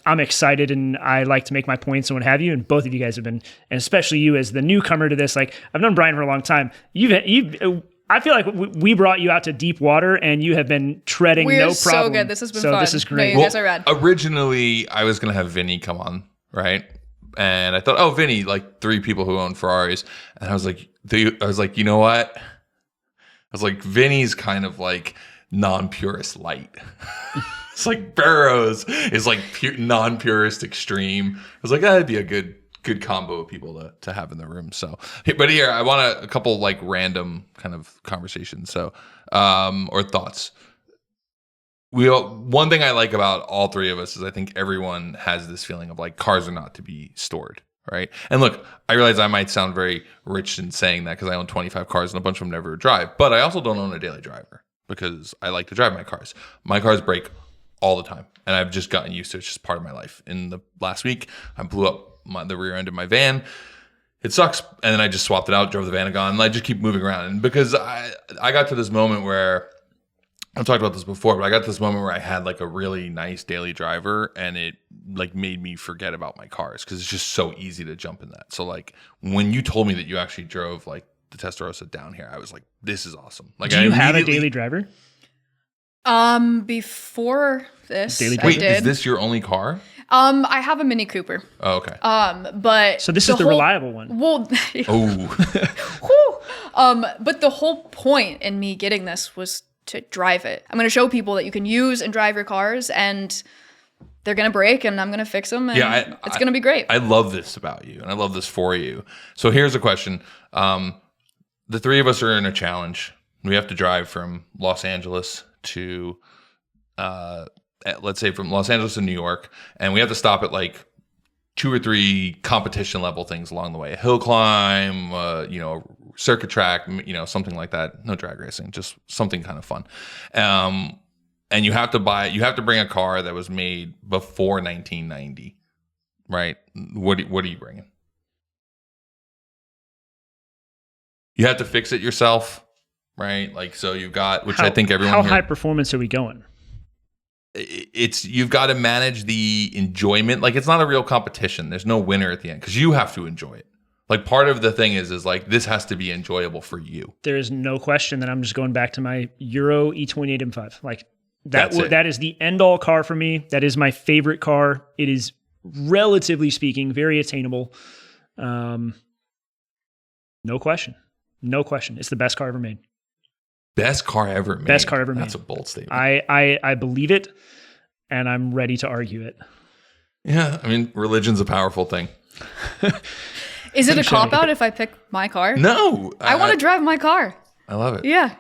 I'm excited and I like to make my points and what have you. And both of you guys have been, and especially you as the newcomer to this, like I've known Brian for a long time. I feel like we brought you out to deep water and you have been treading We're no problem. so good. This has been fun. This is great. No, you guys are rad. Originally, I was going to have Vinny come on, right? And I thought, oh, Vinny, like 3 people who own Ferraris. And I was like, you know what? I was like, Vinny's kind of like non-purist light. It's like Burroughs is like non-purist extreme. I was like, that'd be a good combo of people to have in the room. So, but here I want a couple like random kind of conversations. So, or thoughts. One thing I like about all 3 of us is I think everyone has this feeling of like cars are not to be stored. Right. And look, I realize I might sound very rich in saying that because I own 25 cars and a bunch of them never drive, but I also don't own a daily driver because I like to drive my cars. My cars break all the time and I've just gotten used to it. It's just part of my life. In the last week, I blew up the rear end of my van. It sucks. And then I just swapped it out, drove the van and gone, and I just keep moving around. And because I got to this moment where I've talked about this before, but I got this moment where I had like a really nice daily driver, and it like made me forget about my cars because it's just so easy to jump in that. So like when you told me that you actually drove like the Testarossa down here, I was like, this is awesome. Like, Do you have a daily driver? Before this, Daily I Wait, did. is this your only car? I have a Mini Cooper. Oh, okay. But So this is the reliable one. Well, Oh, but the whole point in me getting this was to drive it. I'm going to show people that you can use and drive your cars, and they're going to break, and I'm going to fix them, and it's going to be great. I love this about you, and I love this for you. So here's a question. The three of us are in a challenge. We have to drive from Los Angeles to, let's say from Los Angeles to New York, and we have to stop at like 2 or 3 competition level things along the way. A hill climb, circuit track, something like that. No drag racing, just something kind of fun. And you have to bring a car that was made before 1990, right? What are you bringing? You have to fix it yourself, right? Like, so you've got, which I think everyone How here, high performance are we going? you've got to manage the enjoyment. Like, it's not a real competition. There's no winner at the end because you have to enjoy it. Like, part of the thing is like, this has to be enjoyable for you. There is no question that I'm just going back to my Euro E28 M5. Like that is the end all car for me. That is my favorite car. It is, relatively speaking, very attainable. No question. No question. It's the best car ever made. Best car ever made. Best car ever made. That's a bold statement. I believe it, and I'm ready to argue it. Yeah, I mean, religion's a powerful thing. Is it a cop-out if I pick my car? No. I want to drive my car. I love it. Yeah.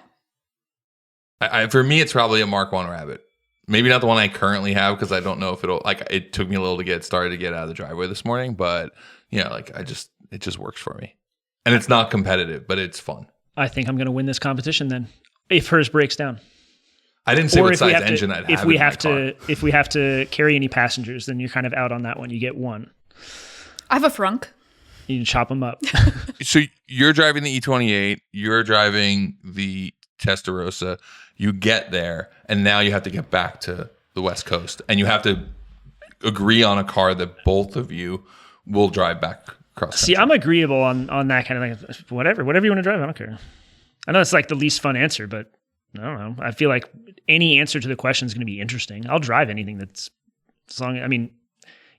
For me, it's probably a Mark I Rabbit. Maybe not the one I currently have because I don't know if it'll, like, it took me a little to get started to get out of the driveway this morning, but it just works for me. And it's not competitive, but it's fun. I think I'm going to win this competition then, if hers breaks down. I didn't say what size engine I'd have. If we have to carry any passengers, then you're kind of out on that one. You get one. I have a frunk. You can chop them up. So you're driving the E28, you're driving the Testarossa, you get there, and now you have to get back to the West Coast, and you have to agree on a car that both of you will drive back across country. See, I'm agreeable on that kind of thing. Whatever you want to drive, I don't care. I know it's like the least fun answer, but I don't know. I feel like any answer to the question is going to be interesting. I'll drive anything that's, as long, I mean,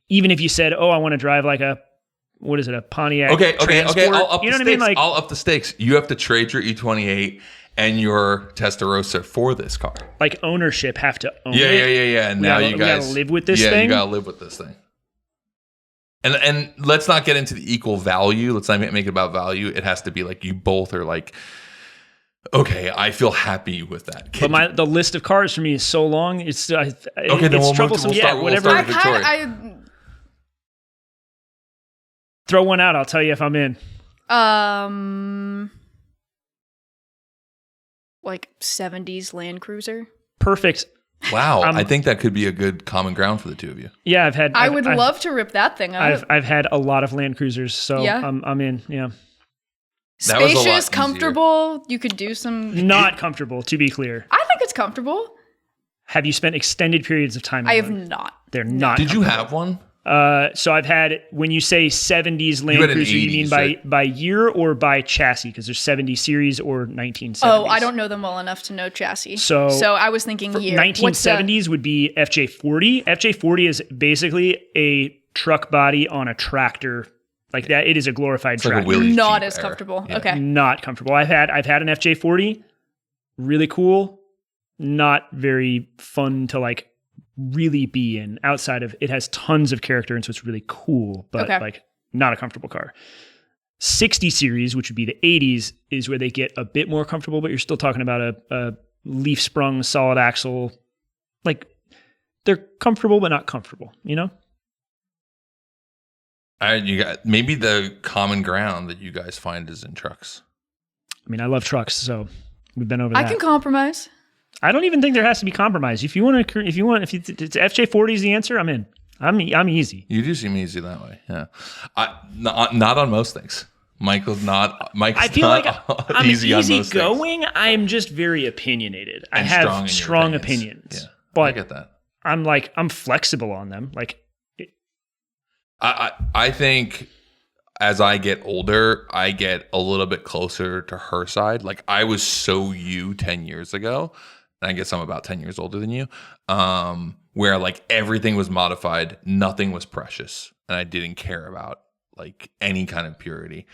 even if you said, oh, I want to drive like a Pontiac. Okay. Transport, I'll up you the know what stakes. I mean? Like, I'll up the stakes. You have to trade your E28 and your Testarossa for this car. like ownership have to own it. Yeah. And now you guys gotta live with this thing. Yeah, you gotta live with this thing. And let's not get into the equal value. Let's not make it about value. It has to be like you both are like, okay, I feel happy with that. But the list of cars for me is so long. It's then it's troublesome. we'll start whatever. with Victoria. Throw one out. I'll tell you if I'm in. Like 70s Land Cruiser. Perfect. Wow, I think that could be a good common ground for the two of you. Yeah, I would love to rip that thing up. I've had a lot of Land Cruisers, so Yeah. I'm in. Yeah. That was a lot Spacious, easier. comfortable. You could do some. Not comfortable, to be clear. I think it's comfortable. Have you spent extended periods of time? I in have one? not. They're not. Did you have one? So I've had, when you say 70s Land had an Cruiser, you mean 80s, by year or by chassis? Because there's 70 series or 1970s. Oh, I don't know them well enough to know chassis. So I was thinking year. 1970s would be FJ40. FJ40 is basically a truck body on a tractor. Like that, it is a glorified It's like a tractor. Willys Not Jeep as era. comfortable. Yeah. Okay. Not comfortable. I've had an FJ40, really cool, not very fun to like really be in. Outside of, it has tons of character and so it's really cool, but Okay. like not a comfortable car. 60 series, which would be the 80s, is where they get a bit more comfortable, but you're still talking about a leaf sprung solid axle. Like they're comfortable but not comfortable, you know? You got maybe the common ground that you guys find is in trucks. I mean, I love trucks, so we've been over that. I can compromise. I don't even think there has to be compromise. If it's FJ40 is the answer, I'm in. I'm easy. You do seem easy that way. Yeah, not on most things. Michael's not I feel like I'm easy on those easygoing. I'm just very opinionated. I And have strong opinions. opinions. Yeah, but I get that. I'm flexible on them. Like, I think as I get older, I get a little bit closer to her side. Like I was so you 10 years ago, and I guess I'm about 10 years older than you, where like everything was modified, nothing was precious, and I didn't care about like any kind of purity.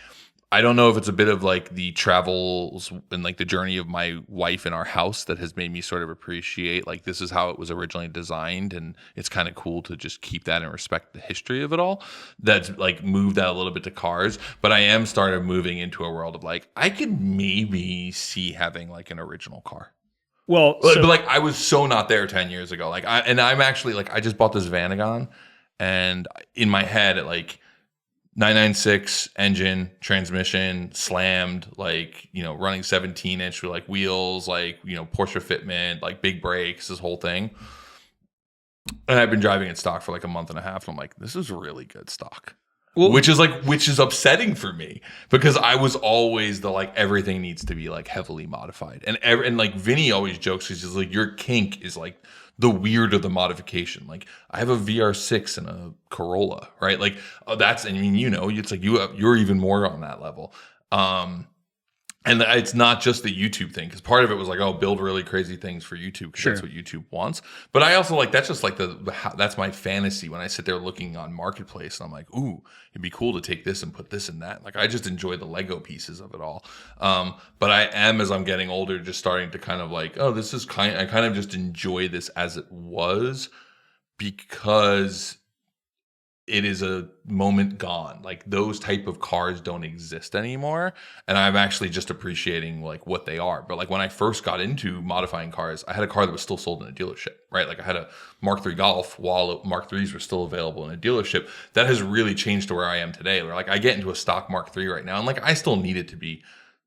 I don't know if it's a bit of like the travels and like the journey of my wife in our house that has made me sort of appreciate like this is how it was originally designed, and it's kind of cool to just keep that and respect the history of it all. That's like moved that a little bit to cars, but I am started moving into a world of like I could maybe see having like an original car. well, But like I was so not there 10 years ago. Like I'm actually like I just bought this Vanagon, and in my head at like 996 engine, transmission, slammed, like, you know, running 17-inch with like wheels, like, you know, Porsche fitment, like big brakes, this whole thing. And I've been driving it stock for like a month and a half. And I'm like, this is really good stock. Well, which is upsetting for me because I was always the like everything needs to be like heavily modified. And like Vinny always jokes, he's just like, your kink is like the weird of the modification. Like I have a VR6 and a Corolla, right? Like that's, I mean, you know, it's like you're even more on that level. And it's not just the YouTube thing, because part of it was like, oh, build really crazy things for YouTube because Sure. that's what YouTube wants. But I also like, that's just like that's my fantasy when I sit there looking on Marketplace and I'm like, ooh, it'd be cool to take this and put this in that. Like I just enjoy the Lego pieces of it all. But I am, as I'm getting older, just starting to kind of like, oh, this is I kind of just enjoy this as it was because it is a moment gone. Like those type of cars don't exist anymore. And I'm actually just appreciating like what they are. But like when I first got into modifying cars, I had a car that was still sold in a dealership, right? Like I had a Mark III Golf while Mark IIIs were still available in a dealership. That has really changed to where I am today. Where like I get into a stock Mark III right now and like I still need it to be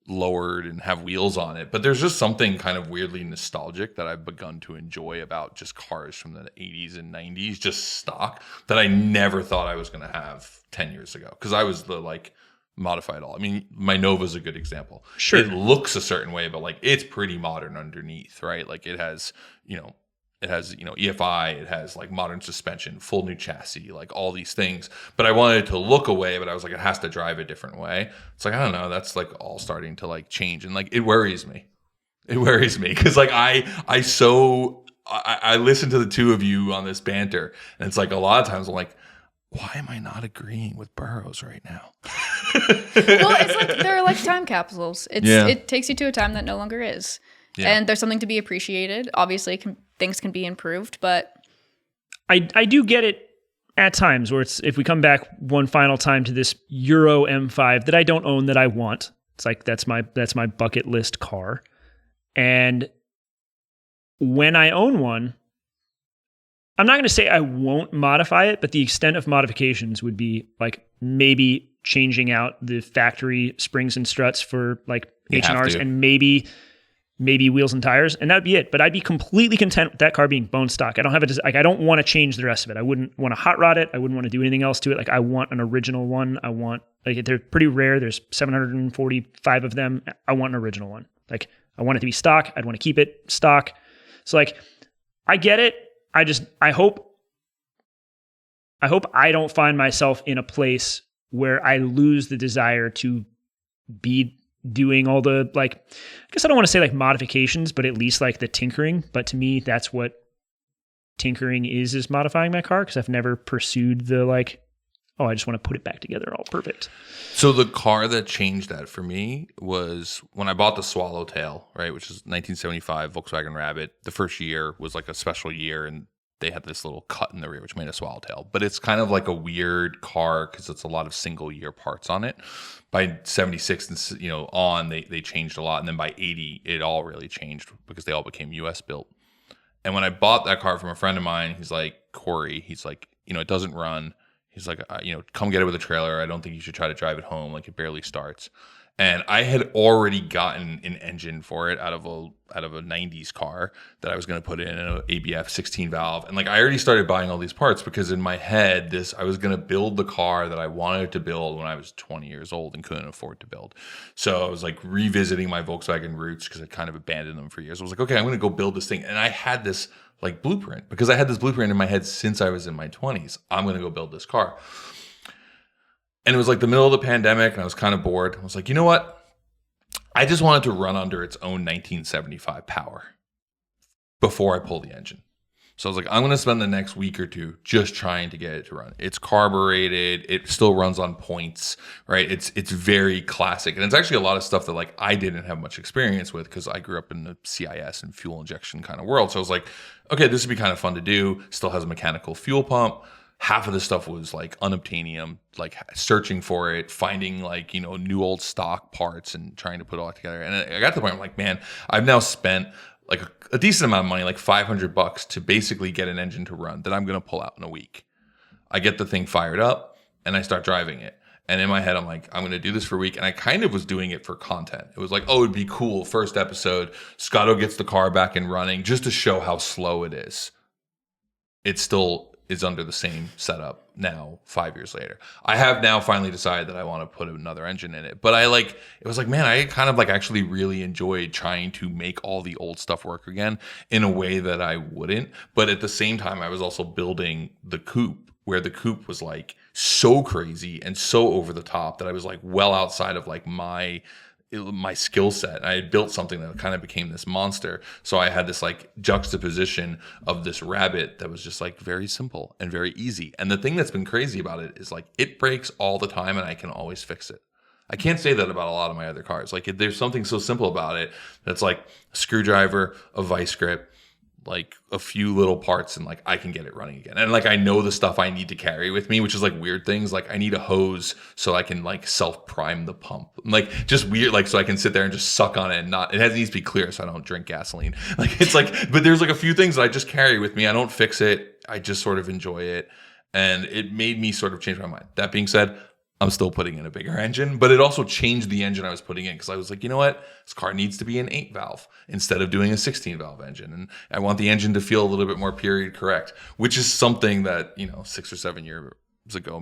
lowered and have wheels on it, but there's just something kind of weirdly nostalgic that I've begun to enjoy about just cars from the 80s and 90s, just stock, that I never thought I was going to have 10 years ago, because I was the like modified all. I mean, my Nova's a good example. Sure. It looks a certain way, but like it's pretty modern underneath, right? Like it has EFI, it has like modern suspension, full new chassis, like all these things. But I wanted it to look a way, but I was like, it has to drive a different way. It's like, I don't know, that's like all starting to like change. And like, it worries me. It worries me because like I listen to the two of you on this banter, and it's like a lot of times I'm like, why am I not agreeing with Burroughs right now? Well, it's like they're like time capsules. It takes you to a time that no longer is. Yeah. And there's something to be appreciated. Obviously, things can be improved, but I do get it at times where it's, if we come back one final time to this Euro M5 that I don't own, that I want. It's like that's my bucket list car. And when I own one, I'm not going to say I won't modify it, but the extent of modifications would be like maybe changing out the factory springs and struts for like H&Rs, and maybe wheels and tires, and that'd be it. But I'd be completely content with that car being bone stock. I don't have I don't want to change the rest of it. I wouldn't want to hot rod it. I wouldn't want to do anything else to it. Like I want an original one. I want, like, they're pretty rare. There's 745 of them. I want an original one. Like I want it to be stock. I'd want to keep it stock. So like, I get it. I hope I don't find myself in a place where I lose the desire to be doing all the, like, I guess I don't want to say like modifications, but at least like the tinkering. But to me, that's what tinkering is modifying my car, because I've never pursued the like, oh, I just want to put it back together all perfect. So the car that changed that for me was when I bought the Swallowtail, right, which is 1975 Volkswagen Rabbit. The first year was like a special year, and they had this little cut in the rear, which made a Swallowtail. But it's kind of like a weird car because it's a lot of single year parts on it. By 76 and on, they changed a lot, and then by 80, it all really changed because they all became U.S. built. And when I bought that car from a friend of mine, he's like, Corey, he's like, it doesn't run. He's like, come get it with a trailer. I don't think you should try to drive it home. Like, it barely starts. And I had already gotten an engine for it out of a 90s car that I was going to put in an ABF 16 valve. And like I already started buying all these parts because in my head, I was going to build the car that I wanted to build when I was 20 years old and couldn't afford to build. So I was like revisiting my Volkswagen roots because I kind of abandoned them for years. I was like, okay, I'm going to go build this thing. And I had this like blueprint because I had this blueprint in my head since I was in my 20s. I'm going to go build this car. And it was like the middle of the pandemic and I was kind of bored. I was like, you know what? I just wanted to run under its own 1975 power before I pull the engine. So I was like, I'm going to spend the next week or two just trying to get it to run. It's carbureted. It still runs on points, right? It's very classic. And it's actually a lot of stuff that like I didn't have much experience with because I grew up in the CIS and fuel injection kind of world. So I was like, okay, this would be kind of fun to do. Still has a mechanical fuel pump. Half of the stuff was like unobtainium, like searching for it, finding like, new old stock parts and trying to put it all together. And I got to the point where I'm like, man, I've now spent like a decent amount of money, like $500 to basically get an engine to run that I'm going to pull out in a week. I get the thing fired up and I start driving it. And in my head, I'm like, I'm going to do this for a week. And I kind of was doing it for content. It was like, oh, it'd be cool. First episode, Scotto gets the car back and running just to show how slow it is. It still is under the same setup now 5 years later. I have now finally decided that I want to put another engine in it. But it was like, man, I kind of like actually really enjoyed trying to make all the old stuff work again in a way that I wouldn't. But at the same time, I was also building the coupe, where the coupe was like so crazy and so over the top that I was like well outside of like my skill set. I had built something that kind of became this monster. So I had this like juxtaposition of this rabbit that was just like very simple and very easy. And the thing that's been crazy about it is like it breaks all the time and I can always fix it. I can't say that about a lot of my other cars. Like there's something so simple about it that's like a screwdriver, a vice grip, like a few little parts, and like I can get it running again. And like I know the stuff I need to carry with me, which is like weird things. Like I need a hose so I can like self prime the pump. Like just weird, like so I can sit there and just suck on it and not. It needs to be clear so I don't drink gasoline. Like it's like, but there's like a few things that I just carry with me. I don't fix it. I just sort of enjoy it, and it made me sort of change my mind. That being said, I'm still putting in a bigger engine, but it also changed the engine I was putting in because I was like, you know what? This car needs to be an 8 valve instead of doing a 16 valve engine. And I want the engine to feel a little bit more period correct, which is something that, 6 or 7 years ago,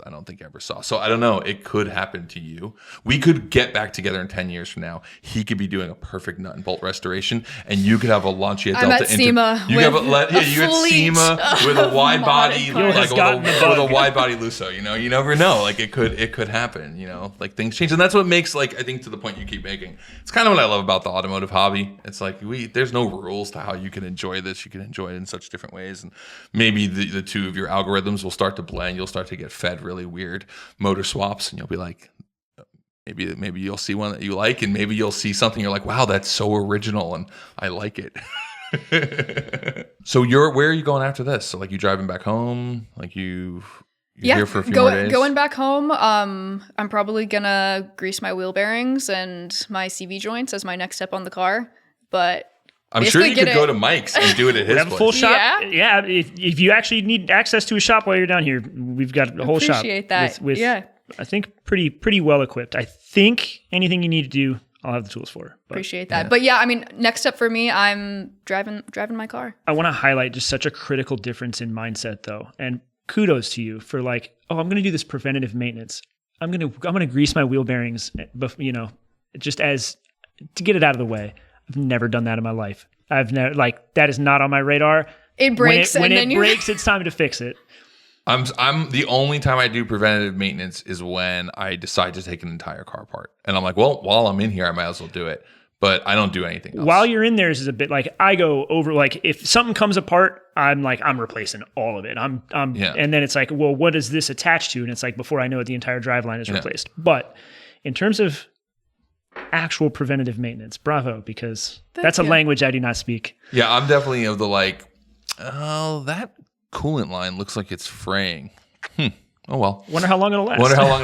I don't think ever saw. So I don't know. It could happen to you. We could get back together in 10 years from now. He could be doing a perfect nut and bolt restoration, and you could have a Lancia Delta. I'm at SEMA. You have you had SEMA with a wide body, like with a wide body Lusso. You never know. Like it could happen. Like things change, and that's what makes I think to the point you keep making. It's kind of what I love about the automotive hobby. It's like there's no rules to how you can enjoy this. You can enjoy it in such different ways, and maybe the two of your algorithms will start to blend. You'll start to get fed really weird motor swaps, and you'll be like, maybe you'll see one that you like, and maybe you'll see something you're like, wow, that's so original and I like it. So where are you going after this? So like you driving back home? Like you're here for a few more days? Going back home. I'm probably gonna grease my wheel bearings and my CV joints as my next step on the car, but I'm sure you could go to Mike's and do it at his place. Have a full shop. Yeah. If you actually need access to a shop while you're down here, we've got a whole shop. Appreciate that. With I think pretty well equipped. I think anything you need to do, I'll have the tools for. Appreciate that. Yeah. But yeah, I mean, next step for me, I'm driving my car. I want to highlight just such a critical difference in mindset, though, and kudos to you for like, oh, I'm going to do this preventative maintenance. I'm going to grease my wheel bearings, just as to get it out of the way. I've never done that in my life. I've never that is not on my radar. It breaks, when it breaks, it's time to fix it. I'm the only time I do preventative maintenance is when I decide to take an entire car apart, and I'm like, well, while I'm in here, I might as well do it. But I don't do anything else. While you're in there is a bit like I go over if something comes apart, I'm replacing all of it. And then it's like, well, what is this attached to? And it's like before I know it, the entire driveline is replaced. But in terms of actual preventative maintenance, bravo, because that's a language I do not speak. Yeah, I'm definitely of the that coolant line looks like it's fraying. Oh well. Wonder how long it'll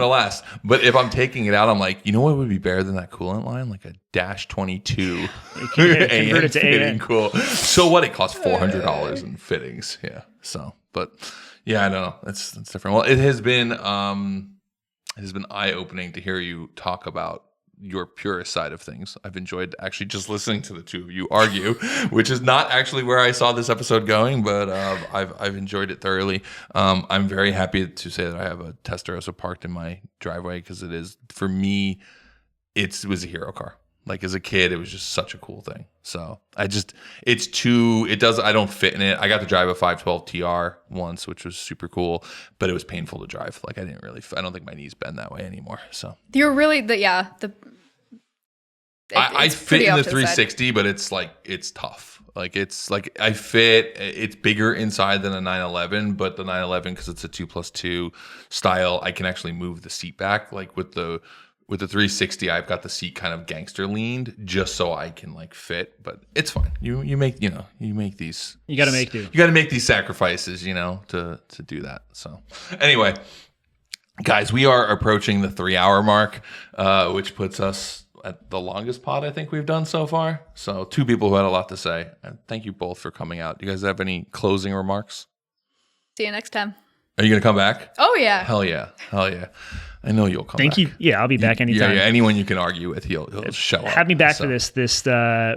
last. But if I'm taking it out, I'm like, you know what would be better than that coolant line? Like a Dash 22 convert it to AN. Cool. So what? It costs $400 in fittings. Yeah. So, but yeah, I don't know. That's different. Well, it has been eye-opening to hear you talk about your purist side of things. I've enjoyed actually just listening to the two of you argue, which is not actually where I saw this episode going, but I've enjoyed it thoroughly. I'm very happy to say that I have a Testarossa parked in my driveway because it is, for me, it was a hero car. Like as a kid, it was just such a cool thing. So I don't fit in it. I got to drive a 512 TR once, which was super cool, but it was painful to drive. Like I don't think my knees bend that way anymore. So You're really I fit in the 360, but it's tough. Like it's like it's bigger inside than a 911, but the 911, because it's a 2+2 style, I can actually move the seat back. Like with the 360, I've got the seat kind of gangster leaned just so I can like fit, but it's fine. You make these. You got to make do. You got to make these sacrifices, to do that. So anyway, guys, we are approaching the 3-hour mark, which puts us at the longest pod I think we've done so far. So 2 people who had a lot to say. And thank you both for coming out. Do you guys have any closing remarks? See you next time. Are you going to come back? Oh, yeah. Hell yeah. I know you'll come back. Thank you. Yeah, I'll be back anytime. Yeah, anyone you can argue with, he'll show up. Have me back for this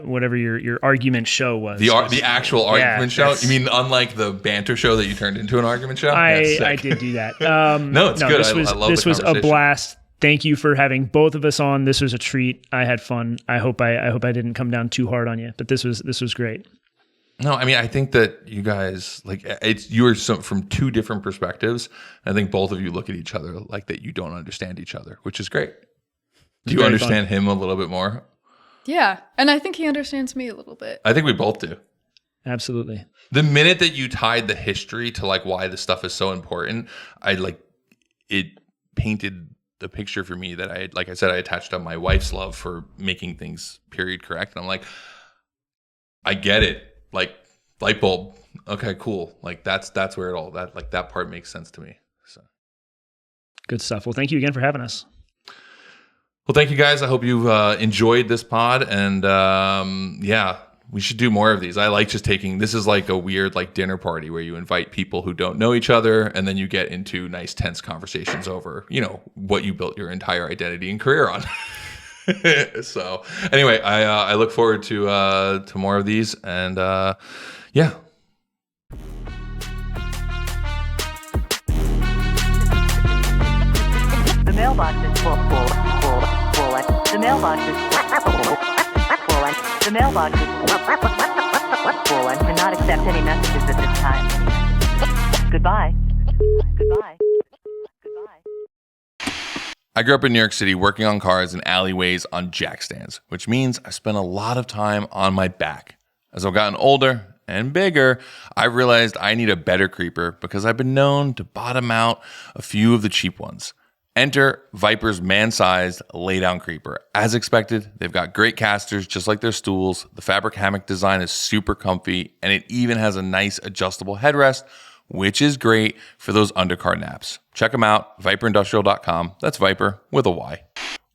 whatever your argument show was. The actual argument show? You mean unlike the banter show that you turned into an argument show? I did do that. No, it's good. This was a blast. Thank you for having both of us on. This was a treat. I had fun. I hope I didn't come down too hard on you, but this was great. No, I mean, I think that you guys, you're from 2 different perspectives. I think both of you look at each other like that you don't understand each other, which is great. Do you understand him a little bit more? Yeah, and I think he understands me a little bit. I think we both do. Absolutely. The minute that you tied the history to why this stuff is so important, it painted the picture for me that I attached on my wife's love for making things period correct. And I'm like, I get it. Like light bulb. Okay, cool. Like that's where it all that part makes sense to me. So good stuff. Well, thank you again for having us. Well, thank you guys. I hope you've enjoyed this pod, and we should do more of these. I like just this is like a weird dinner party where you invite people who don't know each other, and then you get into nice tense conversations over what you built your entire identity and career on. So anyway, I look forward to more of these, and yeah. The mailbox is full. The mailbox is full. The mailbox is full and cannot accept any messages at this time. Goodbye. I grew up in New York City working on cars in alleyways on jack stands, which means I spent a lot of time on my back. As I've gotten older and bigger, I realized I need a better creeper because I've been known to bottom out a few of the cheap ones. Enter Vyper's man-sized lay-down creeper. As expected, they've got great casters just like their stools. The fabric hammock design is super comfy, and it even has a nice adjustable headrest, which is great for those undercar naps. Check them out, vyperindustrial.com. That's Vyper with a Y.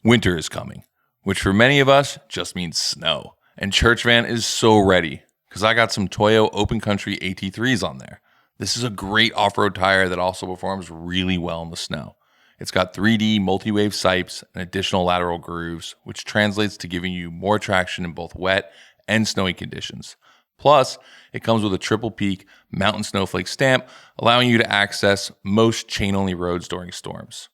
Winter is coming, which for many of us just means snow. And Church Van is so ready because I got some Toyo Open Country AT3s on there. This is a great off-road tire that also performs really well in the snow. It's got 3D multi-wave sipes and additional lateral grooves, which translates to giving you more traction in both wet and snowy conditions. Plus, it comes with a triple peak mountain snowflake stamp, allowing you to access most chain-only roads during storms.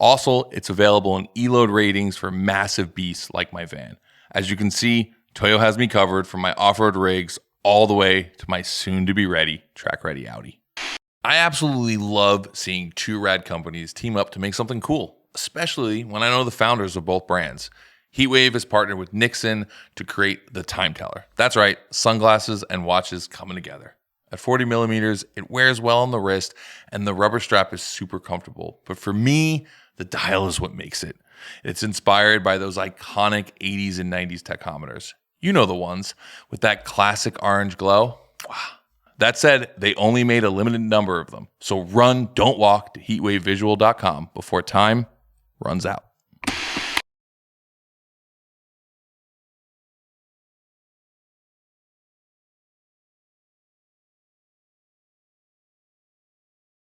Also, it's available in E-Load ratings for massive beasts like my van. As you can see, Toyo has me covered from my off-road rigs all the way to my soon-to-be-ready track-ready Audi. I absolutely love seeing 2 rad companies team up to make something cool, especially when I know the founders of both brands. Heatwave has partnered with Nixon to create the Time Teller. That's right, sunglasses and watches coming together. At 40 millimeters, it wears well on the wrist, and the rubber strap is super comfortable. But for me, the dial is what makes it. It's inspired by those iconic 80s and 90s tachometers. You know the ones with that classic orange glow. That said, they only made a limited number of them. So run, don't walk to heatwavevisual.com before time runs out.